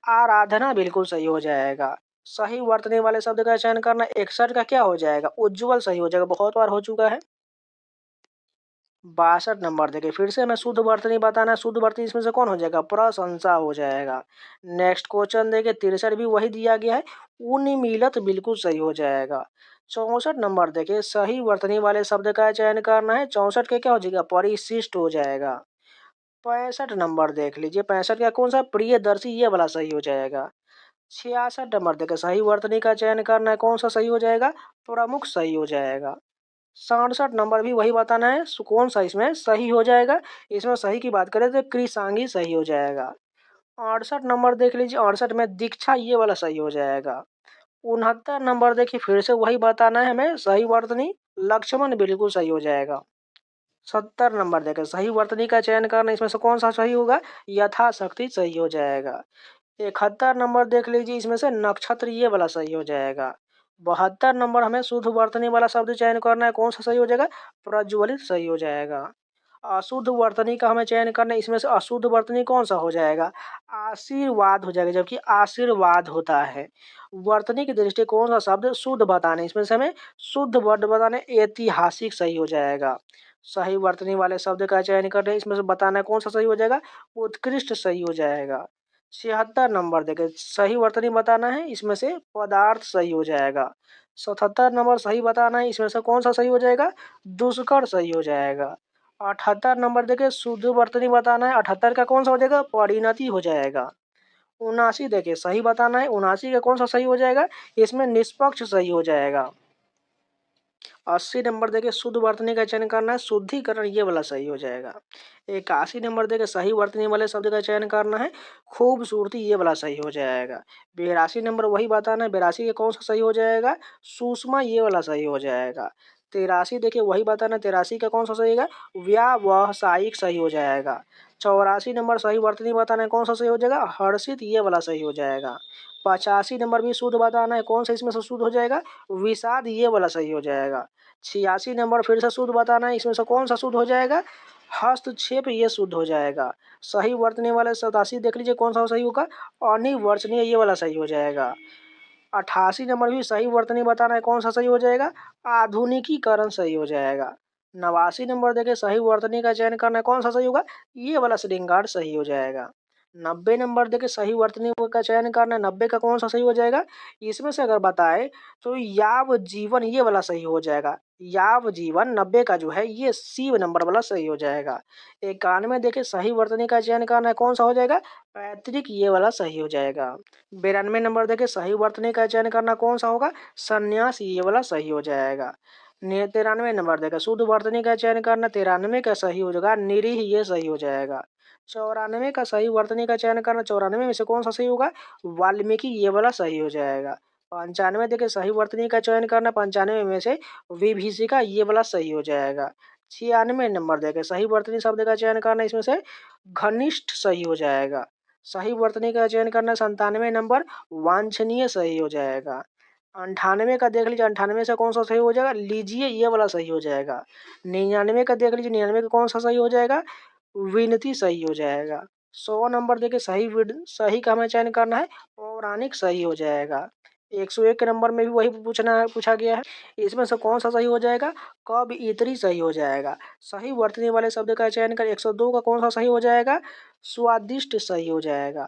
आराधना बिल्कुल सही हो जाएगा। सही वर्तनी वाले शब्द का चयन करना, 61 का क्या हो जाएगा, उज्ज्वल सही हो जाएगा, बहुत बार हो चुका है। 62 नंबर देखिए, फिर से हमें शुद्ध वर्तनी बताना है, शुद्ध वर्तनी इसमें से कौन हो जाएगा, प्रशंसा हो जाएगा। नेक्स्ट क्वेश्चन देखिए, 63 भी वही दिया गया है, उन्मीलित बिल्कुल सही हो जाएगा। 64 नंबर देखिए, सही वर्तनी वाले शब्द का चयन करना है, 64 के क्या हो जाएगा, परिशिष्ट हो जाएगा। 65 नंबर देख लीजिए, 65 का कौन सा, प्रियदर्शी ये वाला सही हो जाएगा। 66 नंबर देखिए, सही वर्तनी का चयन करना है, कौन सा सही हो जाएगा, प्रमुख सही हो जाएगा। 67 नंबर भी वही बताना है, कौन सा इसमें सही हो जाएगा, इसमें सही की बात करें तो कृषांगी सही हो जाएगा। 68 नंबर देख लीजिए, 68 में दीक्षा ये वाला सही हो जाएगा। 69 नंबर देखिए, फिर से वही बताना है हमें, सही वर्तनी लक्ष्मण बिल्कुल सही हो जाएगा। 70 नंबर देखिए, सही वर्तनी का चयन करना, इसमें से कौन सा सही होगा, यथाशक्ति सही हो जाएगा। 71 नंबर देख लीजिए, इसमें से नक्षत्र ये वाला सही हो जाएगा। 72 नंबर हमें शुद्ध वर्तनी वाला शब्द चयन करना है, कौन सा सही हो जाएगा, प्रज्वलित सही हो जाएगा। अशुद्ध वर्तनी का हमें चयन करना है, इसमें से अशुद्ध वर्तनी कौन सा हो जाएगा, आशीर्वाद हो जाएगा, जबकि आशीर्वाद होता है। वर्तनी की दृष्टि कौन सा शब्द शुद्ध बताने, इसमें से हमें शुद्ध वर्ड बताने, ऐतिहासिक सही हो जाएगा। सही वर्तनी वाले शब्द का चयन कर रहे हैं, इसमें से बताना है कौन सा सही हो जाएगा। उत्कृष्ट सही हो जाएगा। 76 नंबर देखिए, सही वर्तनी बताना है, इसमें से पदार्थ सही हो जाएगा। 77 नंबर सही बताना है, इसमें से कौन सा सही हो जाएगा। दुष्कर सही हो जाएगा। 78 नंबर देखिए, शुद्ध वर्तनी बताना है, 78 का कौन सा हो जाएगा। परिणति हो जाएगा। 79 देखिए, सही बताना है, 79 का कौन सा सही हो जाएगा। इसमें निष्पक्ष सही हो जाएगा। 80 नंबर देखिए, शुद्ध वर्तनी का चयन करना है, शुद्धिकरण ये वाला सही हो जाएगा। 81 नंबर देखिए, सही वर्तनी वाले शब्द का चयन करना है, खूबसूरती ये वाला सही हो जाएगा। 82 नंबर वही बताना है, 82 का कौन सा सही हो जाएगा। सुषमा ये वाला सही हो जाएगा। 83 देखिए, वही बताना है, 83 का कौन सा सही है। व्यावसायिक सही हो जाएगा। 84 नंबर सही वर्तनी बताना है, कौन सा सही हो जाएगा। हर्षित ये वाला सही हो जाएगा। 85 नंबर भी शुद्ध बताना है, कौन सा इसमें से शुद्ध हो जाएगा। विषाद ये वाला सही हो जाएगा। 86 नंबर फिर से शुद्ध बताना है, इसमें से कौन सा शुद्ध हो जाएगा। हस्तक्षेप ये शुद्ध हो जाएगा। सही वर्तनी वाले 87 देख लीजिए, कौन सा सही होगा। अनिवर्चनीय ये वाला सही हो जाएगा। 88 नंबर भी सही वर्तनी बताना है, कौन सा सही हो जाएगा। आधुनिकीकरण सही हो जाएगा। 89 नंबर देखिए, सही वर्तनी का चयन करना है, कौन सा सही होगा। ये वाला श्रृंगार सही हो जाएगा। 90 नंबर देखिए, सही वर्तनी का चयन करना है, 90 का कौन सा सही हो जाएगा। इसमें से अगर बताए तो याव जीवन ये वाला सही हो जाएगा। याव जीवन 90 का जो है ये सी नंबर वाला सही हो जाएगा। 91 देखिए, सही वर्तनी का चयन करना है, कौन सा हो जाएगा। पैतृक ये वाला सही हो जाएगा। 92 नंबर देखिए, सही वर्तनी का चयन करना कौन सा होगा। संन्यास ये वाला सही हो जाएगा। 93 नंबर देखिए, शुद्ध वर्तनी का चयन करना, 93 का सही हो जाएगा। निरीह ये सही हो जाएगा। 94 का सही वर्तनी का चयन करना, 94 में से कौन सा सही होगा। वाल्मीकि ये वाला सही हो जाएगा। 95 देखिए, सही वर्तनी का चयन करना, 95 में से विभीषिका ये वाला सही हो जाएगा। 96 नंबर देखिए, सही वर्तनी शब्द का चयन करना, इसमें से घनिष्ठ सही हो जाएगा। सही वर्तनी का चयन करना, 97 नंबर वांछनीय सही हो जाएगा। 98 का देख लीजिए, 98 से कौन सा सही हो जाएगा। लीजिए ये वाला सही हो जाएगा। 99 का देख लीजिए, 99 का कौन सा सही हो जाएगा। विनती सही हो जाएगा। 100 नंबर देखिए, सही का हमें चयन करना है, पौराणिक सही हो जाएगा। 101 नंबर में भी वही पूछा गया है, इसमें से कौन सा सही हो जाएगा। कब इतरी सही हो जाएगा। सही वर्तनी वाले शब्द का चयन कर, 102 का कौन सा सही हो जाएगा। स्वादिष्ट सही हो जाएगा।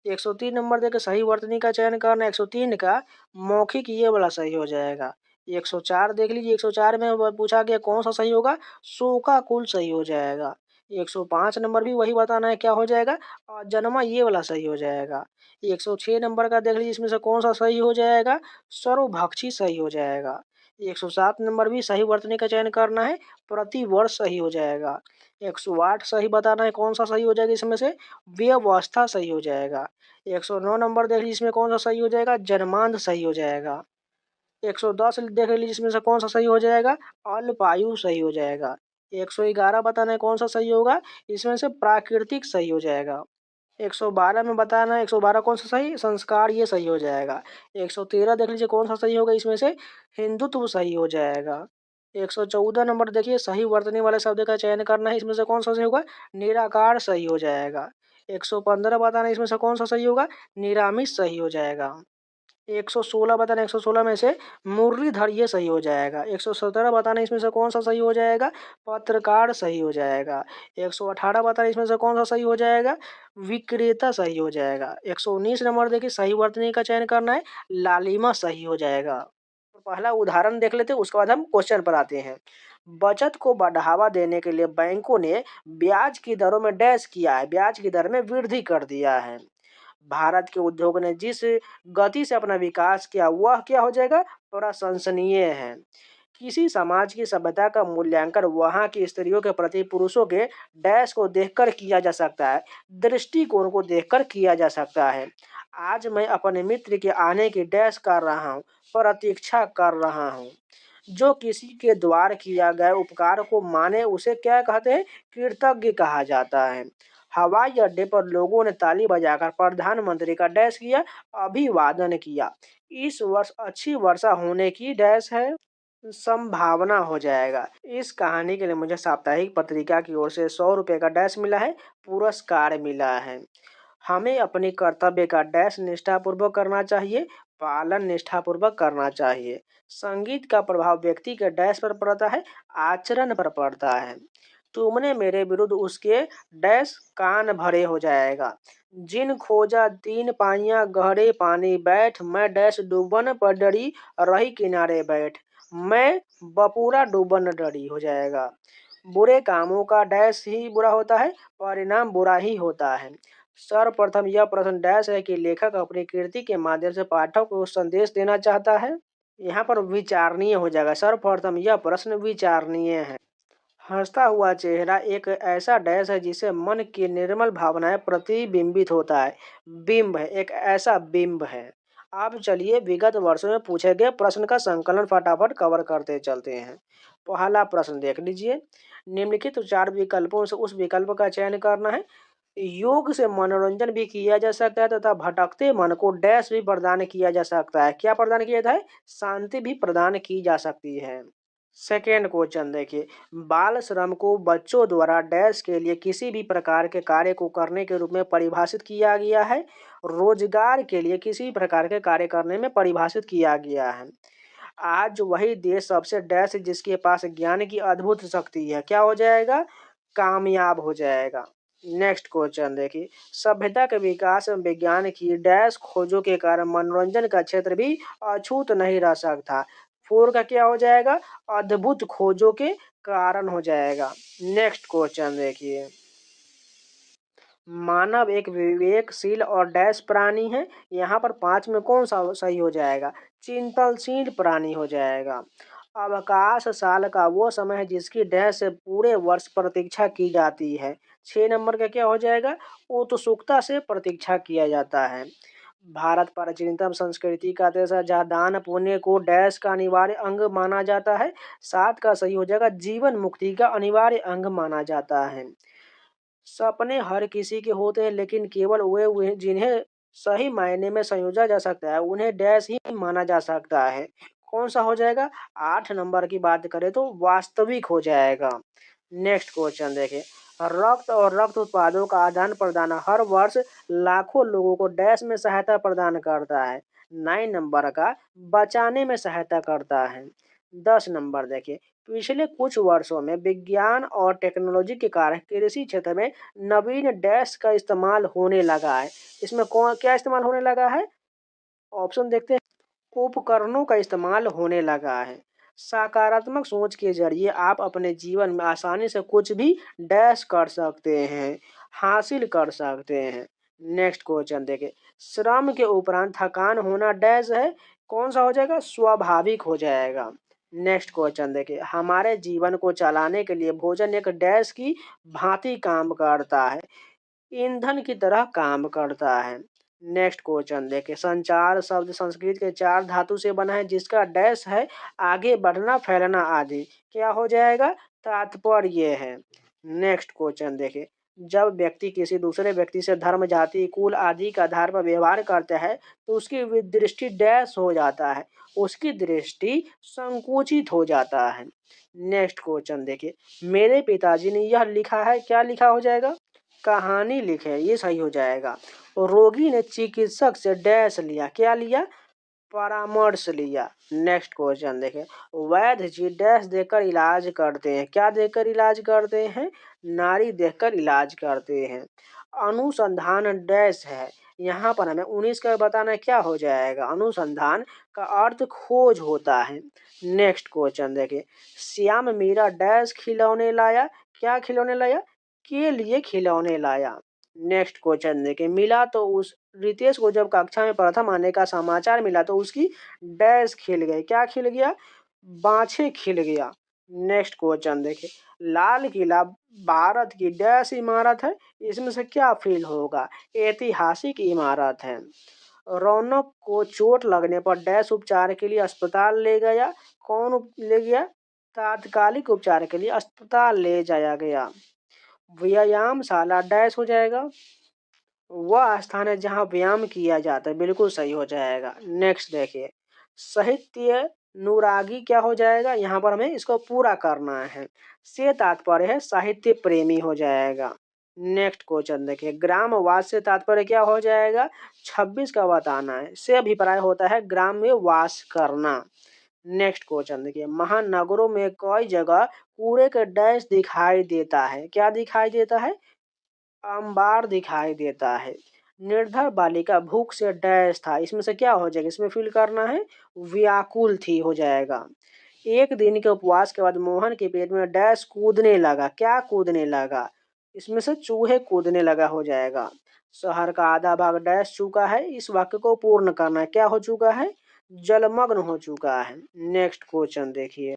103 नंबर देखिए, सही वर्तनी का चयन करना, 103 का मौखिक ये वाला सही हो जाएगा। 104 देख लीजिए, 104 में पूछा गया कौन सा सही होगा। शोकाकुल सही हो जाएगा। 105 नंबर भी वही बताना है, क्या हो जाएगा। जन्मा ये वाला सही हो जाएगा। 106 नंबर का देख लीजिए, इसमें से कौन सा सही हो जाएगा। सर्वभक्षी सही हो जाएगा। 107 नंबर भी सही वर्तनी का चयन करना है, प्रतिवर्ष सही हो जाएगा। 108 सही बताना है, कौन सा सही हो जाएगा, इसमें से व्यवस्था सही हो जाएगा। 109 नंबर देख लीजिए, इसमें कौन सा सही हो जाएगा। जन्मांध सही हो जाएगा। 110 देख लीजिए, इसमें से कौन सा सही हो जाएगा। अल्पायु सही हो जाएगा। 111 बताना है, कौन सा सही होगा। इसमें से प्राकृतिक सही हो जाएगा। 112 में बताना है, 112 कौन सा सही। संस्कार ये सही हो जाएगा। 113 देख लीजिए, कौन सा सही होगा, इसमें से हिंदुत्व सही हो जाएगा। 114 नंबर देखिए, सही वर्तनी वाले शब्द का चयन करना है, इसमें से कौन सा सही होगा। निराकार सही हो जाएगा। 115 बताना है, इसमें से कौन सा सही होगा। निरामिष सही हो जाएगा। 116 बताना, 116 में से मुरलीधर ये सही हो जाएगा। 117 बताना, इसमें से कौन सा सही हो जाएगा। पत्रकार सही हो जाएगा। 118 बताना, इसमें से कौन सा सही हो जाएगा। विक्रेता सही हो जाएगा। 119 नंबर देखिए, सही वर्तनी का चयन करना है, लालिमा सही हो जाएगा। तो पहला उदाहरण देख लेते हैं, उसके बाद हम क्वेश्चन पर आते हैं। बचत को बढ़ावा देने के लिए बैंकों ने ब्याज की दरों में डैश किया है, ब्याज की दर में वृद्धि कर दिया है। भारत के उद्योग ने जिस गति से अपना विकास किया, वह क्या हो जाएगा। प्रशंसनीय है। किसी समाज की सभ्यता का मूल्यांकन वहां की स्त्रियों के प्रति पुरुषों के डैश को देखकर किया जा सकता है, दृष्टिकोण को देखकर किया जा सकता है। आज मैं अपने मित्र के आने की डैश कर रहा हूँ, प्रतीक्षा कर रहा हूँ। जो किसी के द्वार किया गया उपकार को माने, उसे क्या कहते हैं। कृतज्ञ कहा जाता है। हवाई अड्डे पर लोगों ने ताली बजाकर प्रधानमंत्री का डैश किया, अभिवादन किया। इस वर्ष अच्छी वर्षा होने की डैश है, संभावना हो जाएगा। इस कहानी के लिए मुझे साप्ताहिक पत्रिका की ओर से 100 रुपये का डैश मिला है, पुरस्कार मिला है। हमें अपनी कर्तव्य का डैश निष्ठापूर्वक करना चाहिए, पालन निष्ठापूर्वक करना चाहिए। संगीत का प्रभाव व्यक्ति के डैश पर पड़ता है, आचरण पर पड़ता है। तुमने मेरे विरुद्ध उसके डैश कान भरे हो जाएगा। जिन खोजा 3 पाइयाँ गहरे पानी बैठ, मैं डैश डूबन पर डरी रही किनारे बैठ। मैं बपूरा डूबन डरी हो जाएगा। बुरे कामों का डैश ही बुरा होता है, परिणाम बुरा ही होता है। सर्वप्रथम यह प्रश्न डैश है कि लेखक अपनी कृति के माध्यम से पाठक को संदेश देना चाहता है। यहाँ पर विचारणीय हो जाएगा। सर्वप्रथम यह प्रश्न विचारणीय है। हंसता हुआ चेहरा एक ऐसा डैश है जिसे मन की निर्मल भावनाएं प्रतिबिंबित होता है। बिंब है, एक ऐसा बिंब है। अब चलिए विगत वर्षों में पूछे गए प्रश्न का संकलन फटाफट कवर करते चलते हैं। पहला प्रश्न देख लीजिए। निम्नलिखित 4 विकल्पों से उस विकल्प का चयन करना है। योग से मनोरंजन भी किया जा सकता है तथा भटकते मन को डैश भी प्रदान किया जा सकता है। क्या प्रदान किया जाता है? शांति भी प्रदान की जा सकती है। सेकेंड क्वेश्चन देखिए। बाल श्रम को बच्चों द्वारा डैश के लिए किसी भी प्रकार के कार्य को करने के रूप में परिभाषित किया गया है। रोजगार के लिए किसी प्रकार के कार्य करने में परिभाषित किया गया है। आज वही देश सबसे डैश जिसके पास ज्ञान की अद्भुत शक्ति है, क्या हो जाएगा? कामयाब हो जाएगा। नेक्स्ट क्वेश्चन देखिए। सभ्यता के विकास में विज्ञान की डैश खोजों के कारण मनोरंजन का क्षेत्र भी अछूत नहीं रह सकता। फोर का क्या हो जाएगा? अद्भुत खोजों के कारण हो जाएगा। नेक्स्ट क्वेश्चन देखिए। मानव एक विवेकशील और डैश प्राणी है। यहाँ पर 5 में कौन सा सही हो जाएगा? चिंतनशील प्राणी हो जाएगा। अवकाश साल का वो समय है जिसकी डैश से पूरे वर्ष प्रतीक्षा की जाती है। 6 नंबर का क्या हो जाएगा? उत्सुकता से प्रतीक्षा किया जाता है। भारत प्राचीनतम संस्कृति का देश है जहाँ दान पुण्य को डैश का अनिवार्य अंग माना जाता है। 7 का सही हो जाएगा। जीवन मुक्ति का अनिवार्य अंग माना जाता है। सपने हर किसी के होते हैं लेकिन केवल वे जिन्हें सही मायने में संयोजा जा सकता है उन्हें डैश ही माना जा सकता है। कौन सा हो जाएगा? 8 नंबर की बात करें तो वास्तविक हो जाएगा। नेक्स्ट क्वेश्चन देखें। रक्त और रक्त उत्पादों का आदान प्रदान हर वर्ष लाखों लोगों को डैश में सहायता प्रदान करता है। 9 नंबर का बचाने में सहायता करता है। 10 नंबर देखिए। पिछले कुछ वर्षों में विज्ञान और टेक्नोलॉजी के कारण कृषि क्षेत्र में नवीन डैश का इस्तेमाल होने लगा है। इसमें कौन क्या इस्तेमाल होने लगा है? ऑप्शन देखते हैं। उपकरणों का इस्तेमाल होने लगा है। सकारात्मक सोच के जरिए आप अपने जीवन में आसानी से कुछ भी डैश कर सकते हैं, हासिल कर सकते हैं। नेक्स्ट क्वेश्चन देखें। श्रम के उपरांत थकान होना डैश है। कौन सा हो जाएगा? स्वाभाविक हो जाएगा। नेक्स्ट क्वेश्चन देखिए। हमारे जीवन को चलाने के लिए भोजन एक डैश की भांति काम करता है, ईंधन की तरह काम करता है। नेक्स्ट क्वेश्चन देखें। संचार शब्द संस्कृत के 4 धातु से बना है जिसका डैश है आगे बढ़ना, फैलना आदि। क्या हो जाएगा? तात्पर्य है। नेक्स्ट क्वेश्चन देखें। जब व्यक्ति किसी दूसरे व्यक्ति से धर्म, जाति, कुल आदि के आधार पर व्यवहार करता है तो उसकी दृष्टि डैश हो जाता है, उसकी दृष्टि संकुचित हो जाता है। नेक्स्ट क्वेश्चन देखिए। मेरे पिताजी ने यह लिखा है। क्या लिखा हो जाएगा? कहानी लिखे, ये सही हो जाएगा। रोगी ने चिकित्सक से डैश लिया। क्या लिया? परामर्श लिया। नेक्स्ट क्वेश्चन देखें। वैद्य जी डैश देकर इलाज करते हैं। क्या देकर इलाज करते हैं? नारी देखकर इलाज करते हैं। अनुसंधान डैश है। यहाँ पर हमें 19 का बताना है। क्या हो जाएगा? अनुसंधान का अर्थ खोज होता है। नेक्स्ट क्वेश्चन देखें। श्याम मीरा डैश खिलौने लाया। क्या खिलौने लाया? के लिए खिलौने लाया। नेक्स्ट क्वेश्चन देखें। मिला तो उस रितेश को जब कक्षा में प्रथम आने का समाचार मिला तो उसकी डैश खिल गई। क्या खिल गया? बाछे खिल गया। नेक्स्ट क्वेश्चन देखें। लाल किला भारत की डैश इमारत है। इसमें से क्या फील होगा? ऐतिहासिक इमारत है। रौनक को चोट लगने पर डैश उपचार के लिए अस्पताल ले गया। कौन ले गया? तात्कालिक उपचार के लिए अस्पताल ले जाया गया। व्यायामशाला डैश हो जाएगा। वह स्थान है जहाँ व्यायाम किया जाता है। बिल्कुल सही हो जाएगा। नेक्स्ट देखिए। साहित्य अनुरागी क्या हो जाएगा? यहाँ पर हमें इसको पूरा करना है। से तात्पर्य है साहित्य प्रेमी हो जाएगा। नेक्स्ट क्वेश्चन देखिए, ग्रामवास से तात्पर्य क्या हो जाएगा? 26 का बताना है। से अभिप्राय होता है ग्राम में वास करना। नेक्स्ट क्वेश्चन देखिए, महानगरों में कई जगह कूड़े के डैश दिखाई देता है। क्या दिखाई देता है? अंबार दिखाई देता है। निर्धर बालिका भूख से डैश था। इसमें से क्या हो जाएगा? इसमें फिल करना है व्याकुल थी हो जाएगा। एक दिन के उपवास के बाद मोहन के पेट में डैश कूदने लगा। क्या कूदने लगा? इसमें से चूहे कूदने लगा हो जाएगा। शहर का आधा भाग डैश चुका है। इस वाक्य को पूर्ण करना है। क्या हो चुका है? जलमग्न हो चुका है। नेक्स्ट क्वेश्चन देखिए,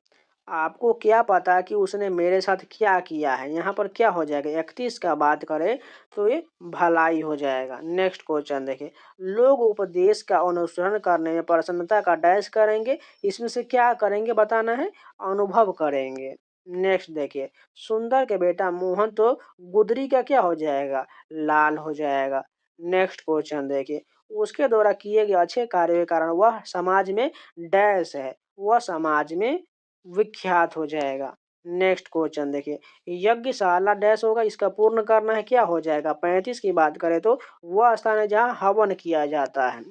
आपको क्या पता कि उसने मेरे साथ क्या किया है? यहाँ पर क्या हो जाएगा? 31 का बात करें तो ये भलाई हो जाएगा। नेक्स्ट क्वेश्चन देखिए, लोग उपदेश का अनुसरण करने में प्रसन्नता का डैश करेंगे। इसमें से क्या करेंगे बताना है? अनुभव करेंगे। नेक्स्ट देखिए, सुंदर के बेटा मोहन तो गुदरी का क्या हो जाएगा? लाल हो जाएगा। नेक्स्ट क्वेश्चन देखिए, उसके द्वारा किए गए अच्छे कार्यों के कारण वह समाज में डैश है। वह समाज में विख्यात हो जाएगा। नेक्स्ट क्वेश्चन देखिए, यज्ञशाला डैश होगा। इसका पूर्ण करना है। क्या हो जाएगा? 35 की बात करें तो वह स्थान है जहाँ हवन किया जाता है।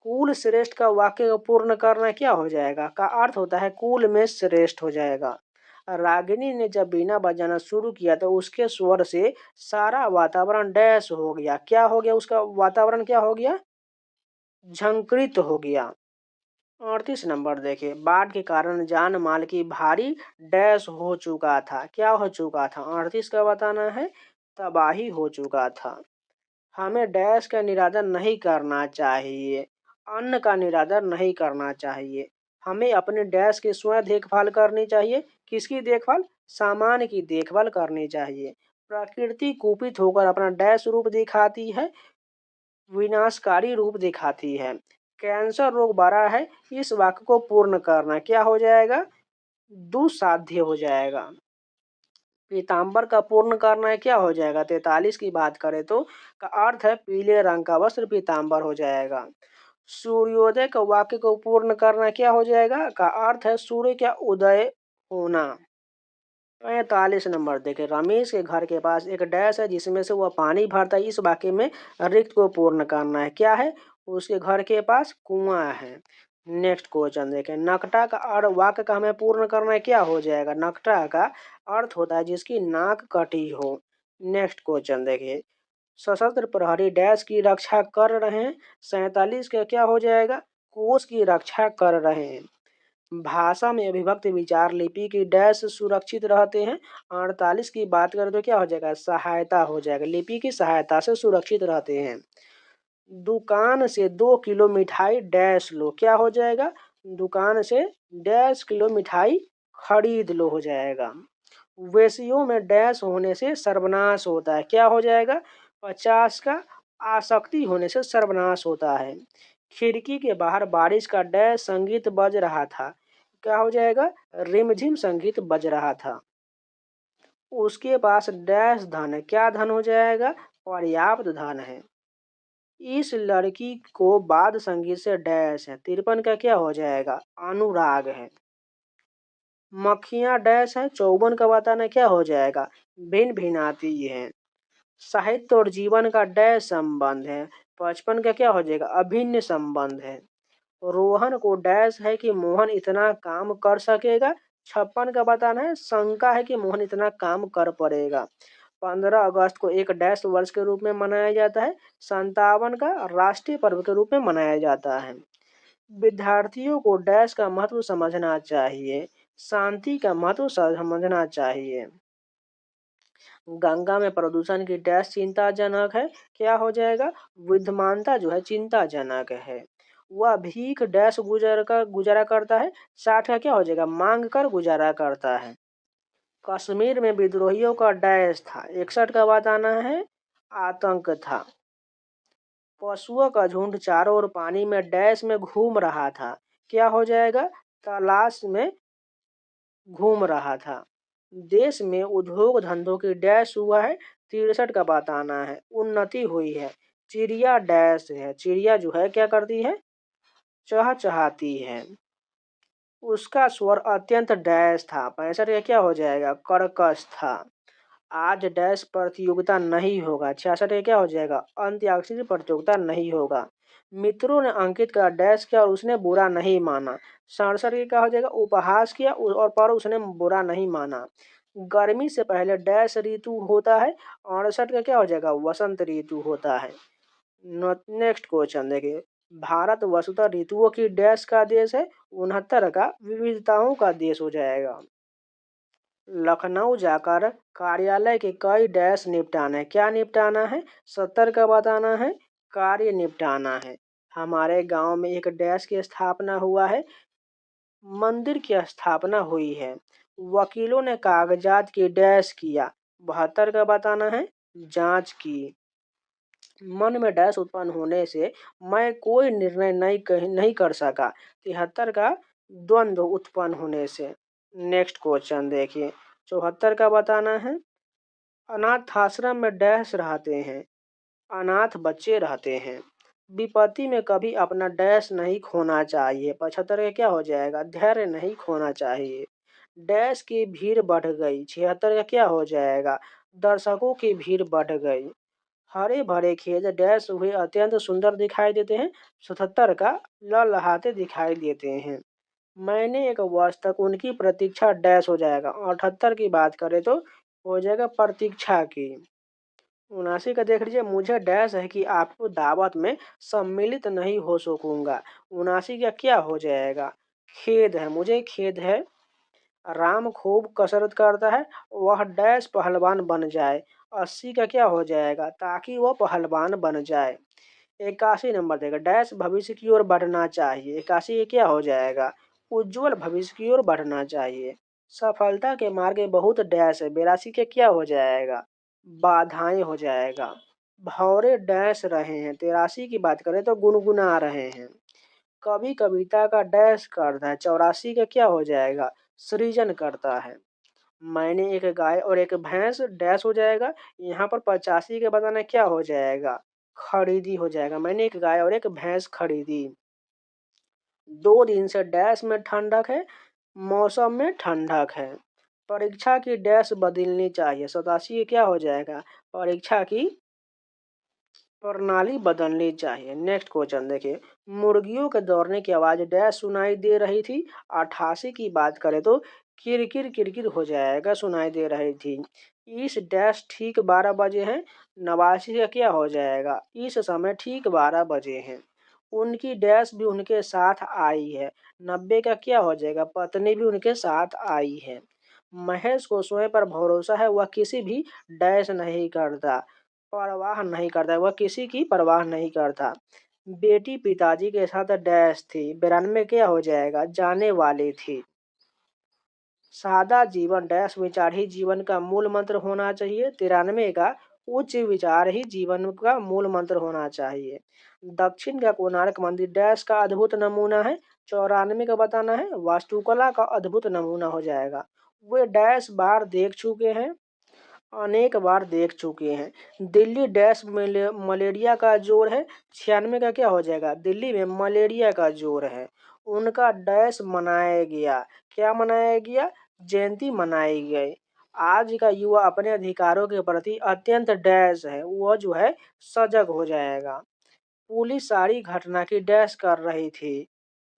कुल श्रेष्ठ का वाक्य को पूर्ण करना क्या हो जाएगा? का अर्थ होता है कुल में श्रेष्ठ हो जाएगा। रागिनी ने जब बीना बजाना शुरू किया तो उसके स्वर से सारा वातावरण डैश हो गया। क्या हो गया? उसका वातावरण क्या हो गया? झंकृत हो गया। 38 नंबर देखिए, बाढ़ के कारण जान माल की भारी डैश हो चुका था। क्या हो चुका था? 38 का बताना है। तबाही हो चुका था। हमें डैश का निरादर नहीं करना चाहिए। अन्न का निरादर नहीं करना चाहिए। हमें अपने डैश की स्वयं देखभाल करनी चाहिए। किसकी देखभाल? सामान की देखभाल करनी चाहिए। प्रकृति कुपित होकर अपना डैश रूप दिखाती है, विनाशकारी रूप दिखाती है। कैंसर रोग बढ़ा है। इस वाक्य को पूर्ण करना क्या हो जाएगा? दुस्साध्य हो जाएगा। पीताम्बर का पूर्ण करना है। क्या हो जाएगा? 43 की बात करें तो का अर्थ है पीले रंग का वस्त्र पीताम्बर हो जाएगा। सूर्योदय का वाक्य को पूर्ण करना क्या हो जाएगा? का अर्थ है सूर्य का उदय होना। 45 नंबर देखें, रमेश के घर के पास एक डैश है जिसमें से वह पानी भरता है। इस वाक्य में रिक्त को पूर्ण करना है। क्या है? उसके घर के पास कुआं है। नेक्स्ट क्वेश्चन देखें, नकटा का अर्थ वाक्य का हमें पूर्ण करना है। क्या हो जाएगा? नकटा का अर्थ होता है जिसकी नाक कटी हो। नेक्स्ट क्वेश्चन देखिए, सशस्त्र प्रहरी डैश की रक्षा कर रहे हैं। 47 का क्या हो जाएगा? कोष की रक्षा कर रहे हैं। भाषा में अभिव्यक्ति विचार लिपि की डैश सुरक्षित रहते हैं। 48 की बात करें तो क्या हो जाएगा? सहायता हो जाएगा। लिपि की सहायता से सुरक्षित रहते हैं। दुकान से 2 किलो मिठाई डैश लो। क्या हो जाएगा? दुकान से डैश किलो मिठाई खरीद लो हो जाएगा। वेश्यों में डैश होने से सर्वनाश होता है। क्या हो जाएगा? 50 का आसक्ति होने से सर्वनाश होता है। खिड़की के बाहर बारिश का डैश संगीत बज रहा था। क्या हो जाएगा? रिमझिम संगीत बज रहा था। उसके पास डैश धन है। क्या धन हो जाएगा? पर्याप्त धन है। इस लड़की को बाद संगीत से डैश है। 53 का क्या हो जाएगा? अनुराग है। मक्खियां डैश है। 54 का बताना क्या हो जाएगा? भिन भिनाती है। साहित्य और जीवन का डैश संबंध है। 55 का क्या हो जाएगा? अभिन्न संबंध है। रोहन को डैश है कि मोहन इतना काम कर सकेगा। 56 का बताना है शंका है कि मोहन इतना काम कर पड़ेगा। 15 अगस्त को एक डैश वर्ष के रूप में मनाया जाता है। 57 का राष्ट्रीय पर्व के रूप में मनाया जाता है। विद्यार्थियों को डैश का महत्व समझना चाहिए। शांति का महत्व समझना चाहिए। गंगा में प्रदूषण की डैश चिंताजनक है। क्या हो जाएगा? विद्यमानता जो है चिंताजनक है। वह भीख डैश गुजारा करता है। 60 का क्या हो जाएगा? मांग कर गुजारा करता है। कश्मीर में विद्रोहियों का डैश था। 61 का बताना है आतंक था। पशुओं का झुंड चारों ओर पानी में डैश में घूम रहा था। क्या हो जाएगा? तलाश में घूम रहा था। देश में उद्योग धंधों की डैश हुआ है। 63 का बताना है उन्नति हुई है। चिड़िया डैश है। चिड़िया जो है क्या करती है? चहचहाती है। उसका स्वर अत्यंत डैश था। 65 का क्या हो जाएगा? कर्कश था। आज डैश प्रतियोगिता नहीं होगा। 66 का क्या हो जाएगा? अंत्याक्षरी प्रतियोगिता नहीं होगा। मित्रों ने अंकित का डैश किया और उसने बुरा नहीं माना। 67 का क्या हो जाएगा? उपहास किया और पर उसने बुरा नहीं माना। गर्मी से पहले डैश ऋतु होता है। 68 का क्या हो जाएगा? वसंत ऋतु होता है। नेक्स्ट क्वेश्चन देखिए, भारत वसुतः ऋतुओं की डैश का देश है। 69 का विविधताओं का देश हो जाएगा। लखनऊ जाकर कार्यालय के कई डैश निपटाना है। क्या निपटाना है? 70 का बताना है। कार्य निपटाना है। हमारे गांव में एक डैश की स्थापना हुआ है। मंदिर की स्थापना हुई है। वकीलों ने कागजात की डैश किया। 72 का बताना है। जांच की। मन में डैश उत्पन्न होने से मैं कोई निर्णय नहीं कर सका। 73 का द्वंद्व उत्पन्न होने से। नेक्स्ट क्वेश्चन देखिए, 74 का बताना है। अनाथ आश्रम में डैश रहते हैं। अनाथ बच्चे रहते हैं। विपत्ति में कभी अपना डैश नहीं खोना चाहिए। 75 का क्या हो जाएगा? धैर्य नहीं खोना चाहिए। डैश की भीड़ बढ़ गई। 76 का क्या हो जाएगा? दर्शकों की भीड़ बढ़ गई। हरे भरे खेत डैश हुए अत्यंत सुंदर दिखाई देते हैं। 77 का लहलहाते दिखाई देते हैं। मैंने एक वर्ष तक उनकी प्रतीक्षा डैश हो जाएगा। 78 की बात करें तो हो जाएगा प्रतीक्षा की। 79 का देख लीजिए, मुझे डैश है कि आपको दावत में सम्मिलित नहीं हो सकूंगा। 79 का क्या हो जाएगा? खेद है, मुझे खेद है। राम खूब कसरत करता है, वह डैश पहलवान बन जाए। 80 का क्या हो जाएगा? ताकि वह पहलवान बन जाए। 81 नंबर देगा, डैश भविष्य की ओर बढ़ना चाहिए। 81 क्या हो जाएगा? उज्जवल भविष्य की ओर बढ़ना चाहिए। सफलता के मार्ग में बहुत डैश है। 82 के क्या हो जाएगा? बाधाएं हो जाएगा। भौरे डैश रहे हैं। 83 की बात करें तो गुनगुना रहे हैं। कवि कविता का डैश करता है। 84 का क्या हो जाएगा? सृजन करता है। मैंने एक गाय और एक भैंस डैश हो जाएगा। यहाँ पर 85 के बताना क्या हो जाएगा? खरीदी हो जाएगा। मैंने एक गाय और एक भैंस खरीदी। 2 दिन से डैश में ठंडक है। मौसम में ठंडक है। परीक्षा की डैश बदलनी चाहिए। 87 क्या हो जाएगा? परीक्षा की प्रणाली बदलनी चाहिए। नेक्स्ट क्वेश्चन देखिए, मुर्गियों के दौड़ने की आवाज डैश सुनाई दे रही थी। 88 की बात करें तो किरकिर किरकिर हो जाएगा, सुनाई दे रही थी। इस डैश ठीक 12 बजे हैं। 89 का क्या हो जाएगा? इस समय ठीक 12 बजे हैं। उनकी डैश भी उनके साथ आई है। 90 का क्या हो जाएगा? पत्नी भी उनके साथ आई है। महेश को स्वयं पर भरोसा है, वह किसी भी डैश नहीं करता, परवाह नहीं करता, वह किसी की परवाह नहीं करता। बेटी पिताजी के साथ डैश थी। 92 क्या हो जाएगा? जाने वाली थी। सादा जीवन डैश विचार ही जीवन का मूल मंत्र होना चाहिए। 93 का उच्च विचार ही जीवन का मूल मंत्र होना चाहिए। दक्षिण का कोणार्क मंदिर डैश का अद्भुत नमूना है। 94 का बताना है। वास्तुकला का अद्भुत नमूना हो जाएगा। वे डैश बार देख चुके हैं। अनेक बार देख चुके हैं। दिल्ली डैश मलेरिया का जोर है। 96 का क्या हो जाएगा? दिल्ली में मलेरिया का जोर है। उनका डैश मनाया गया। क्या मनाया गया? जयंती मनाई गई। आज का युवा अपने अधिकारों के प्रति अत्यंत डैश है, वह जो है सजग हो जाएगा। पुलिस सारी घटना की डैश कर रही थी,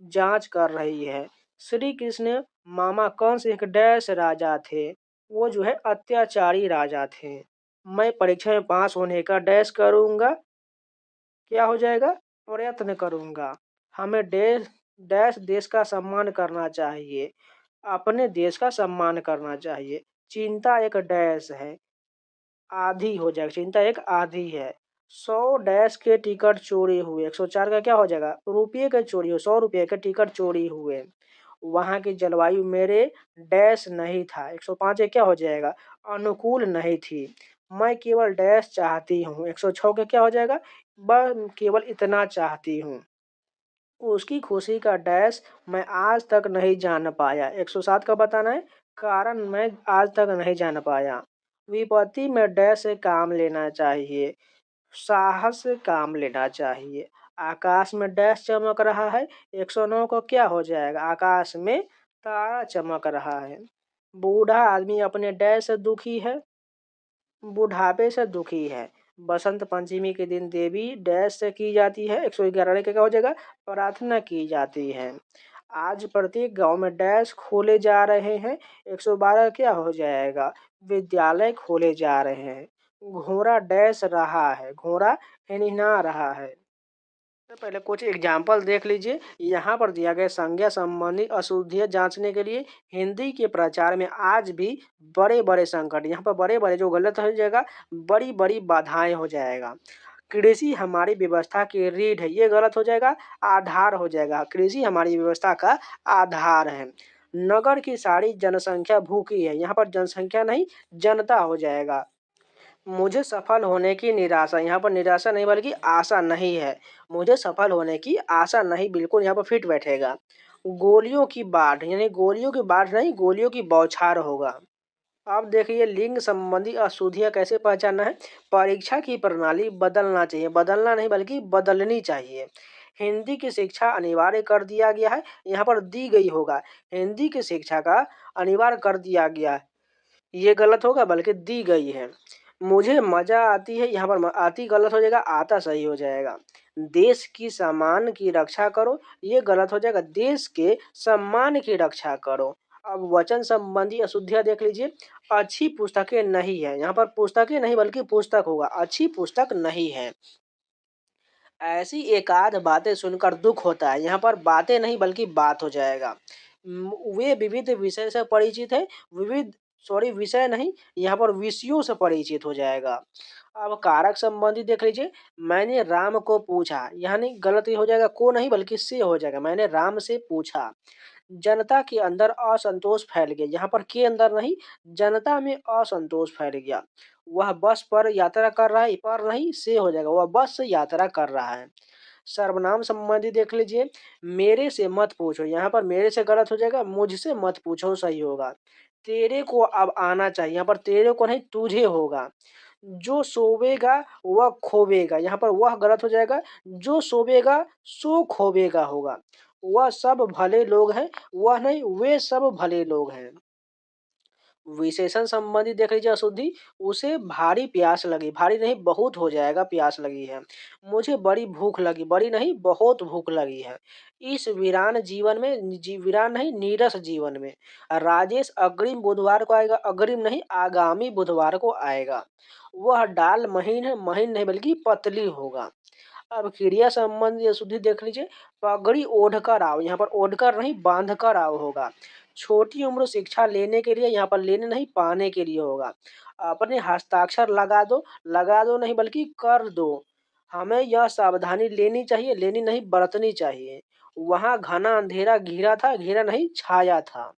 जांच कर रही है। श्री कृष्ण मामा कंस एक डैश राजा थे, वो जो है अत्याचारी राजा थे। मैं परीक्षा में पास होने का डैश करूंगा। क्या हो जाएगा? प्रयत्न करूंगा। हमें डैश डैश देश का सम्मान करना चाहिए। अपने देश का सम्मान करना चाहिए। चिंता एक डैश है, आधी हो जाएगा। चिंता एक आधी है। 100 डैश के टिकट चोरी हुए। 104 का क्या हो जाएगा? रुपये के चोरी हुए। 100 रुपये के टिकट चोरी हुए। वहां की जलवायु मेरे डैश नहीं था। 105 क्या हो जाएगा? अनुकूल नहीं थी। मैं केवल डैश चाहती हूँ। 106 का क्या हो जाएगा? बस केवल इतना चाहती हूँ। उसकी खुशी का डैश मैं आज तक नहीं जान पाया। 107 का बताना है। कारण मैं आज तक नहीं जान पाया। विपत्ति में डैश से काम लेना चाहिए। साहस से काम लेना चाहिए। आकाश में डैश चमक रहा है। 109 को क्या हो जाएगा? आकाश में तारा चमक रहा है। बूढ़ा आदमी अपने डैश से दुखी है। बुढ़ापे से दुखी है। बसंत पंचमी के दिन देवी डैश से की जाती है, 111 क्या हो जाएगा, प्रार्थना की जाती है। आज प्रत्येक गांव में डैश खोले जा रहे हैं, 112 क्या हो जाएगा, विद्यालय खोले जा रहे हैं। घोड़ा डैश रहा है, घोड़ा हिनहिना रहा है। तो पहले कुछ एग्जाम्पल देख लीजिए। यहाँ पर दिया गया संज्ञा संबंधी अशुद्धियाँ जांचने के लिए हिंदी के प्रचार में आज भी बड़े बड़े संकट, यहाँ पर बड़े बड़े जो गलत हो जाएगा, बड़ी बड़ी बाधाएं हो जाएगा। कृषि हमारी व्यवस्था की रीढ़ है, ये गलत हो जाएगा, आधार हो जाएगा। कृषि हमारी व्यवस्था का आधार है। नगर की सारी जनसंख्या भूखी है, यहाँ पर जनसंख्या नहीं जनता हो जाएगा। मुझे सफल होने की निराशा, यहाँ पर निराशा नहीं बल्कि आशा नहीं है। मुझे सफल होने की आशा नहीं, बिल्कुल यहाँ पर फिट बैठेगा। गोलियों की बाढ़, यानी गोलियों की बाढ़ नहीं, गोलियों की बौछार होगा। अब देखिए लिंग संबंधी अशुद्धियाँ कैसे पहचानना है। परीक्षा की प्रणाली बदलना चाहिए, बदलना नहीं बल्कि बदलनी चाहिए। हिंदी की शिक्षा अनिवार्य कर दिया गया है, यहाँ पर दी गई होगा। हिंदी की शिक्षा का अनिवार्य कर दिया गया है, ये गलत होगा, बल्कि दी गई है। मुझे मजा आती है, यहाँ पर आती गलत हो जाएगा, आता सही हो जाएगा। देश की सम्मान की रक्षा करो, ये गलत हो जाएगा, देश के सम्मान की रक्षा करो। अब वचन संबंधी अशुद्धियाँ देख लीजिए। अच्छी पुस्तकें नहीं है, यहाँ पर पुस्तकें नहीं बल्कि पुस्तक होगा, अच्छी पुस्तक नहीं है। ऐसी एकाध बातें सुनकर दुख होता है, यहाँ पर बातें नहीं बल्कि बात हो जाएगा। वे विविध विषय से परिचित है, विविध सॉरी विषय नहीं, यहाँ पर विषयों से परिचित हो जाएगा। अब कारक संबंधी देख लीजिए। मैंने राम को पूछा, यानी गलत ही हो जाएगा, को नहीं बल्कि से हो जाएगा। मैंने राम से पूछा। जनता के अंदर असंतोष फैल गया, यहाँ पर के अंदर नहीं, जनता में असंतोष फैल गया। वह बस पर यात्रा कर रहा है, पर नहीं से हो जाएगा, वह बस से यात्रा कर रहा है। सर्वनाम संबंधी देख लीजिए। मेरे से मत पूछो, यहाँ पर मेरे से गलत हो जाएगा, मुझसे मत पूछो सही होगा। तेरे को अब आना चाहिए, यहाँ पर तेरे को नहीं तुझे होगा। जो सोवेगा वह खोवेगा, यहाँ पर वह गलत हो जाएगा, जो सोवेगा सो खोवेगा होगा। वह सब भले लोग हैं, वह नहीं वे सब भले लोग हैं। विशेषण संबंधी देख लीजिए अशुद्धि। उसे भारी प्यास लगी, भारी नहीं बहुत हो जाएगा, प्यास लगी है। मुझे बड़ी भूख लगी, बड़ी नहीं बहुत भूख लगी है। इस वीरान जीवन में, वीरान नहीं नीरस जीवन में। राजेश अग्रिम बुधवार को आएगा, अग्रिम नहीं आगामी बुधवार को आएगा। वह डाल महीन है, महीन नहीं बल्कि पतली होगा। अब क्रिया संबंधी अशुद्धि देख लीजिए। पगड़ी ओढ़ कर आओ, यहाँ पर ओढ़ कर नहीं बांध कर आओ होगा। छोटी उम्र शिक्षा लेने के लिए, यहाँ पर लेने नहीं पाने के लिए होगा। अपने हस्ताक्षर लगा दो नहीं बल्कि कर दो। हमें यह सावधानी लेनी चाहिए, लेनी नहीं बरतनी चाहिए। वहां घना अंधेरा घिरा था, घिरा नहीं छाया था।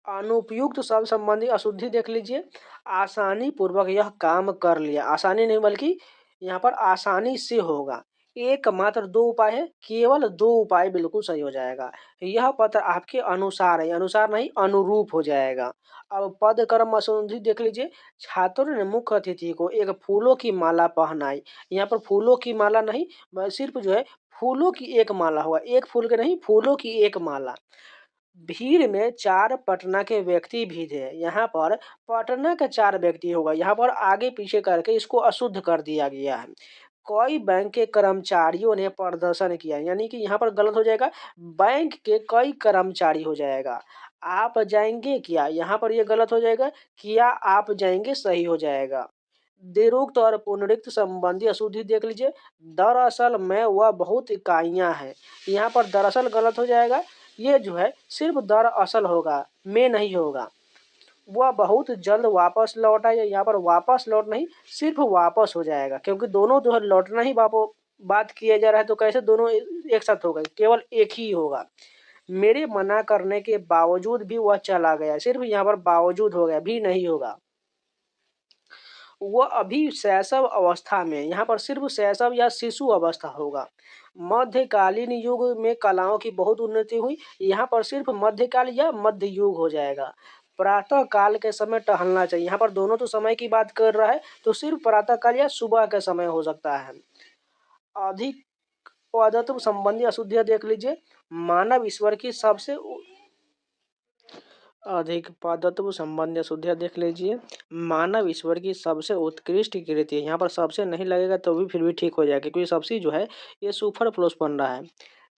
अनुपयुक्त शब्द संबंधी अशुद्धि देख लीजिए। आसानी पूर्वक यह काम कर लिया, आसानी नहीं बल्कि यहाँ पर आसानी से होगा। एकमात्र दो उपाय है, केवल दो उपाय बिल्कुल सही हो जाएगा। यह पत्र आपके अनुसार है, अनुसार नहीं अनुरूप हो जाएगा। अब पद कर्म अशुद्धि देख लीजिए। छात्रों ने मुख्य अतिथि को एक फूलों की माला पहनाई, यहाँ पर फूलों की माला नहीं, सिर्फ जो है फूलों की एक माला होगा, एक फूल के नहीं फूलों की एक माला। भीड़ में चार पटना के व्यक्ति भी थे, यहाँ पर पटना के चार व्यक्ति होगा, यहाँ पर आगे पीछे करके इसको अशुद्ध कर दिया गया है। कई बैंक के कर्मचारियों ने प्रदर्शन किया, यानी कि यहाँ पर गलत हो जाएगा, बैंक के कई कर्मचारी हो जाएगा। आप जाएंगे क्या, यहाँ पर ये गलत हो जाएगा, किया आप जाएंगे सही हो जाएगा। दिरुक्त और पुनरुक्त संबंधी अशुद्धि देख लीजिए। दरअसल में वह बहुत इकाइयां हैं, यहाँ पर दरअसल गलत हो जाएगा, ये जो है सिर्फ दरअसल होगा, में नहीं होगा। वह बहुत जल्द वापस लौट आए, यहाँ पर वापस लौट नहीं सिर्फ वापस हो जाएगा, क्योंकि दोनों जो है लौटना ही बात किया जा रहा है, तो कैसे दोनों एक साथ होगा, केवल एक ही होगा। मेरे मना करने के बावजूद भी वह चला गया, सिर्फ यहाँ पर बावजूद हो गया, भी नहीं होगा। वह अभी शैशव अवस्था में, यहाँ पर सिर्फ शैशव या शिशु अवस्था होगा। मध्यकालीन युग में कलाओं की बहुत उन्नति हुई, यहाँ पर सिर्फ मध्यकाल या मध्य युग हो जाएगा। प्रातः काल के समय टहलना चाहिए, यहाँ पर दोनों तो समय की बात कर रहा है, तो सिर्फ प्रातः काल या सुबह का समय हो सकता है। अधिक पदत्व संबंधी अशुद्धियां देख लीजिए। मानव ईश्वर की सबसे अधिक पादत्व संबंध शुद्धिया देख लीजिए। मानव ईश्वर की सबसे उत्कृष्ट कृति है। यहाँ पर सबसे नहीं लगेगा तो भी फिर भी ठीक हो जाएगा, क्योंकि सबसे जो है ये सुपर फ्लोस बन रहा है।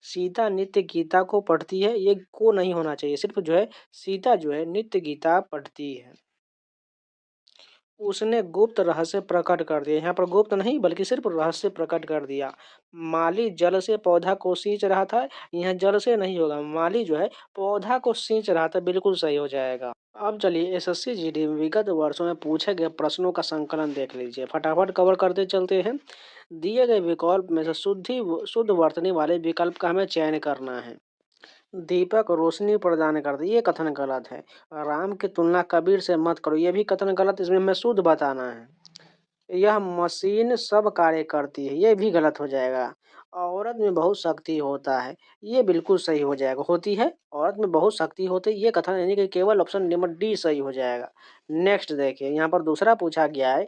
सीता नित्य गीता को पढ़ती है, ये को नहीं होना चाहिए, सिर्फ जो है सीता जो है नित्य गीता पढ़ती है। उसने गुप्त रहस्य प्रकट कर दिया। यहाँ पर गुप्त नहीं बल्कि सिर्फ रहस्य प्रकट कर दिया। माली जल से पौधा को सींच रहा था, यहाँ जल से नहीं होगा, माली जो है पौधा को सींच रहा था, बिल्कुल सही हो जाएगा। अब चलिए एसएससी जीडी में विगत वर्षों में पूछे गए प्रश्नों का संकलन देख लीजिए, फटाफट कवर करते चलते हैं। दिए गए विकल्प में से शुद्ध वर्तनी वाले विकल्प का हमें चयन करना है। दीपक रोशनी प्रदान करते, ये कथन गलत है। राम की तुलना कबीर से मत करो, ये भी कथन गलत, इसमें हमें शुद्ध बताना है। यह मशीन सब कार्य करती है, ये भी गलत हो जाएगा। औरत में बहुत शक्ति होता है, ये बिल्कुल सही हो जाएगा, होती है, औरत में बहुत शक्ति होती है, ये कथन यानी कि केवल ऑप्शन नंबर डी सही हो जाएगा। नेक्स्ट देखिए, यहाँ पर दूसरा पूछा गया है,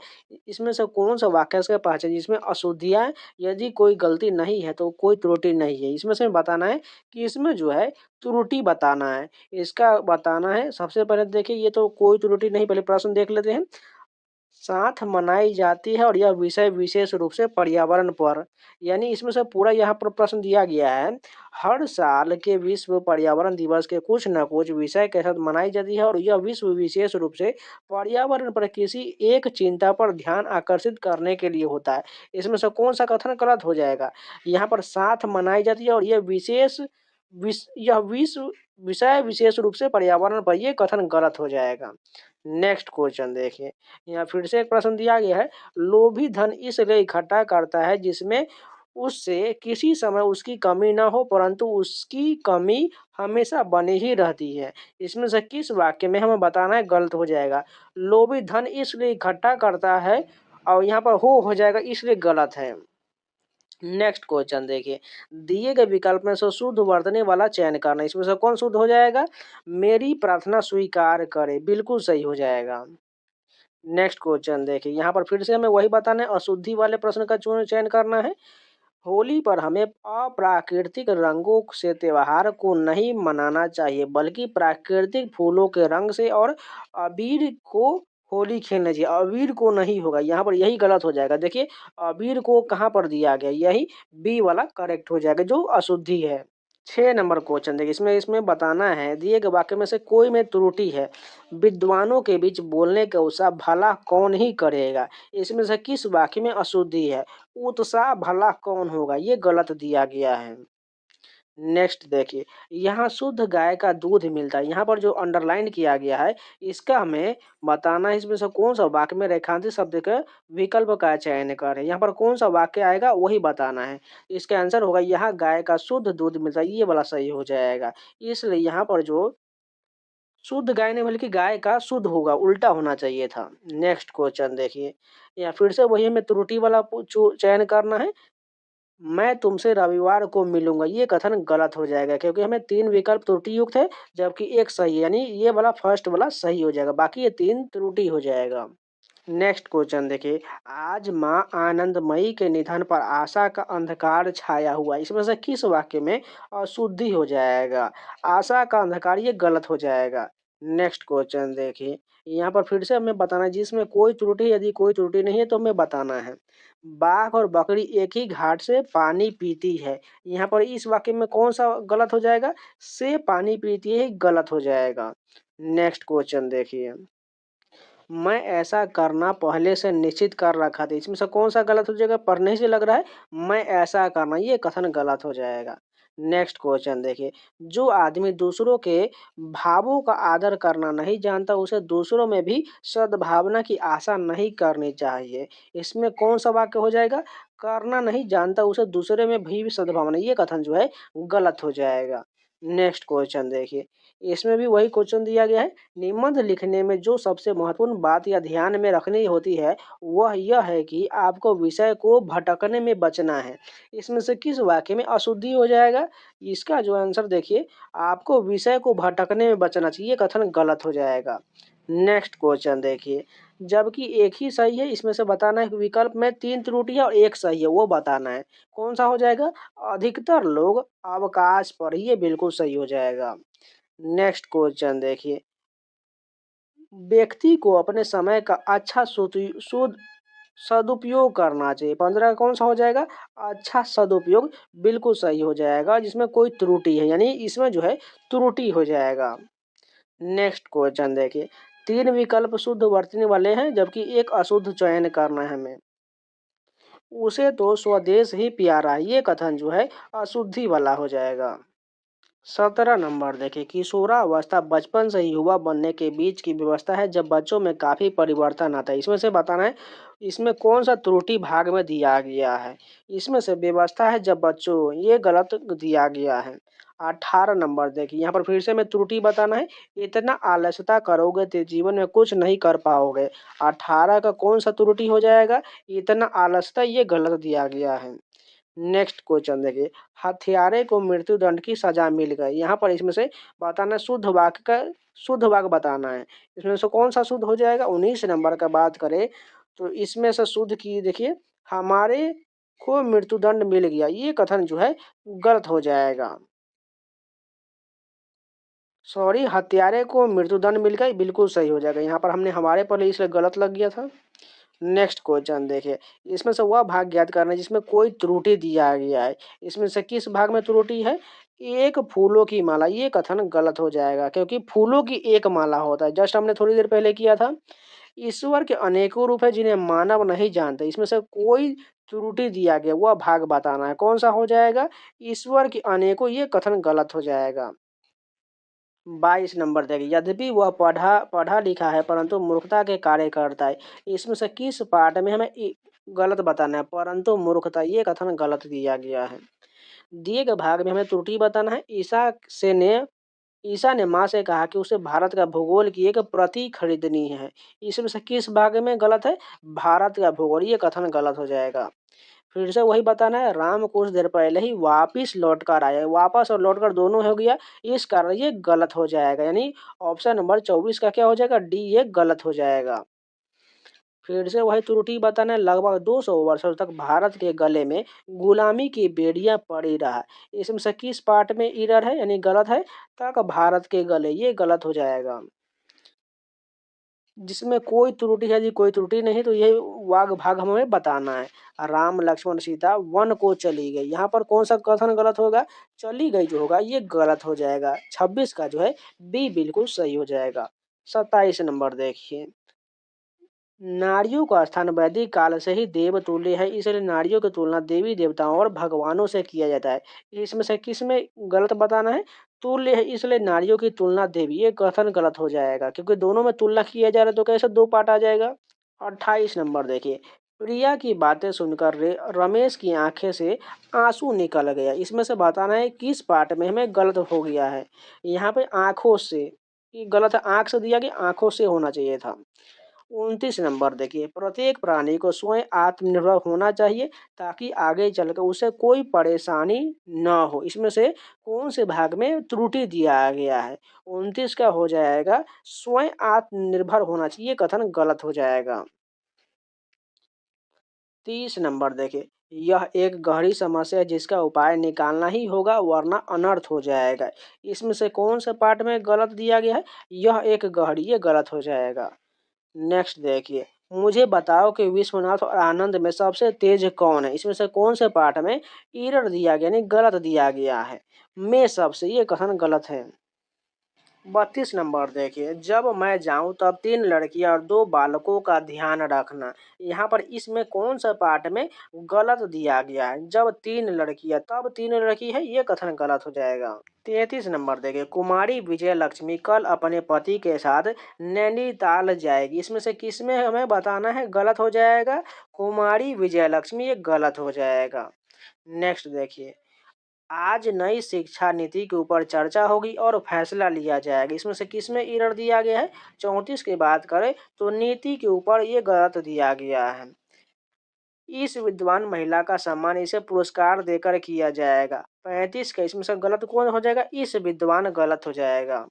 इसमें से कौन सा वाक्य से पहचान जिसमें अशुद्धियां यदि कोई गलती नहीं है तो कोई त्रुटि नहीं है। इसमें से बताना है कि इसमें जो है त्रुटि बताना है, इसका बताना है। सबसे पहले देखिए, ये तो कोई त्रुटि नहीं, पहले प्रश्न देख लेते हैं। साथ मनाई जाती है और यह विषय विशेष रूप से पर्यावरण पर, यानी इसमें से पूरा यहाँ पर प्रश्न दिया गया है। हर साल के विश्व पर्यावरण दिवस के कुछ न कुछ विषय के साथ मनाई जाती है और यह विश्व विशेष रूप से पर्यावरण पर किसी एक चिंता पर ध्यान आकर्षित करने के लिए होता है। इसमें से कौन सा कथन गलत हो जाएगा? यहाँ पर साथ मनाई जाती है और यह विश्व विषय विशेष रूप से पर्यावरण पर, यह कथन गलत हो जाएगा। नेक्स्ट क्वेश्चन देखिए, यहाँ फिर से एक प्रश्न दिया गया है। लोभी धन इसलिए इकट्ठा करता है जिसमें उससे किसी समय उसकी कमी ना हो, परंतु उसकी कमी हमेशा बनी ही रहती है। इसमें से किस वाक्य में हमें बताना है गलत हो जाएगा? लोभी धन इसलिए इकट्ठा करता है और यहाँ पर हो जाएगा, इसलिए गलत है। नेक्स्ट क्वेश्चन देखिए, दिए गए विकल्प में से शुद्ध वर्तनी वाला चयन करना, इसमें से कौन शुद्ध हो जाएगा? मेरी प्रार्थना स्वीकार करे, बिल्कुल सही हो जाएगा। नेक्स्ट क्वेश्चन देखिए, यहाँ पर फिर से हमें वही बताना है, अशुद्धि वाले प्रश्न का चयन करना है। होली पर हमें अप्राकृतिक रंगों से त्योहार को नहीं मनाना चाहिए, बल्कि प्राकृतिक फूलों के रंग से और अबीर को होली खेलना चाहिए। अबीर को नहीं होगा, यहाँ पर यही गलत हो जाएगा। देखिए, अबीर को कहाँ पर दिया गया, यही बी वाला करेक्ट हो जाएगा, जो अशुद्धि है। 6 नंबर क्वेश्चन देखिए, इसमें इसमें बताना है, दिए गए वाक्य में से कोई में त्रुटि है। विद्वानों के बीच बोलने का उत्साह भला कौन ही करेगा, इसमें से किस वाक्य में अशुद्धि है? उत्साह भला कौन होगा, ये गलत दिया गया है। नेक्स्ट देखिए, यहाँ शुद्ध गाय का दूध मिलता है, यहाँ पर जो अंडरलाइन किया गया है इसका हमें बताना है। इसमें से कौन सा वाक्य में रेखांकित शब्द के विकल्प का चयन करें, यहाँ पर कौन सा वाक्य आएगा वही बताना है। इसका आंसर होगा, यहाँ गाय का शुद्ध दूध मिलता है, ये वाला सही हो जाएगा। इसलिए यहाँ पर जो शुद्ध गाय नहीं बल्कि गाय का शुद्ध होगा, उल्टा होना चाहिए था। नेक्स्ट क्वेश्चन देखिए, या फिर से वही हमें त्रुटि वाला चयन करना है। मैं तुमसे रविवार को मिलूंगा, ये कथन गलत हो जाएगा, क्योंकि हमें 3 विकल्प त्रुटि युक्त है जबकि एक सही है, यानी ये वाला फर्स्ट वाला सही हो जाएगा, बाकी ये 3 त्रुटि हो जाएगा। नेक्स्ट क्वेश्चन देखिए, आज माँ आनंदमयी के निधन पर आशा का अंधकार छाया हुआ, इसमें से किस वाक्य में अशुद्धि हो जाएगा? आशा का अंधकार, ये गलत हो जाएगा। नेक्स्ट क्वेश्चन देखिए, यहाँ पर फिर से हमें बताना है, जिसमें कोई त्रुटि, यदि कोई त्रुटि नहीं है तो हमें बताना है। बाघ और बकरी एक ही घाट से पानी पीती है, यहाँ पर इस वाक्य में कौन सा गलत हो जाएगा? से पानी पीती है, गलत हो जाएगा। नेक्स्ट क्वेश्चन देखिए, मैं ऐसा करना पहले से निश्चित कर रखा था, इसमें से कौन सा गलत हो जाएगा? पढ़ने से लग रहा है मैं ऐसा करना, ये कथन गलत हो जाएगा। नेक्स्ट क्वेश्चन देखिए, जो आदमी दूसरों के भावों का आदर करना नहीं जानता उसे दूसरों में भी सद्भावना की आशा नहीं करनी चाहिए, इसमें कौन सा वाक्य हो जाएगा? करना नहीं जानता उसे दूसरे में भी सद्भावना, ये कथन जो है गलत हो जाएगा। नेक्स्ट क्वेश्चन देखिए, इसमें भी वही क्वेश्चन दिया गया है। निबंध लिखने में जो सबसे महत्वपूर्ण बात या ध्यान में रखनी होती है वह यह है कि आपको विषय को भटकने में बचना है, इसमें से किस वाक्य में अशुद्धि हो जाएगा? इसका जो आंसर देखिए, आपको विषय को भटकने में बचना चाहिए, कथन गलत हो जाएगा। नेक्स्ट क्वेश्चन देखिए, जबकि एक ही सही है, इसमें से बताना है कि विकल्प में 3 त्रुटि है और एक सही है, वो बताना है कौन सा हो जाएगा? अधिकतर लोग अवकाश पर, ये बिल्कुल सही हो जाएगा। नेक्स्ट क्वेश्चन देखिए, व्यक्ति को अपने समय का अच्छा सदुपयोग करना चाहिए। 15 का कौन सा हो जाएगा? अच्छा सदुपयोग बिल्कुल सही हो जाएगा, जिसमें कोई त्रुटि है, यानी इसमें जो है त्रुटि हो जाएगा। नेक्स्ट क्वेश्चन देखिए, 3 विकल्प शुद्ध वर्तनी वाले हैं जबकि एक अशुद्ध चयन करना है हमें। उसे तो स्वदेश ही प्यारा है, ये कथन जो है अशुद्धि वाला हो जाएगा। 17 नंबर देखिए, किशोरावस्था बचपन से ही युवा बनने के बीच की व्यवस्था है जब बच्चों में काफी परिवर्तन आता है। इसमें से बताना है इसमें कौन सा त्रुटि भाग में दिया गया है। इसमें से व्यवस्था है जब बच्चों, ये गलत दिया गया है। 18 नंबर देखिए, यहाँ पर फिर से मैं त्रुटि बताना है, इतना आलस्यता करोगे तो जीवन में कुछ नहीं कर पाओगे। 18 का कौन सा त्रुटि हो जाएगा? इतना आलस्यता, ये गलत दिया गया है। नेक्स्ट क्वेश्चन देखिए, हत्यारे को मृत्युदंड की सजा मिल गई। यहाँ पर इसमें से बताना शुद्ध वाक्य बताना है। इसमें से कौन सा शुद्ध हो जाएगा? 19 नंबर का बात करें तो इसमें से शुद्ध की देखिए, हमारे को मृत्युदंड मिल गया, ये कथन जो है गलत हो जाएगा। सॉरी, हत्यारे को मृत्युदंड मिल गई बिल्कुल सही हो जाएगा। यहाँ पर हमने हमारे पर इसलिए गलत लग गया था। नेक्स्ट क्वेश्चन देखिए, इसमें से वह भाग ज्ञात करना है जिसमें कोई त्रुटि दिया गया है। इसमें से किस भाग में त्रुटि है? एक फूलों की माला, ये कथन गलत हो जाएगा क्योंकि फूलों की एक माला होता है। जस्ट हमने थोड़ी देर पहले किया था। ईश्वर के अनेकों रूप है जिन्हें मानव नहीं जानते। इसमें से कोई त्रुटि दिया गया, वह भाग बताना है, कौन सा हो जाएगा? ईश्वर की अनेकों, ये कथन गलत हो जाएगा। 22 नंबर देखिए, यद्यपि वह पढ़ा पढ़ा लिखा है परंतु मूर्खता के कार्य करता है। इसमें से किस पार्ट में हमें गलत बताना है? परंतु मूर्खता, ये कथन गलत दिया गया है। दिए गए भाग में हमें त्रुटि बताना है। ईसा ने माँ से कहा कि उसे भारत का भूगोल की एक प्रति खरीदनी है। इसमें से किस भाग में गलत है? भारत का भूगोल, ये कथन गलत हो जाएगा। फिर से वही बताना है, राम कुछ देर पहले ही वापिस लौट कर आए। वापस और लौटकर दोनों हो गया, इस कारण ये गलत हो जाएगा, यानी ऑप्शन नंबर 24 का क्या हो जाएगा? डी, ये गलत हो जाएगा। फिर से वही त्रुटि बताना है, लगभग 200 वर्षों तक भारत के गले में गुलामी की बेड़ियां पड़ी रहा। इसमें से किस पार्ट में इरर है, यानी गलत है? तक भारत के गले, ये गलत हो जाएगा। जिसमें कोई त्रुटि है, यदि कोई त्रुटि नहीं तो ये वाग भाग हमें बताना है। राम लक्ष्मण सीता वन को चली गई, यहाँ पर कौन सा कथन गलत होगा? चली गई जो होगा ये गलत हो जाएगा। 26 का जो है बी बिल्कुल सही हो जाएगा। 27 नंबर देखिए, नारियों का स्थान वैदिक काल से ही देव तुल्य है, इसलिए नारियों की तुलना देवी देवताओं और भगवानों से किया जाता है। इसमें से किस में गलत बताना है? तुल्य है, इसलिए नारियों की तुलना देवी, ये कथन गलत हो जाएगा क्योंकि दोनों में तुलना किया जा रहा है तो कैसे दो पार्ट आ जाएगा। 28 नंबर देखिए, प्रिया की बातें सुनकर रमेश की आंखें से आंसू निकल गया। इसमें से बताना है किस पार्ट में हमें गलत हो गया है। यहाँ पे आंखों से, ये गलत है, आंख से दिया गया, आंखों से होना चाहिए था। 29 नंबर देखिए, प्रत्येक प्राणी को स्वयं आत्मनिर्भर होना चाहिए ताकि आगे चलकर उसे कोई परेशानी न हो। इसमें से कौन से भाग में त्रुटि दिया गया है? 29 का हो जाएगा स्वयं आत्मनिर्भर होना चाहिए, कथन गलत हो जाएगा। 30 नंबर देखिए, यह एक गहरी समस्या है जिसका उपाय निकालना ही होगा वरना अनर्थ हो जाएगा। इसमें से कौन से पार्ट में गलत दिया गया है? यह एक गहरी, ये गलत हो जाएगा। नेक्स्ट देखिए, मुझे बताओ कि विश्वनाथ और आनंद में सबसे तेज कौन है? इसमें से कौन से पार्ट में एरर दिया गया, यानी गलत दिया गया है? मैं सबसे, ये कथन गलत है। 32 नंबर देखिए, जब मैं जाऊं तब 3 लड़कियां और 2 बालकों का ध्यान रखना। यहाँ पर इसमें कौन सा पार्ट में गलत दिया गया है? जब 3 लड़कियां तब 3 लड़की है, ये कथन गलत हो जाएगा। 33 नंबर देखिए, कुमारी विजय लक्ष्मी कल अपने पति के साथ नैनीताल जाएगी। इसमें से किसमें हमें बताना है गलत हो जाएगा? कुमारी विजय लक्ष्मी, ये गलत हो जाएगा। नेक्स्ट देखिए, आज नई शिक्षा नीति के ऊपर चर्चा होगी और फैसला लिया जाएगा। इसमें से किसमें एरर दिया गया है? 34 की बात करें तो नीति के ऊपर ये गलत दिया गया है। इस विद्वान महिला का सम्मान इसे पुरस्कार देकर किया जाएगा। 35 का इसमें से गलत कौन हो जाएगा? इस विद्वान, गलत हो जाएगा।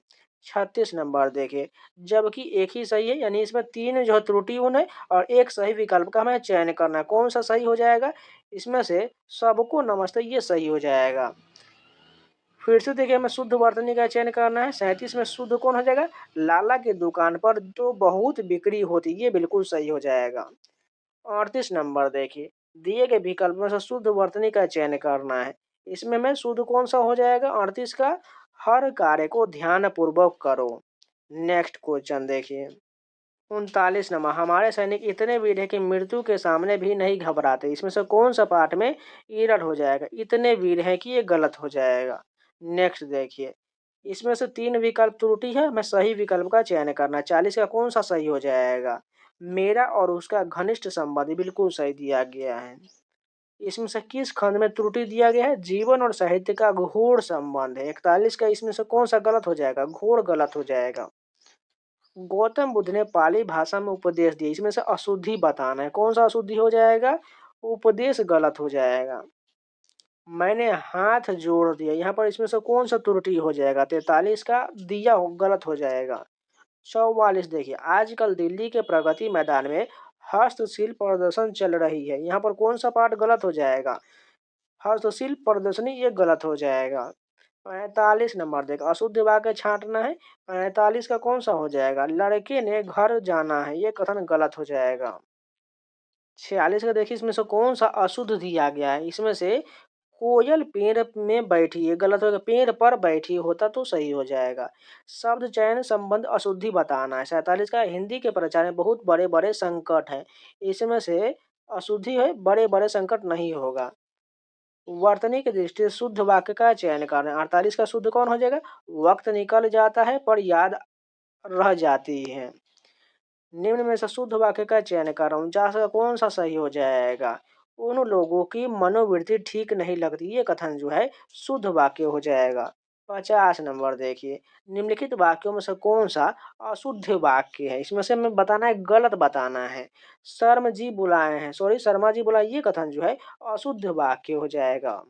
36 नंबर देखिए, जबकि एक ही सही है, यानी इसमें 3 जो त्रुटिपूर्ण है और एक सही विकल्प का हमें चयन करना है, कौन सा सही हो जाएगा? इसमें से सबको नमस्ते, ये सही हो जाएगा। फिर से देखिए हमें शुद्ध वर्तनी का चयन करना है। 37 में शुद्ध कौन हो जाएगा? लाला की दुकान पर तो बहुत बिक्री होती, ये बिल्कुल सही हो जाएगा। 38 नंबर देखिए, दिए गए विकल्प में से शुद्ध वर्तनी का चयन करना है। इसमें मैं शुद्ध कौन सा हो जाएगा? 38 का, हर कार्य को ध्यान पूर्वक करो। नेक्स्ट क्वेश्चन देखिए, 39 नंबर, हमारे सैनिक इतने वीर हैं कि मृत्यु के सामने भी नहीं घबराते। इसमें से कौन सा पार्ट में एरर हो जाएगा? इतने वीर हैं कि ये गलत हो जाएगा। नेक्स्ट देखिए, इसमें से 3 विकल्प त्रुटि है, हमें सही विकल्प का चयन करना है। 40 का कौन सा सही हो जाएगा? मेरा और उसका घनिष्ठ संबंध, बिल्कुल सही दिया गया है। इसमें से किस खंड में त्रुटि दिया गया है? जीवन और साहित्य का घोर संबंध है। 41 का इसमें से कौन सा गलत हो जाएगा? घोर गलत हो जाएगा। गौतम बुद्ध ने पाली भाषा में उपदेश दिए, इसमें से अशुद्धि बताना है। कौन सा अशुद्धि हो जाएगा? उपदेश गलत हो जाएगा। मैंने हाथ जोड़ दिया, यहाँ पर इसमें से कौन सा त्रुटि हो जाएगा? 43 का दिया गलत हो जाएगा। 44 देखिए, आजकल दिल्ली के प्रगति मैदान में हस्तशिल्प प्रदर्शन चल रही है, यहाँ पर कौन सा पार्ट गलत हो जाएगा? हस्तशिल्प प्रदर्शनी, ये गलत हो जाएगा। 45 नंबर देखो, अशुद्ध वाक्य छांटना है। 45 का कौन सा हो जाएगा? लड़के ने घर जाना है, ये कथन गलत हो जाएगा। 46 का देखिए, इसमें से कौन सा अशुद्ध दिया गया है? इसमें से कोयल पेड़ में बैठी है, गलत होगा। पेड़ पर बैठी होता तो सही हो जाएगा। शब्द चयन संबंध अशुद्धि बताना है। 47 का, हिंदी के प्रचार में बहुत बड़े बड़े संकट हैं, इसमें से अशुद्धि है, बड़े बड़े संकट नहीं होगा। वर्तनी की दृष्टि से शुद्ध वाक्य का चयन करना है। 48 का शुद्ध कौन हो जाएगा? वक्त निकल जाता है पर याद रह जाती है। निम्न में से शुद्ध वाक्य का चयन कर रहा हूँ, 49 का कौन सा सही हो जाएगा? उन लोगों की मनोवृत्ति ठीक नहीं लगती, ये कथन जो है शुद्ध वाक्य हो जाएगा। 50 नंबर देखिए, निम्नलिखित वाक्यों में से कौन सा अशुद्ध वाक्य है? इसमें से हमें बताना है, गलत बताना है। शर्मा जी बुलाए हैं, ये कथन जो है अशुद्ध वाक्य हो जाएगा।